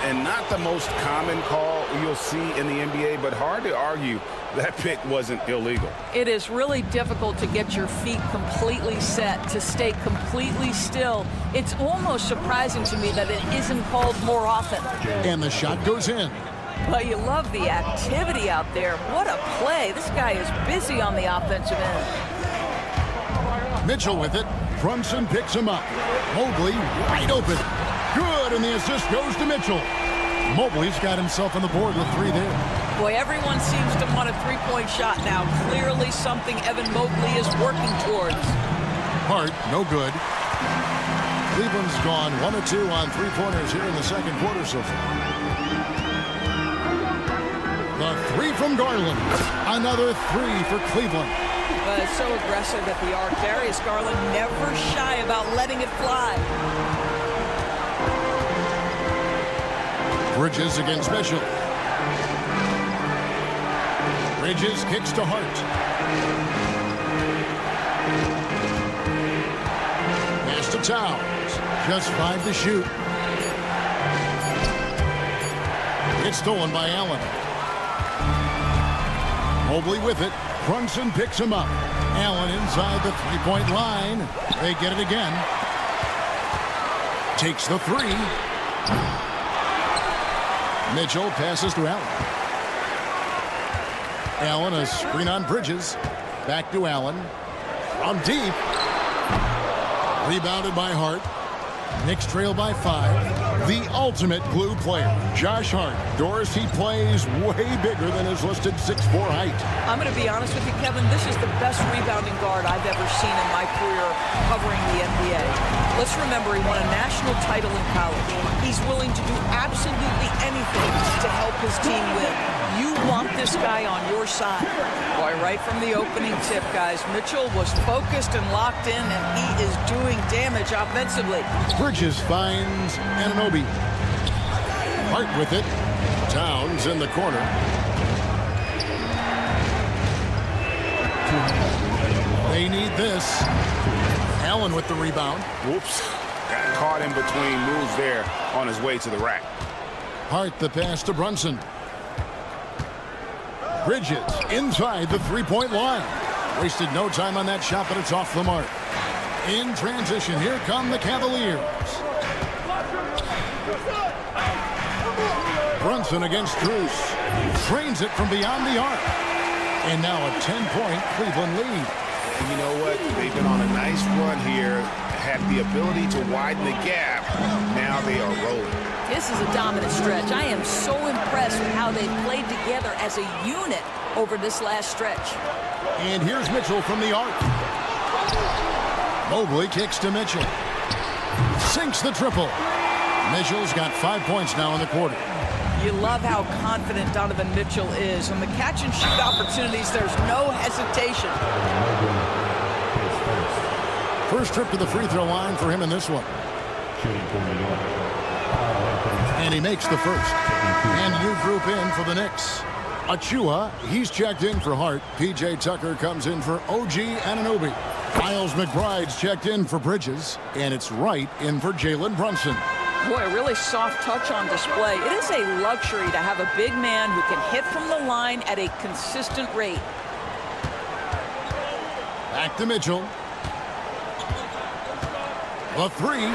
And not the most common call you'll see in the NBA, but hard to argue that pick wasn't illegal. It is really difficult to get your feet completely set, to stay completely still. It's almost surprising to me that it isn't called more often. And the shot goes in. Well, you love the activity out there. What a play. This guy is busy on the offensive end. Mitchell with it. Brunson picks him up. Mobley wide open. Good, and the assist goes to Mitchell. Mobley's got himself on the board with 3 there. Boy, everyone seems to want a three-point shot now. Clearly something Evan Mobley is working towards. Hart, no good. Cleveland's gone 1 of 2 on three-pointers here in the second quarter so far. The 3 from Garland. Another 3 for Cleveland. So aggressive at the arc. Darius Garland never shy about letting it fly. Bridges against Mitchell. Bridges kicks to Hart. Pass to Towns. Just 5 to shoot. It's stolen by Allen. Mobley with it. Brunson picks him up. Allen inside the three-point line. They get it again. Takes the 3. Mitchell passes to Allen. Allen, a screen on Bridges. Back to Allen. From deep. Rebounded by Hart. Knicks trail by 5. The ultimate glue player, Josh Hart. Doris, he plays way bigger than his listed 6'4" height. I'm going to be honest with you, Kevin. This is the best rebounding guard I've ever seen in my career covering the NBA. Let's remember, he won a national title in college. He's willing to do absolutely anything to help his team win. You want this guy on your side. Boy, right from the opening tip, guys, Mitchell was focused and locked in, and he is doing damage offensively. Bridges finds Anunoby. Hart with it. Towns in the corner. They need this. Allen with the rebound. Whoops. Got caught in between moves there on his way to the rack. Hart the pass to Brunson. Bridges inside the three-point line. Wasted no time on that shot, but it's off the mark. In transition, here come the Cavaliers. Brunson against Drews. Trains it from beyond the arc. And now a 10-point Cleveland lead. And you know what? They've been on a nice run here. Had the ability to widen the gap. Now they are rolling. This is a dominant stretch. I am so impressed with how they played together as a unit over this last stretch. And here's Mitchell from the arc. Mobley kicks to Mitchell. Sinks the triple. Mitchell's got 5 points now in the quarter. You love how confident Donovan Mitchell is. On the catch and shoot opportunities, there's no hesitation. First trip to the free throw line for him in this one. And he makes the first. And new group in for the Knicks. Achua, he's checked in for Hart. P.J. Tucker comes in for OG Anunoby. Miles McBride's checked in for Bridges. And it's Wright in for Jalen Brunson. Boy, a really soft touch on display. It is a luxury to have a big man who can hit from the line at a consistent rate. Back to Mitchell. A three.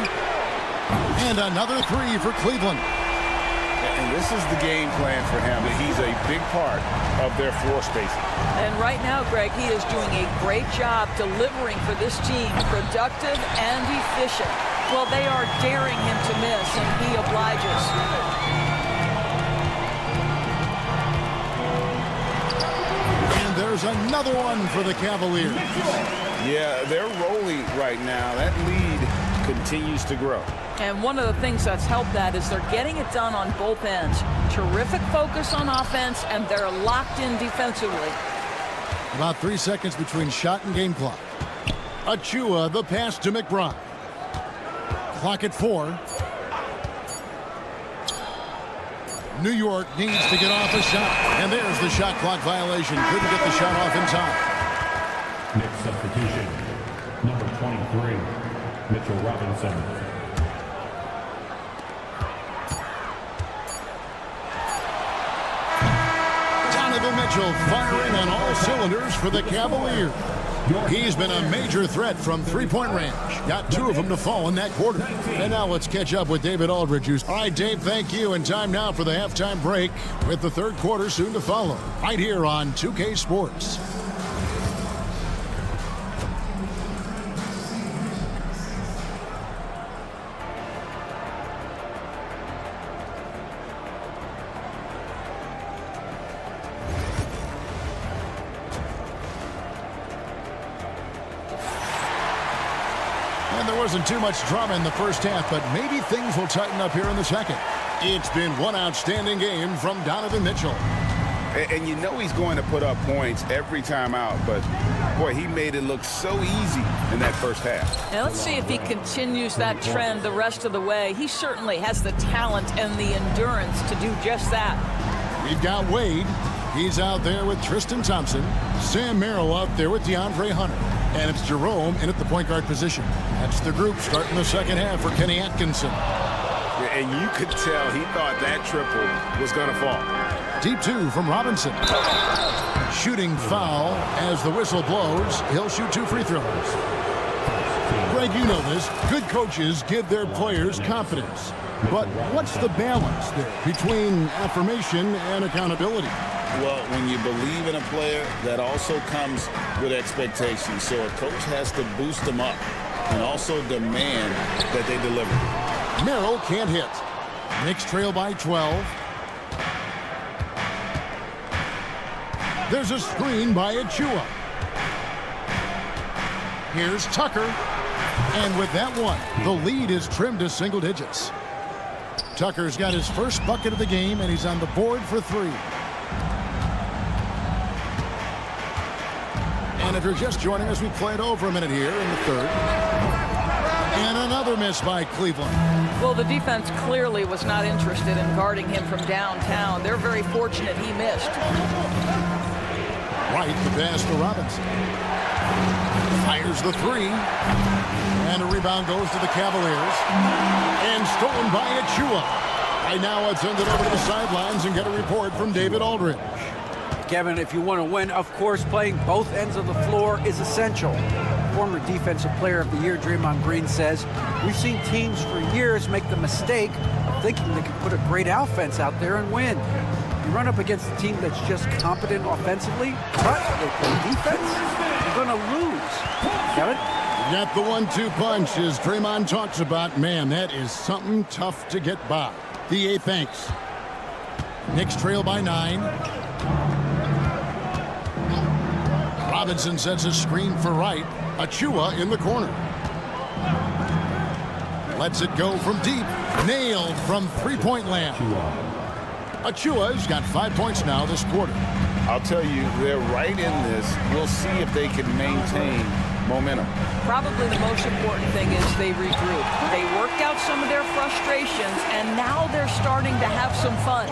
And another three for Cleveland. And this is the game plan for him. He's a big part of their floor spacing. And right now, Greg, he is doing a great job delivering for this team, productive and efficient. Well, they are daring him to miss, and he obliges. And there's another one for the Cavaliers. Yeah, they're rolling right now. That lead continues to grow. And one of the things that's helped that is they're getting it done on both ends. Terrific focus on offense, and they're locked in defensively. About 3 seconds between shot and game clock. Achua, the pass to McBride. Clock at 4. New York needs to get off a shot. And there's the shot clock violation. Couldn't get the shot off in time. Next substitution, number 23, Mitchell Robinson. Donovan Mitchell firing on all cylinders for the Cavaliers. He's been a major threat from three-point range. Got 2 of them to fall in that quarter. And now let's catch up with David Aldridge. All right, Dave, thank you. And time now for the halftime break with the third quarter soon to follow. Right here on 2K Sports. Wasn't too much drama in the first half, but maybe things will tighten up here in the second. It's been one outstanding game from Donovan Mitchell. And you know he's going to put up points every time out, but boy, he made it look so easy in that first half. Now let's see if he continues that trend the rest of the way. He certainly has the talent and the endurance to do just that. We've got Wade. He's out there with Tristan Thompson. Sam Merrill out there with DeAndre Hunter. And it's Jerome in at the point guard position. That's the group starting the second half for Kenny Atkinson. And you could tell he thought that triple was going to fall. Deep 2 from Robinson. Shooting foul as the whistle blows. He'll shoot 2 free throws. Greg, you know this. Good coaches give their players confidence. But what's the balance there between affirmation and accountability? Well, when you believe in a player, that also comes with expectations. So a coach has to boost them up and also demand that they deliver. Merrill can't hit. Knicks trail by 12. There's a screen by Achua. Here's Tucker. And with that one, the lead is trimmed to single digits. Tucker's got his first bucket of the game, and he's on the board for 3. And if you're just joining us, we played over a minute here in the third. And another miss by Cleveland. Well, the defense clearly was not interested in guarding him from downtown. They're very fortunate he missed. Wright, the pass to Robinson. Fires the 3. And a rebound goes to the Cavaliers. And stolen by Achua. Right now, let's send it over to the sidelines and get a report from David Aldridge. Kevin, if you want to win, of course, playing both ends of the floor is essential. Former Defensive Player of the Year Draymond Green says, we've seen teams for years make the mistake of thinking they can put a great offense out there and win. You run up against a team that's just competent offensively, but they play defense, you're going to lose. Kevin? Got the 1-2 punch as Draymond talks about. Man, that is something tough to get by. The 8 thanks. Knicks trail by 9. Robinson sets a screen for Wright. Achua in the corner. Lets it go from deep. Nailed from three-point land. Achua's got 5 points now this quarter. I'll tell you, they're right in this. We'll see if they can maintain momentum. Probably the most important thing is they regroup. They worked out some of their frustrations, and now they're starting to have some fun.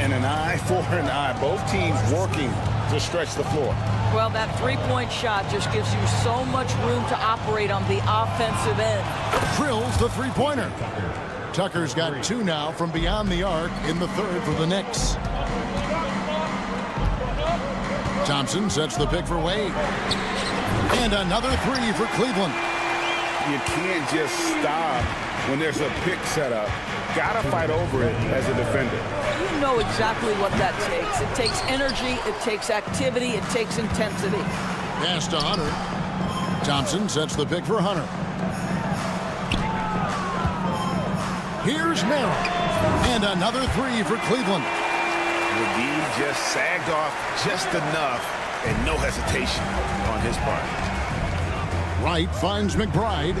And an eye for an eye. Both teams working to stretch the floor. Well, that three-point shot just gives you so much room to operate on the offensive end. Drills the three-pointer. Tucker's got 2 now from beyond the arc in the third for the Knicks. Thompson sets the pick for Wade. And another 3 for Cleveland. You can't just stop when there's a pick set up. Gotta fight over it as a defender. You know exactly what that takes. It takes energy, it takes activity, it takes intensity. Pass to Hunter. Thompson sets the pick for Hunter. Here's Merrill. And another 3 for Cleveland. McGee just sagged off just enough and no hesitation on his part. Wright finds McBride.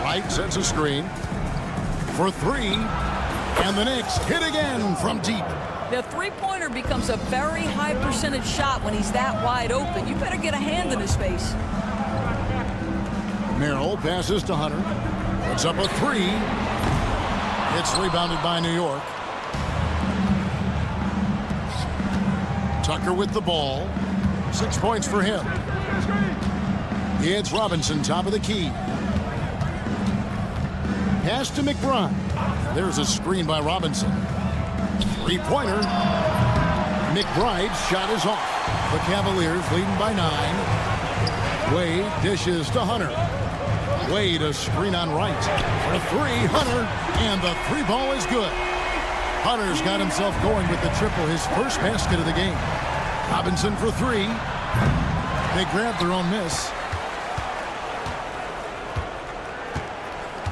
Wright sets a screen for 3. And the Knicks hit again from deep. The three-pointer becomes a very high percentage shot when he's that wide open. You better get a hand in his face. Merrill passes to Hunter. Puts up a 3. It's rebounded by New York. Tucker with the ball. 6 points for him. It's Robinson, top of the key. Pass to McBride. There's a screen by Robinson. Three-pointer. McBride's shot is off. The Cavaliers leading by 9. Wade dishes to Hunter. Wade a screen on Wright. For 3, Hunter. And the 3 ball is good. Hunter's got himself going with the triple, his first basket of the game. Robinson for 3. They grabbed their own miss.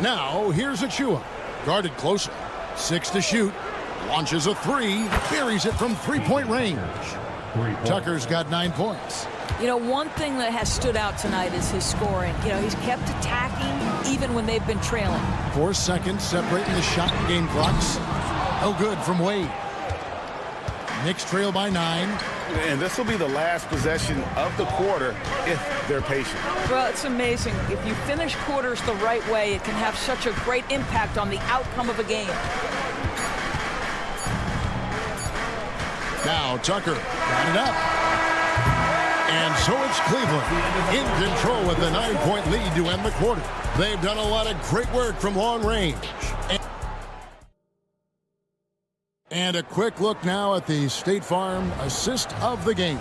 Now, here's Achua. Guarded closer. 6 to shoot. Launches a 3. Buries it from three-point range. Tucker's got 9 points. You know, one thing that has stood out tonight is his scoring. You know, he's kept attacking even when they've been trailing. 4 seconds separating the shot and game clocks. No good from Wade. Knicks trail by 9. And this will be the last possession of the quarter if they're patient. Well, it's amazing. If you finish quarters the right way, it can have such a great impact on the outcome of a game. Now Tucker got it up. And so it's Cleveland in control with a 9-point lead to end the quarter. They've done a lot of great work from long range. And a quick look now at the State Farm assist of the game.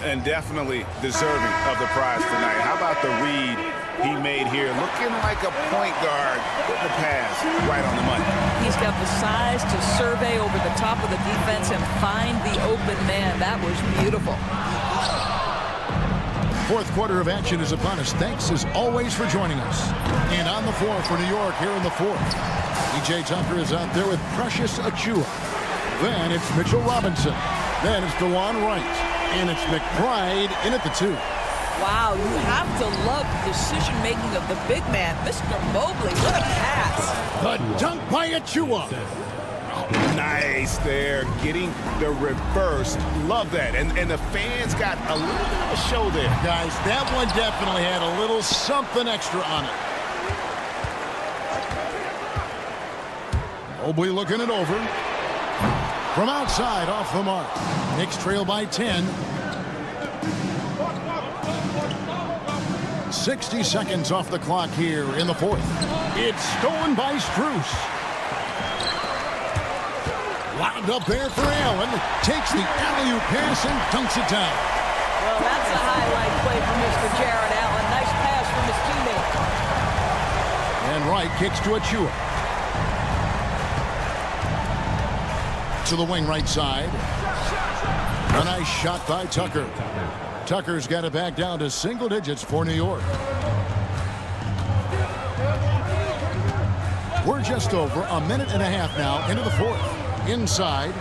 And definitely deserving of the prize tonight. How about the read he made here? Looking like a point guard with the pass right on the money. He's got the size to survey over the top of the defense and find the open man. That was beautiful. Fourth quarter of action is upon us. Thanks as always for joining us. And on the floor for New York here in the fourth. E.J. Tucker is out there with Precious Achua. Then it's Mitchell Robinson. Then it's DeJuan Wright. And it's McBride in at the 2. Wow, you have to love the decision-making of the big man. Mr. Mobley, what a pass. The dunk by Achua. Nice there, getting the reverse. Love that. And the fans got a little bit of a show there. Guys, that one definitely had a little something extra on it. Mobley looking it over. From outside, off the mark. Knicks trail by 10. 60 seconds off the clock here in the fourth. It's stolen by Strus. Lined up there for Allen. Takes the alley-oop pass and dunks it down. Well, that's a highlight play for Mr. Jared Allen. Nice pass from his teammate. And Wright kicks to Achua. To the wing right side. A nice shot by Tucker. Tucker's got it back down to single digits for New York. We're just over a minute and a half now into the fourth. Inside.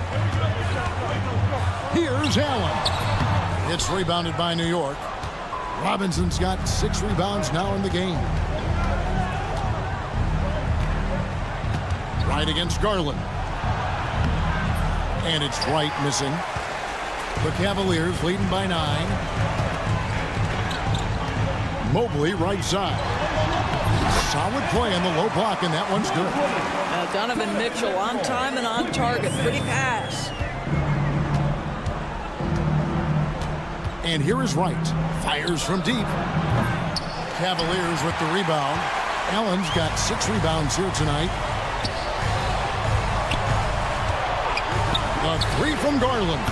Here's Allen. It's rebounded by New York. Robinson's got 6 rebounds now in the game. Wright against Garland. And it's Wright missing. The Cavaliers leading by 9. Mobley right side. Solid play on the low block, and that one's good. Now Donovan Mitchell on time and on target. Pretty pass. And here is Wright. Fires from deep. Cavaliers with the rebound. Allen's got 6 rebounds here tonight. The 3 from Garland.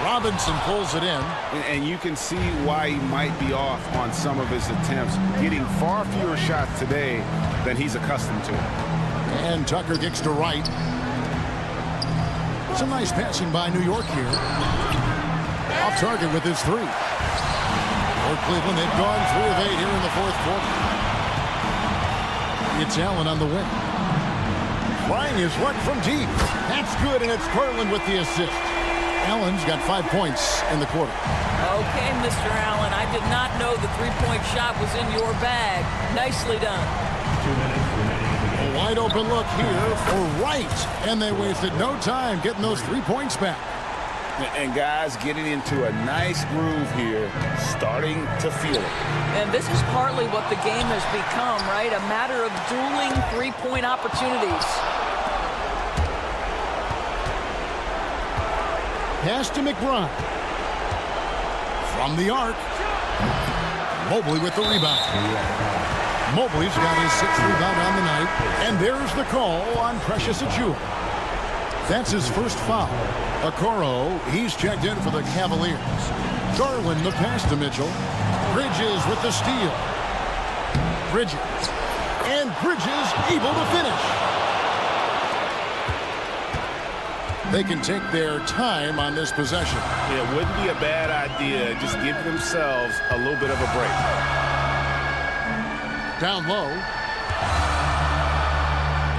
Robinson pulls it in. And you can see why he might be off on some of his attempts, getting far fewer shots today than he's accustomed to. And Tucker kicks to Wright. Some nice passing by New York here. Off target with his 3. For Cleveland, they've gone 3 of 8 here in the fourth quarter. It's Allen on the wing. Flying his luck from deep. That's good, and it's Garland with the assist. Allen's got 5 points in the quarter. Okay, Mr. Allen, I did not know the three-point shot was in your bag. Nicely done. A wide open look here for Wright, and they wasted no time getting those 3 points back. And guys getting into a nice groove here, starting to feel it. And this is partly what the game has become, right? A matter of dueling three-point opportunities. Pass to McBride. From the arc. Mobley with the rebound. Mobley's got his 6th rebound on the night. And there's the call on Precious Achiuwa. That's his first foul. Okoro, he's checked in for the Cavaliers. Garland the pass to Mitchell. Bridges with the steal. Bridges. And Bridges able to finish. They can take their time on this possession. It wouldn't be a bad idea. Just give themselves a little bit of a break. Down low.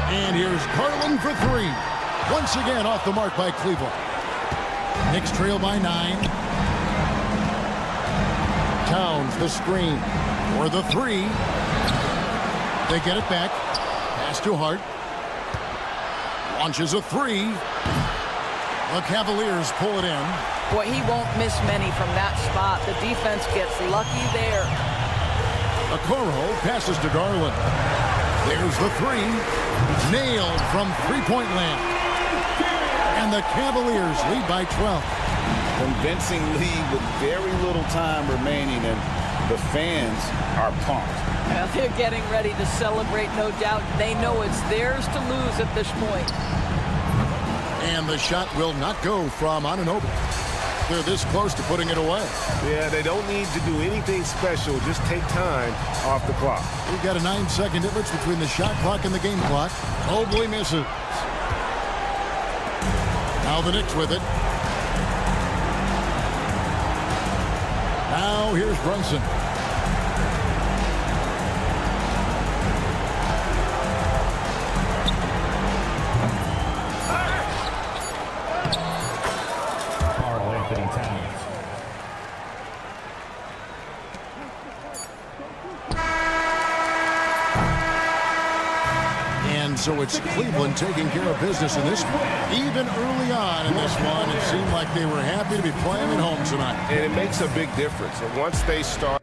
And here's Garland for 3. Once again off the mark by Cleveland. Knicks trail by 9. Towns the screen for the 3. They get it back. Pass to Hart. Launches a 3. The Cavaliers pull it in. Boy, he won't miss many from that spot. The defense gets lucky there. Okoro passes to Garland. There's the 3. Nailed from three-point land. And the Cavaliers lead by 12. Convincing lead with very little time remaining, and the fans are pumped. Well, they're getting ready to celebrate, no doubt. They know it's theirs to lose at this point. And the shot will not go from Anunoby. They're this close to putting it away. Yeah, they don't need to do anything special. Just take time off the clock. We've got a 9-second difference between the shot clock and the game clock. Mobley misses. Now the Knicks with it. Now here's Brunson. So it's Cleveland taking care of business in this one. Even early on in this one, it seemed like they were happy to be playing at home tonight. And it makes a big difference. And once they start.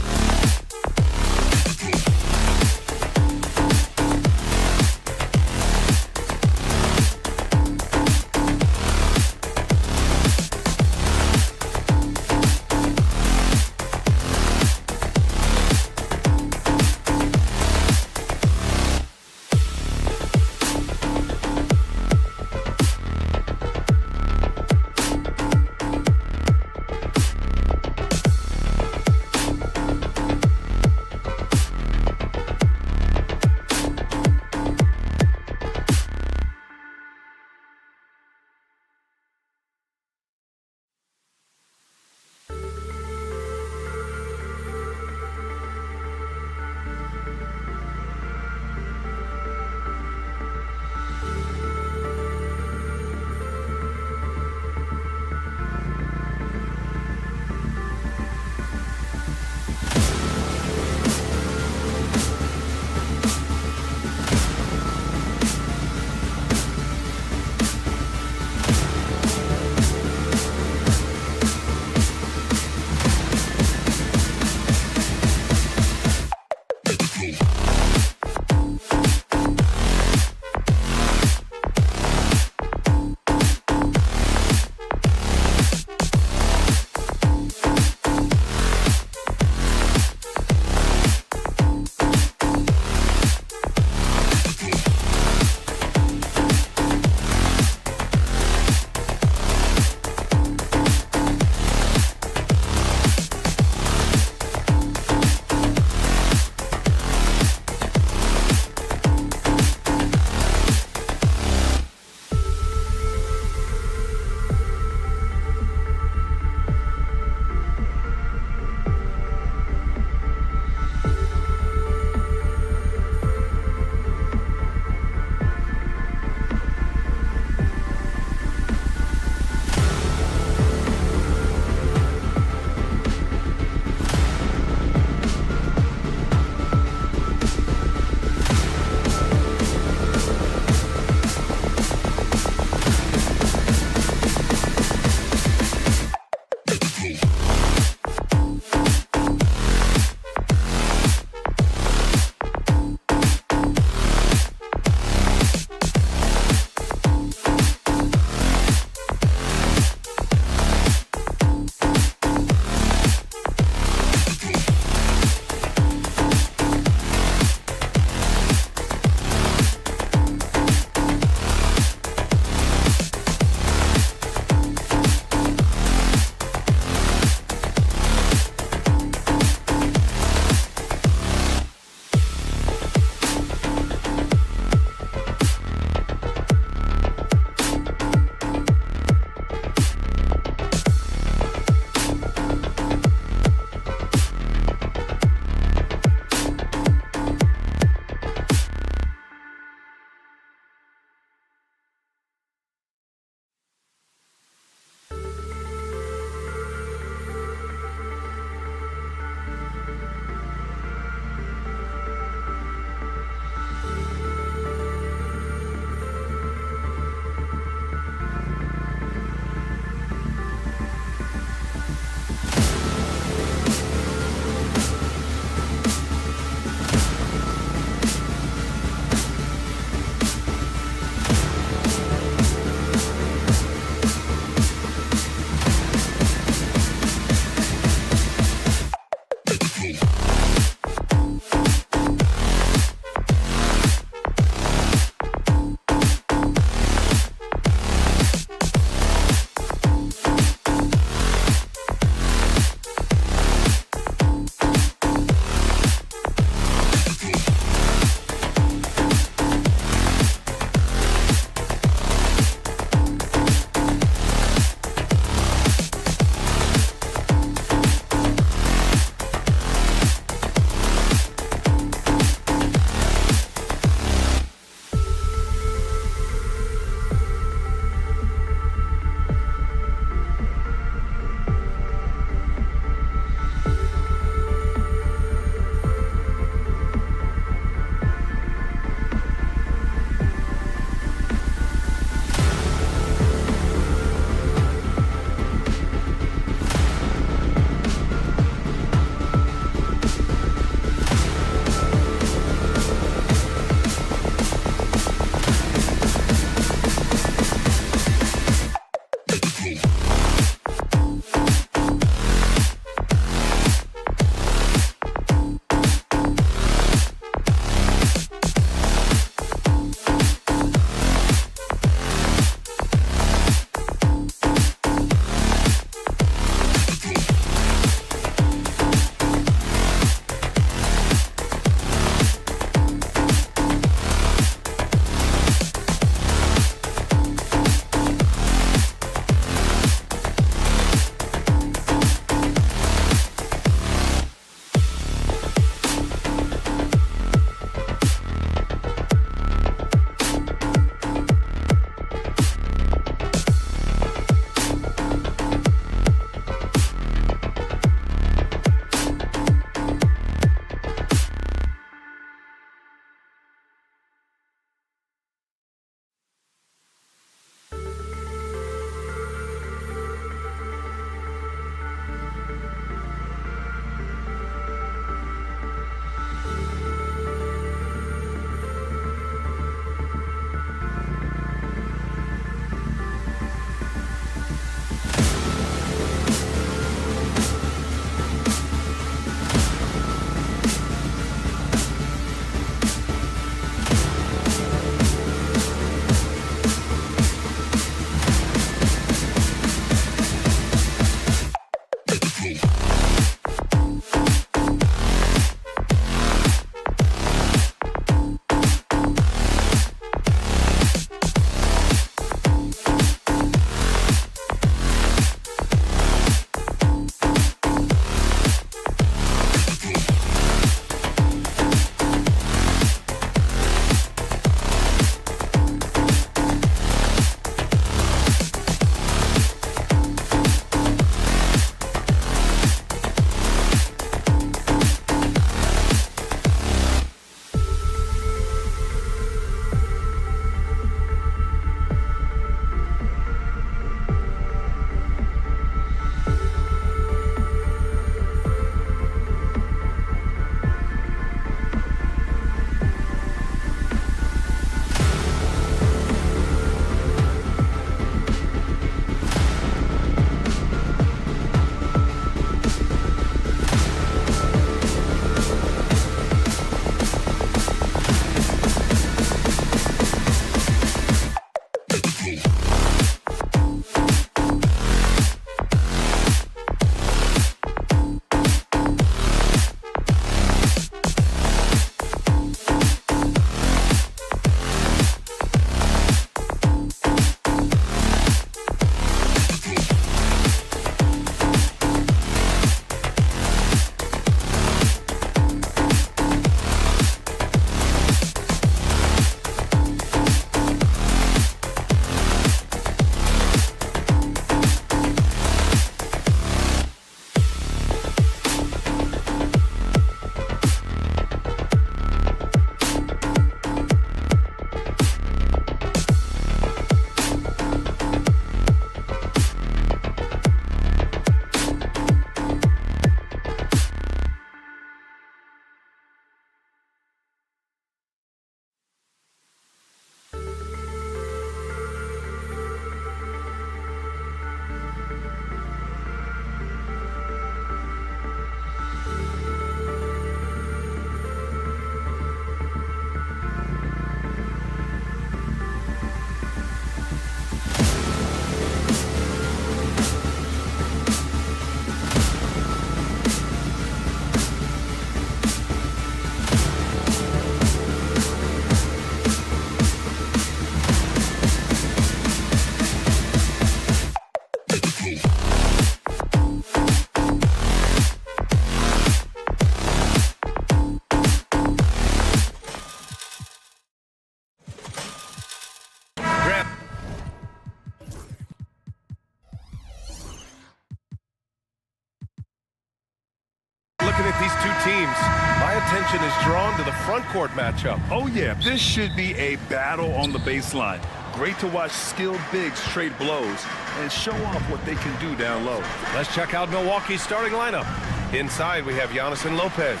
attention is drawn to the front court matchup. Oh, yeah, this should be a battle on the baseline. Great to watch skilled bigs trade blows and show off what they can do down low. Let's check out Milwaukee's starting lineup. Inside, we have Giannis and Lopez.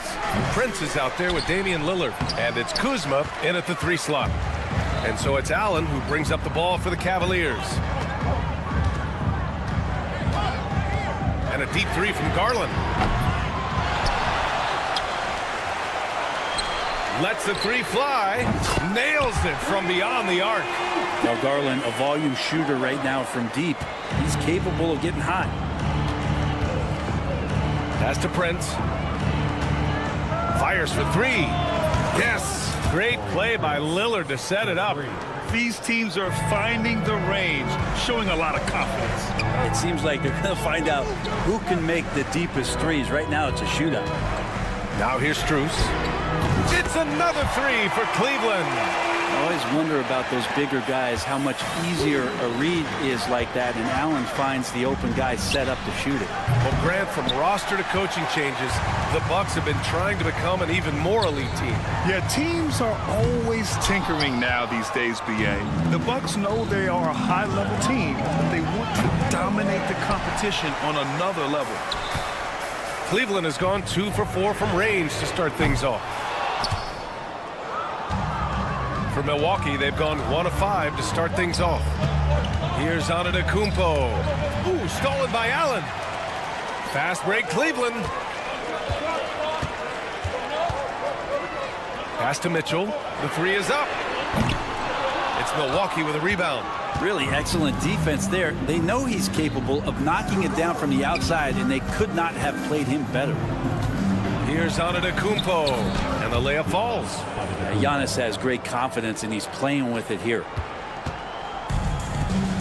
Prince is out there with Damian Lillard. And it's Kuzma in at the 3 slot. And so it's Allen who brings up the ball for the Cavaliers. And a deep 3 from Garland. Lets the 3 fly. Nails it from beyond the arc. Now Garland, a volume shooter right now from deep. He's capable of getting hot. Pass to Prince. Fires for 3. Yes. Great play by Lillard to set it up. These teams are finding the range, showing a lot of confidence. It seems like they're going to find out who can make the deepest threes. Right now, it's a shootout. Now here's Strus. It's another 3 for Cleveland. I always wonder about those bigger guys, how much easier a read is like that, and Allen finds the open guy set up to shoot it. Well, Grant, from roster to coaching changes, the Bucks have been trying to become an even more elite team. Yeah, teams are always tinkering now these days, BA. The Bucks know they are a high-level team, but they want to dominate the competition on another level. Cleveland has gone 2 for 4 from range to start things off. For Milwaukee, they've gone 1 of 5 to start things off. Here's Antetokounmpo. Ooh, stolen by Allen. Fast break, Cleveland. Pass to Mitchell. The 3 is up. It's Milwaukee with a rebound. Really excellent defense there. They know he's capable of knocking it down from the outside, and they could not have played him better. Here's Antetokounmpo, and the layup falls. Giannis has great confidence, and he's playing with it here.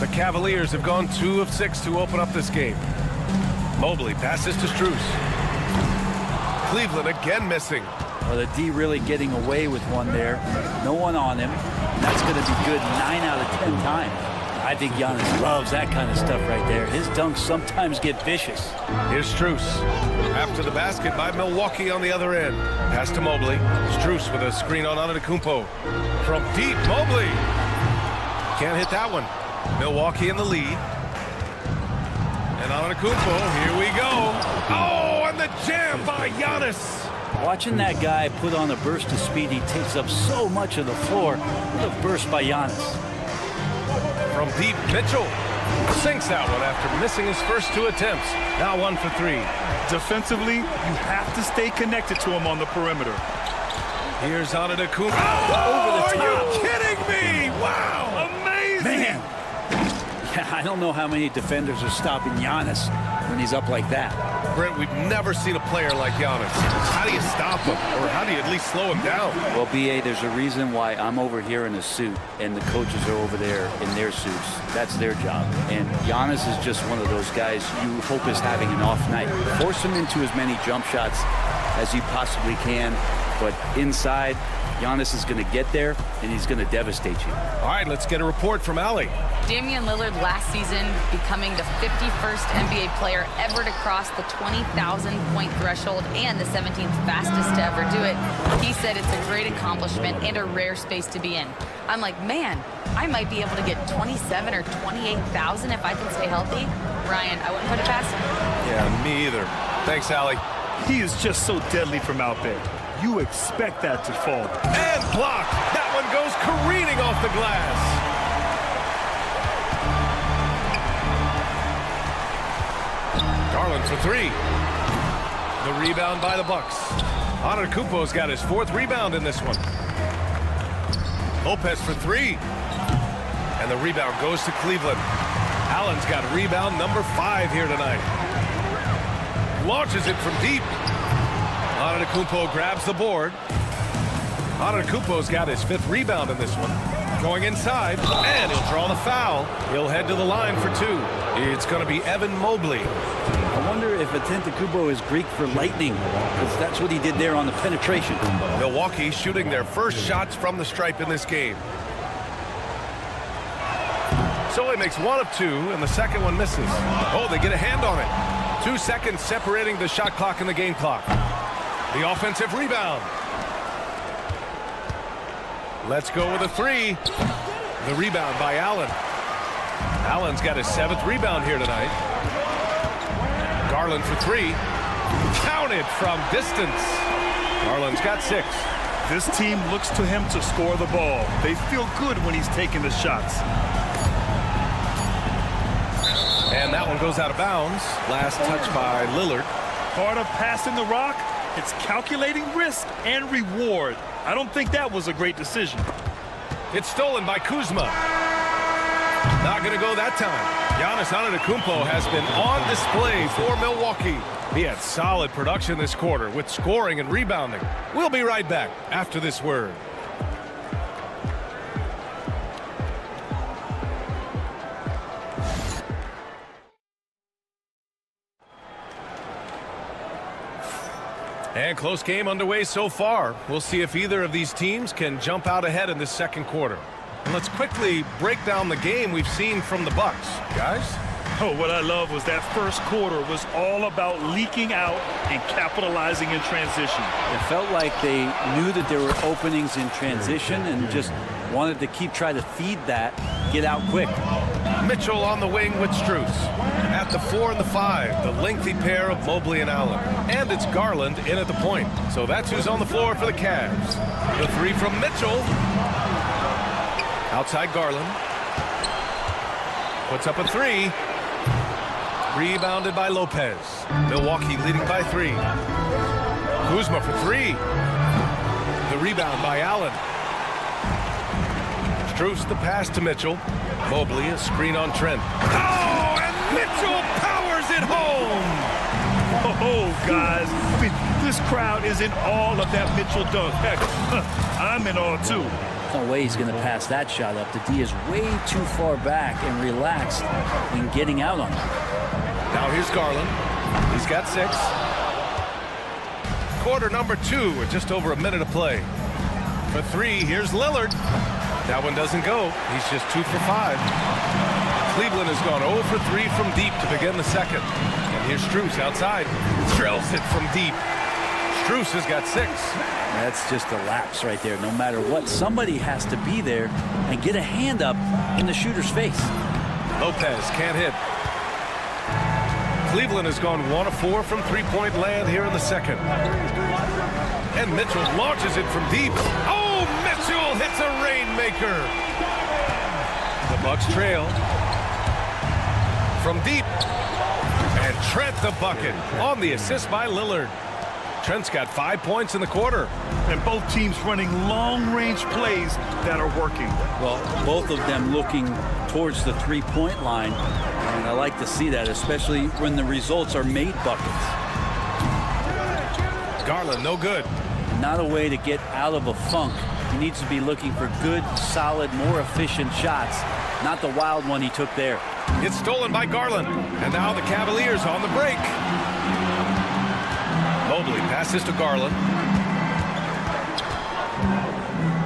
The Cavaliers have gone 2 of 6 to open up this game. Mobley passes to Strus. Cleveland again missing. Well, the D really getting away with one there. No one on him. And that's going to be good 9 out of 10 times. I think Giannis loves that kind of stuff right there. His dunks sometimes get vicious. Here's Strus. After the basket by Milwaukee on the other end. Pass to Mobley. Strus with a screen on Antetokounmpo. From deep, Mobley. Can't hit that one. Milwaukee in the lead. And Antetokounmpo, here we go. Oh, and the jam by Giannis. Watching that guy put on a burst of speed, he takes up so much of the floor. What a burst by Giannis. From deep, Mitchell sinks that one after missing his first 2 attempts. Now 1 for 3. Defensively, you have to stay connected to him on the perimeter. Here's Antetokounmpo. Oh, over the top. Are you kidding me? Wow. Amazing. Man. Yeah, I don't know how many defenders are stopping Giannis when he's up like that. Brent, we've never seen a player like Giannis. How do you stop him? Or how do you at least slow him down? Well, BA, there's a reason why I'm over here in a suit and the coaches are over there in their suits. That's their job. And Giannis is just one of those guys you hope is having an off night. Force him into as many jump shots as you possibly can. But inside, Giannis is going to get there, and he's going to devastate you. All right, let's get a report from Allie. Damian Lillard last season becoming the 51st NBA player ever to cross the 20,000-point threshold and the 17th fastest to ever do it. He said it's a great accomplishment and a rare space to be in. I'm like, man, I might be able to get 27 or 28,000 if I can stay healthy. Ryan, I wouldn't put it past him. Yeah, me either. Thanks, Allie. He is just so deadly from out there. You expect that to fall. And blocked. That one goes careening off the glass. Garland for 3. The rebound by the Bucks. Antetokounmpo's got his 4th rebound in this one. Lopez for 3. And the rebound goes to Cleveland. Allen's got rebound number 5 here tonight. Launches it from deep. Antetokounmpo grabs the board. Antetokounmpo's got his 5th rebound in this one. Going inside, and he'll draw the foul. He'll head to the line for 2. It's going to be Evan Mobley. I wonder if Antetokounmpo is Greek for lightning, because that's what he did there on the penetration. Milwaukee shooting their first shots from the stripe in this game. So he makes 1 of 2, and the second one misses. Oh, they get a hand on it. 2 seconds separating the shot clock and the game clock. The offensive rebound. Let's go with a three. The rebound by Allen. Allen's got his 7th rebound here tonight. Garland for three. Counted from distance. Garland's got 6. This team looks to him to score the ball. They feel good when he's taking the shots. And that one goes out of bounds. Last touch by Lillard. Part of passing the rock, it's calculating risk and reward. I don't think that was a great decision. It's stolen by Kuzma. Not going to go that time. Giannis Antetokounmpo has been on display for Milwaukee. He had solid production this quarter with scoring and rebounding. We'll be right back after this word. And close game underway so far. We'll see if either of these teams can jump out ahead in this second quarter. And let's quickly break down the game we've seen from the Bucks. Guys? Oh, what I love was that first quarter was all about leaking out and capitalizing in transition. It felt like they knew that there were openings in transition and just wanted to keep trying to feed that, get out quick. Mitchell on the wing with Strus. At the 4 and the 5, the lengthy pair of Mobley and Allen. And it's Garland in at the point. So that's who's on the floor for the Cavs. The three from Mitchell. Outside Garland. Puts up a three. Rebounded by Lopez. Milwaukee leading by 3. Kuzma for 3. The rebound by Allen. Strus the pass to Mitchell. Mobley a screen on Trent. Oh, and Mitchell powers it home! Oh, guys, I mean, this crowd is in awe of that Mitchell dunk. Heck, I'm in awe, too. No way he's going to pass that shot up. The D is way too far back and relaxed in getting out on it. Now here's Garland. He's got 6. Quarter number 2 with just over a minute of play. For 3, here's Lillard. That one doesn't go. He's just 2 for 5. Cleveland has gone 0 for 3 from deep to begin the second. And here's Strus outside. Drills it from deep. Strus has got 6. That's just a lapse right there. No matter what, somebody has to be there and get a hand up in the shooter's face. Lopez can't hit. Cleveland has gone 1 of 4 from three-point land here in the second. And Mitchell launches it from deep. Oh, Mitchell hits a rainmaker. The Bucks trail from deep. And Trent the bucket on the assist by Lillard. Trent's got 5 points in the quarter. And both teams running long-range plays that are working. Well, both of them looking towards the three-point line. And I like to see that, especially when the results are made buckets. Garland, no good. Not a way to get out of a funk. He needs to be looking for good, solid, more efficient shots, not the wild one he took there. It's stolen by Garland. And now the Cavaliers on the break. Mobley passes to Garland.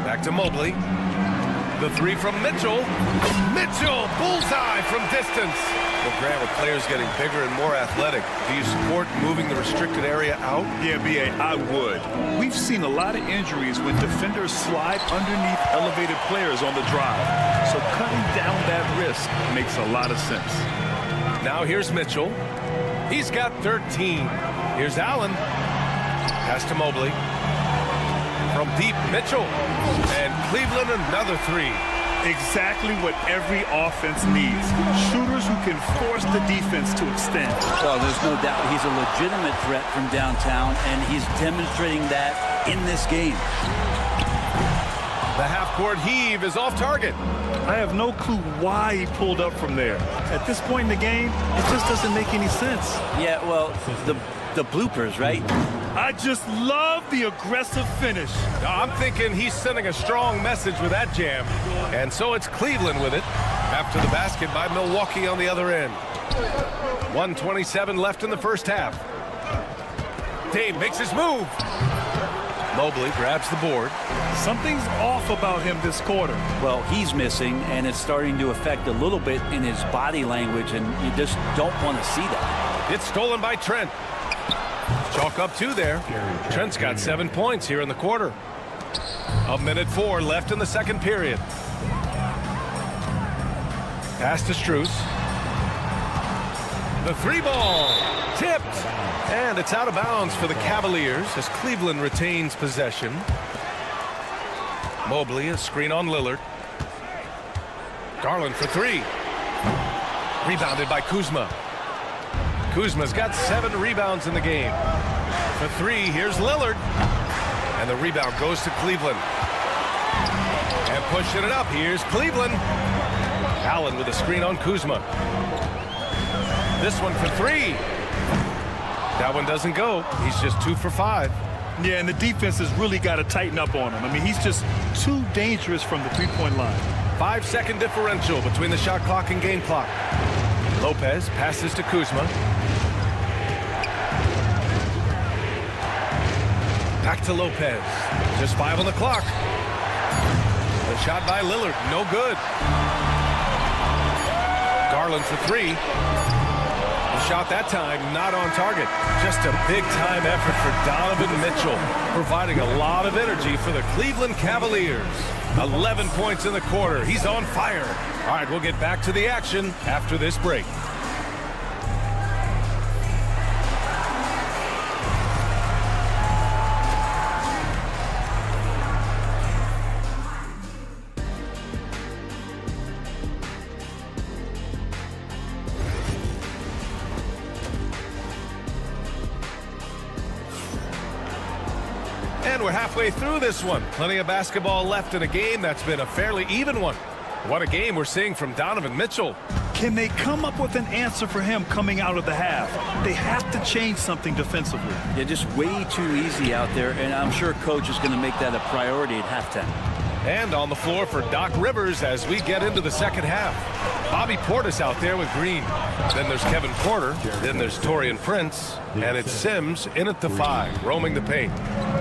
Back to Mobley. The 3 from Mitchell. Mitchell, bullseye from distance. Well, Grant, with players getting bigger and more athletic, do you support moving the restricted area out? Yeah, B.A., I would. We've seen a lot of injuries when defenders slide underneath elevated players on the drive. So cutting down that risk makes a lot of sense. Now here's Mitchell. He's got 13. Here's Allen. Pass to Mobley. From deep, Mitchell. And Cleveland another 3. Exactly what every offense needs. Shooters who can force the defense to extend. Well, there's no doubt he's a legitimate threat from downtown, and he's demonstrating that in this game. The half-court heave is off target. I have no clue why he pulled up from there. At this point in the game, it just doesn't make any sense. Yeah, well, the bloopers, right? I just love the aggressive finish. I'm thinking he's sending a strong message with that jam. And so it's Cleveland with it after the basket by Milwaukee on the other end. 1:27 left in the first half. Dame makes his move. Mobley grabs the board. Something's off about him this quarter. Well, he's missing, and it's starting to affect a little bit in his body language, and you just don't want to see that. It's stolen by Trent. Chalk up 2 there. Trent's got 7 points here in the quarter. 1:04 left in the second period. Pass to Strus. The three ball tipped, and it's out of bounds for the Cavaliers as Cleveland retains possession. Mobley, a screen on Lillard. Garland for three. Rebounded by Kuzma. Kuzma's got 7 rebounds in the game. For three, here's Lillard. And the rebound goes to Cleveland. And pushing it up, here's Cleveland. Allen with a screen on Kuzma. This one for three. That one doesn't go. He's just 2 for 5. Yeah, and the defense has really got to tighten up on him. I mean, he's just too dangerous from the three-point line. 5-second differential between the shot clock and game clock. Lopez passes to Kuzma. Back to Lopez. Just 5 on the clock. The shot by Lillard, no good. Garland for three. The shot that time not on target. Just a big-time effort for Donovan Mitchell, providing a lot of energy for the Cleveland Cavaliers. 11 points in the quarter. He's on fire. All right, we'll get back to the action after this break. And we're halfway through this one. Plenty of basketball left in a game that's been a fairly even one. What a game we're seeing from Donovan Mitchell. Can they come up with an answer for him coming out of the half? They have to change something defensively. Yeah, just way too easy out there, and I'm sure coach is going to make that a priority at halftime. And on the floor for Doc Rivers as we get into the second half. Bobby Portis out there with Green. Then there's Kevin Porter. Then there's Taurean Prince. And it's Sims in at the 5, roaming the paint.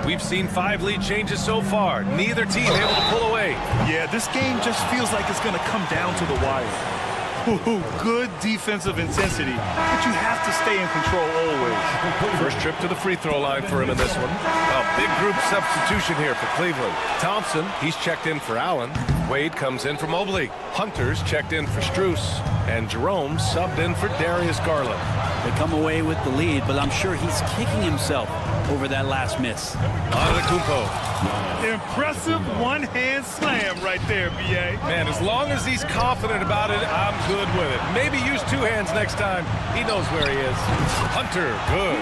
We've seen 5 lead changes so far. Neither team able to pull away. Yeah, this game just feels like it's going to come down to the wire. Ooh, good defensive intensity, but you have to stay in control always. First trip to the free throw line for him in this one. A big group substitution here for Cleveland. Thompson, he's checked in for Allen. Wade comes in for Mobley. Hunter's checked in for Strus. And Jerome subbed in for Darius Garland. They come away with the lead, but I'm sure he's kicking himself over that last miss. Antetokounmpo. Impressive one-hand slam right there, B.A. Man, as long as he's confident about it, I'm good with it. Maybe use 2 hands next time. He knows where he is. Hunter, good.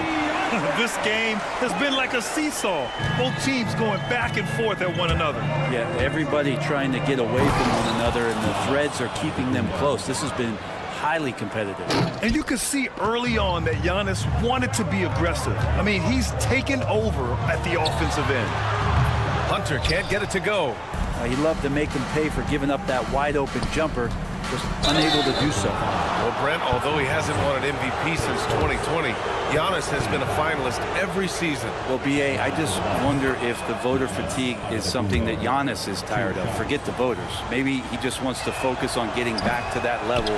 This game has been like a seesaw. Both teams going back and forth at one another. Yeah, everybody trying to get away from one another, and the threads are keeping them close. This has been highly competitive. And you could see early on that Giannis wanted to be aggressive. I mean, he's taken over at the offensive end. Hunter can't get it to go. He'd love to make him pay for giving up that wide-open jumper. Was unable to do so. Well, Brent, although he hasn't won an MVP since 2020, Giannis has been a finalist every season. Well, B.A., I just wonder if the voter fatigue is something that Giannis is tired of. Forget the voters. Maybe he just wants to focus on getting back to that level.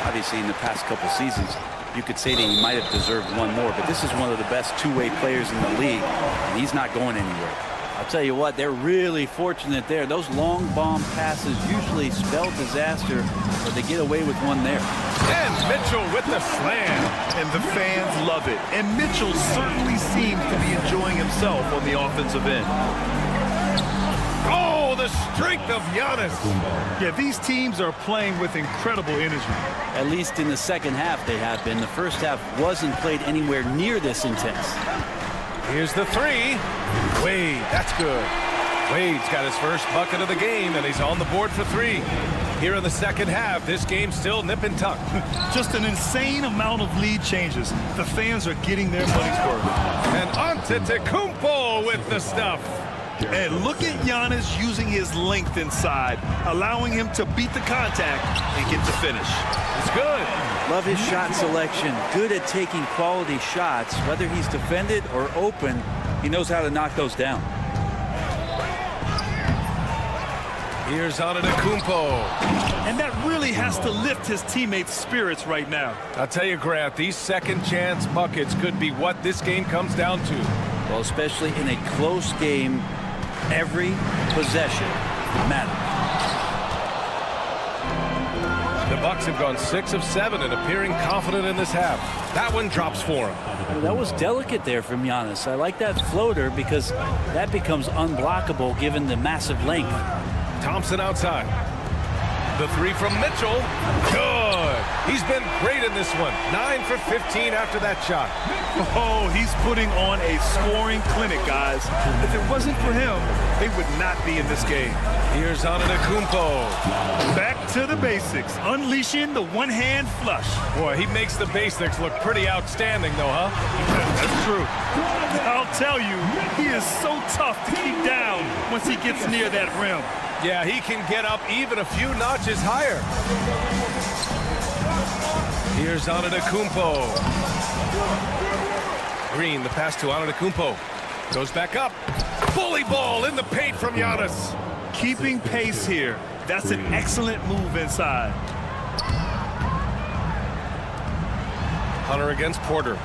Obviously, in the past couple seasons, you could say that he might have deserved one more, but this is one of the best two-way players in the league, and he's not going anywhere. I'll tell you what, they're really fortunate there. Those long bomb passes usually spell disaster, but they get away with one there. And Mitchell with the slam. And the fans love it. And Mitchell certainly seems to be enjoying himself on the offensive end. Oh, the strength of Giannis. Yeah, these teams are playing with incredible energy. At least in the second half they have been. The first half wasn't played anywhere near this intense. Here's the 3. Wade, that's good. Wade's got his first bucket of the game, and he's on the board for 3. Here in the second half, this game's still nip and tuck. Just an insane amount of lead changes. The fans are getting their money's worth. And Antetokounmpo with the stuff. And look at Giannis using his length inside, allowing him to beat the contact and get the finish. It's good. Love his shot selection. Good at taking quality shots. Whether he's defended or open, he knows how to knock those down. Here's Antetokounmpo. And that really has to lift his teammates' spirits right now. I'll tell you, Grant, these second chance buckets could be what this game comes down to. Well, especially in a close game, Every possession matters. The Bucks have gone 6 of 7 and appearing confident in this half. That one drops for him. That was delicate there from Giannis. I like that floater because that becomes unblockable given the massive length. Thompson outside. The three from Mitchell. Good. He's been great in this one. 9 for 15 after that shot. Oh, he's putting on a scoring clinic, guys. If it wasn't for him, they would not be in this game. Here's Antetokounmpo. Back to the basics, unleashing the one-hand flush. Boy, he makes the basics look pretty outstanding, though, huh? That's true. I'll tell you, he is so tough to keep down once he gets near that rim. Yeah, he can get up even a few notches higher. Here's Antetokounmpo. Green, the pass to Antetokounmpo. Goes back up. Bully ball in the paint from Giannis. Keeping pace here. That's an excellent move inside. Hunter against Porter.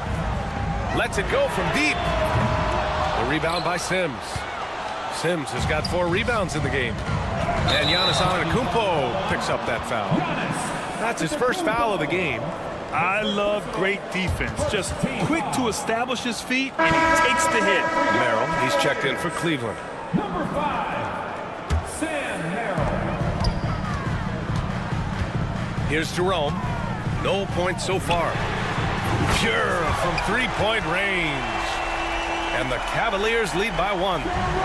Lets it go from deep. The rebound by Sims. Sims has got 4 rebounds in the game. And Giannis Antetokounmpo picks up that foul. That's his first foul of the game. I love great defense. Just quick to establish his feet, and he takes the hit. Merrill, he's checked in for Cleveland. Number 5, Sam Merrill. Here's Jerome. No points so far. Pure from 3-point range. And the Cavaliers lead by 1.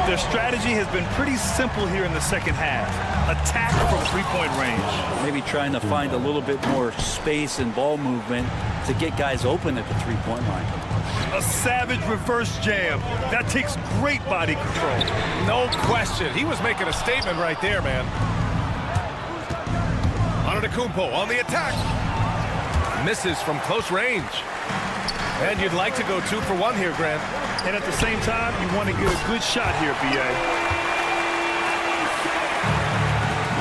Their strategy has been pretty simple here in the second half. Attack from 3-point range. Maybe trying to find a little bit more space and ball movement to get guys open at the 3-point line. A savage reverse jam. That takes great body control. No question. He was making a statement right there, man. Antetokounmpo on the attack. Misses from close range. And you'd like to go 2 for 1 here, Grant. And at the same time, you want to get a good shot here, B.A.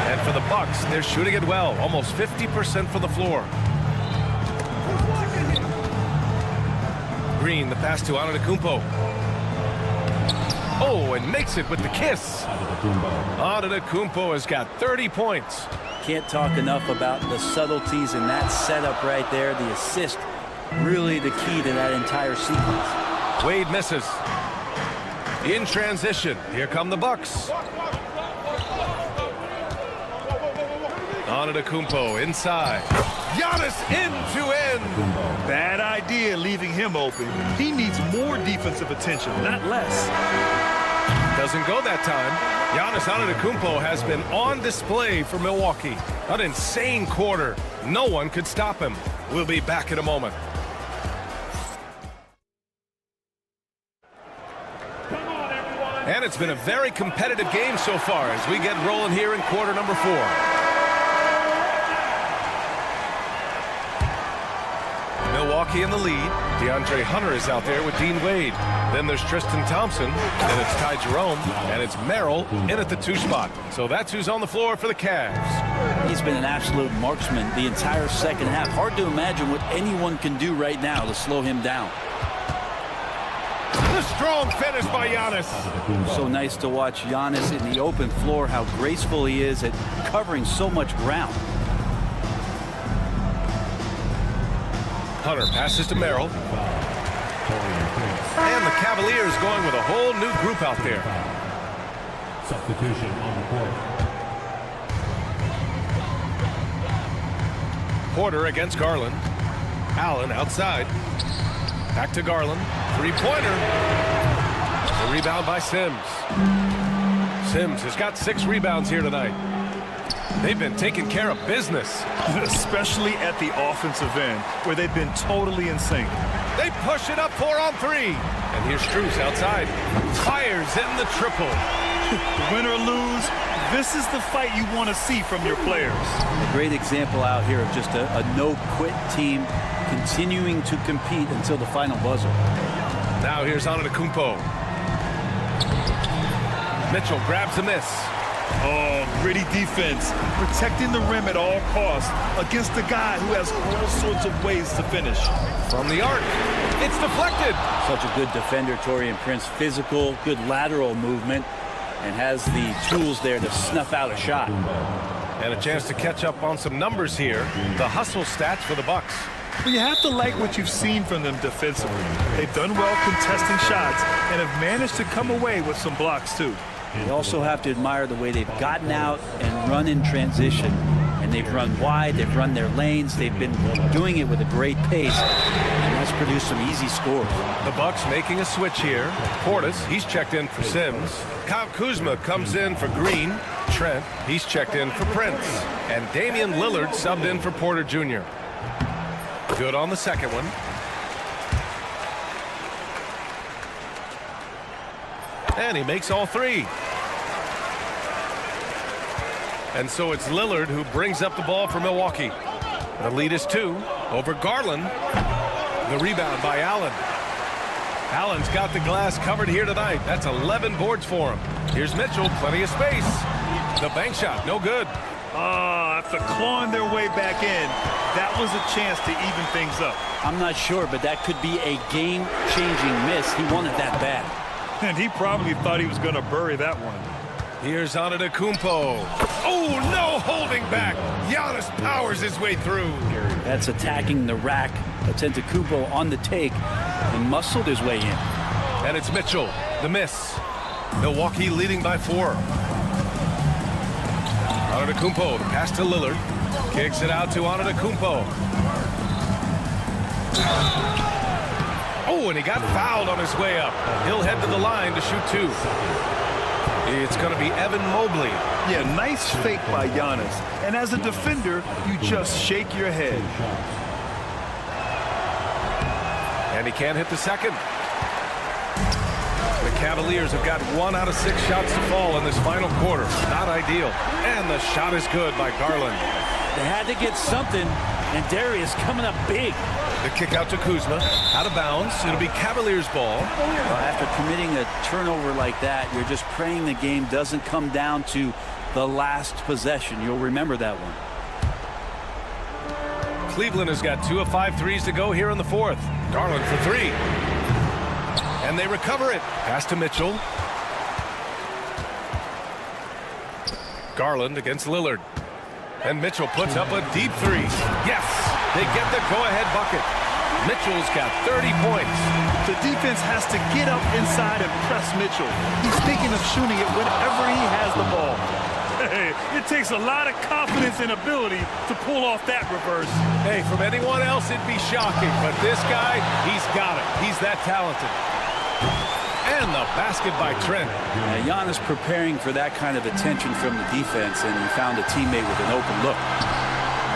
And for the Bucks, they're shooting it well. Almost 50% from the floor. Green, the pass to Antetokounmpo. Oh, and makes it with the kiss. Antetokounmpo has got 30 points. Can't talk enough about the subtleties in that setup right there. The assist, really the key to that entire sequence. Wade misses. In transition, here come the Bucks. Antetokounmpo inside. Giannis end to end. Bad idea leaving him open. He needs more defensive attention, not less. Doesn't go that time. Giannis Antetokounmpo has been on display for Milwaukee. An insane quarter. No one could stop him. We'll be back in a moment. And it's been a very competitive game so far as we get rolling here in quarter number 4. Milwaukee in the lead. DeAndre Hunter is out there with Dean Wade. Then there's Tristan Thompson. Then it's Ty Jerome. And it's Merrill in at the 2 spot. So that's who's on the floor for the Cavs. He's been an absolute marksman the entire second half. Hard to imagine what anyone can do right now to slow him down. The strong finish by Giannis. So nice to watch Giannis in the open floor, how graceful he is at covering so much ground. Hunter passes to Merrill. And the Cavaliers going with a whole new group out there. Substitution on the court. Porter against Garland. Allen outside. Back to Garland. 3-pointer. The rebound by Sims. Sims has got 6 rebounds here tonight. They've been taking care of business. Especially at the offensive end, where they've been totally in sync. They push it up 4 on 3. And here's Strus outside. Fires in the triple. Win or lose, this is the fight you want to see from your players. A great example out here of just a no-quit team continuing to compete until the final buzzer. Now here's Antetokounmpo. Mitchell grabs a miss. Oh, gritty defense, protecting the rim at all costs against a guy who has all sorts of ways to finish. From the arc, it's deflected. Such a good defender, Taurean Prince. Physical, good lateral movement. and has the tools there to snuff out a shot. And a chance to catch up on some numbers here. The hustle stats for the Bucks. But you have to like what you've seen from them defensively. They've done well contesting shots and have managed to come away with some blocks too. You also have to admire the way they've gotten out and run in transition. And they've run wide, they've run their lanes, they've been doing it with a great pace, and that's produced some easy scores. The Bucks making a switch here. Portis, he's checked in for Sims. Kyle Kuzma comes in for Green. Trent, he's checked in for Prince. And Damian Lillard subbed in for Porter Jr. Good on the second one. And he makes all three. And so it's Lillard who brings up the ball for Milwaukee. The lead is 2 over Garland. The rebound by Allen. Allen's got the glass covered here tonight. That's 11 boards for him. Here's Mitchell, plenty of space. The bank shot, no good. After clawing their way back in, that was a chance to even things up. I'm not sure, but that could be a game-changing miss. He wanted that bad. And he probably thought he was going to bury that one. Here's Antetokounmpo. Oh, no holding back. Giannis powers his way through. That's attacking the rack. Antetokounmpo on the take and muscled his way in. And it's Mitchell, the miss. Milwaukee leading by 4. Antetokounmpo, the pass to Lillard. Kicks it out to Antetokounmpo. Oh, and he got fouled on his way up. He'll head to the line to shoot 2. It's going to be Evan Mobley. Yeah, nice fake by Giannis. And as a defender, you just shake your head. And he can't hit the second. The Cavaliers have got 1 out of 6 shots to fall in this final quarter. Not ideal. And the shot is good by Garland. They had to get something, and Darius coming up big. The kick out to Kuzma. Out of bounds. It'll be Cavaliers ball. Well, after committing a turnover like that, you're just praying the game doesn't come down to the last possession. You'll remember that one. Cleveland has got 2 of 5 threes to go here in the 4th. Garland for 3. And they recover it. Pass to Mitchell. Garland against Lillard. And Mitchell puts up a deep 3. Yes! They get the go-ahead bucket. Mitchell's got 30 points. The defense has to get up inside and press Mitchell. He's thinking of shooting it whenever he has the ball. Hey, it takes a lot of confidence and ability to pull off that reverse. Hey, from anyone else, it'd be shocking. But this guy, he's got it. He's that talented. And the basket by Trent. Giannis preparing for that kind of attention from the defense, and he found a teammate with an open look.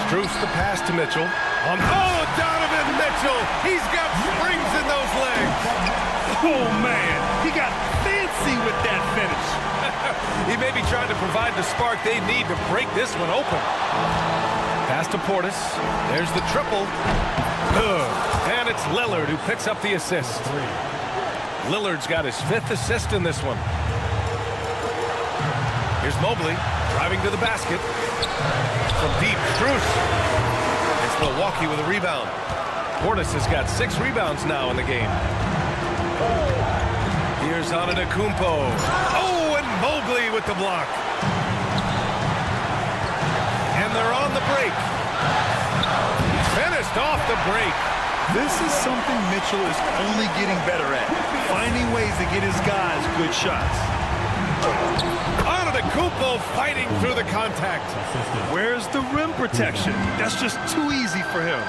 Strus the pass to Mitchell. Oh, Donovan Mitchell! He's got springs in those legs. Oh, man. He got fancy with that finish. He may be trying to provide the spark they need to break this one open. Pass to Portis. There's the triple. And it's Lillard who picks up the assist. Lillard's got his 5th assist in this one. Here's Mobley driving to the basket. From deep, Strus. It's Milwaukee with a rebound. Portis has got 6 rebounds now in the game. Here's Antetokounmpo. Oh, and Mobley with the block. And they're on the break. Finished off the break. This is something Mitchell is only getting better at, finding ways to get his guys good shots. Antetokounmpo fighting through the contact. Where's the rim protection? That's just too easy for him.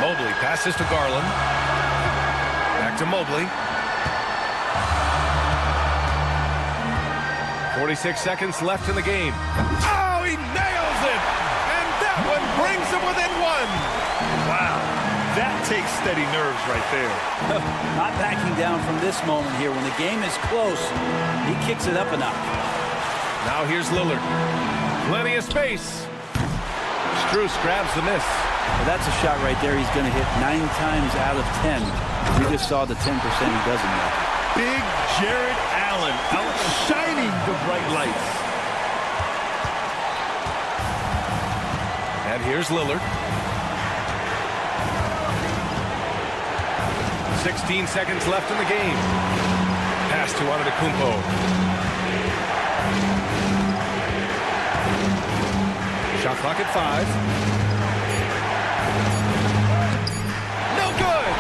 Mobley passes to Garland. Back to Mobley. 46 seconds left in the game. Oh, he nails it! And that one brings him within 1. Wow, that takes steady nerves right there. Not backing down from this moment here. When the game is close, he kicks it up a notch. Now here's Lillard. Plenty of space. Strus grabs the miss. Well, that's a shot right there he's going to hit 9 times out of 10. We just saw the 10% he doesn't make. Big Jared Allen outshining the bright lights. And here's Lillard. 16 seconds left in the game. pass to Antetokounmpo. Shot clock at 5. No good.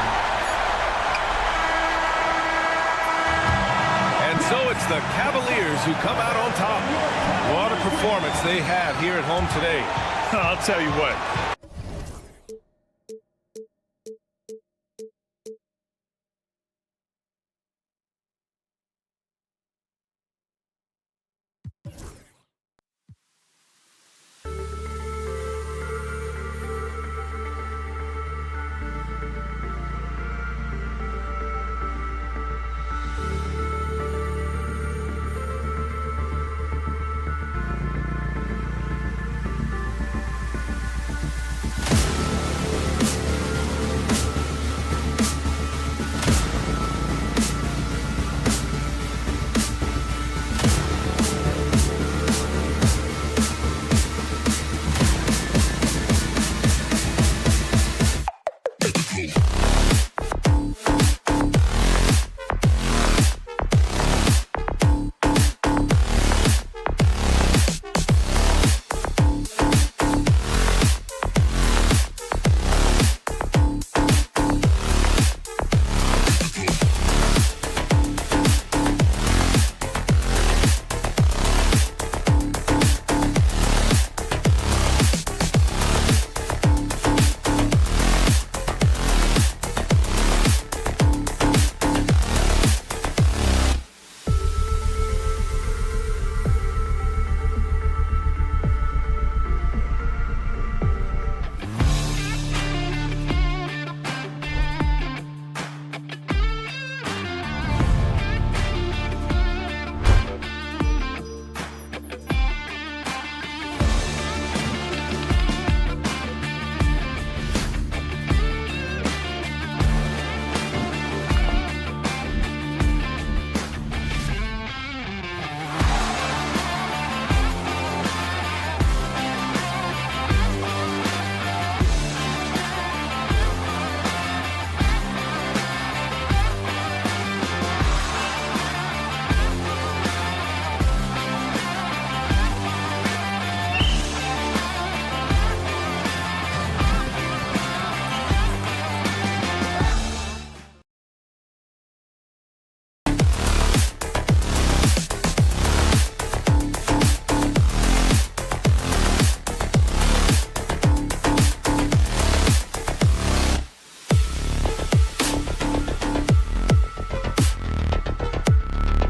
And so it's the Cavaliers who come out on top. What a performance they have here at home today. I'll tell you what,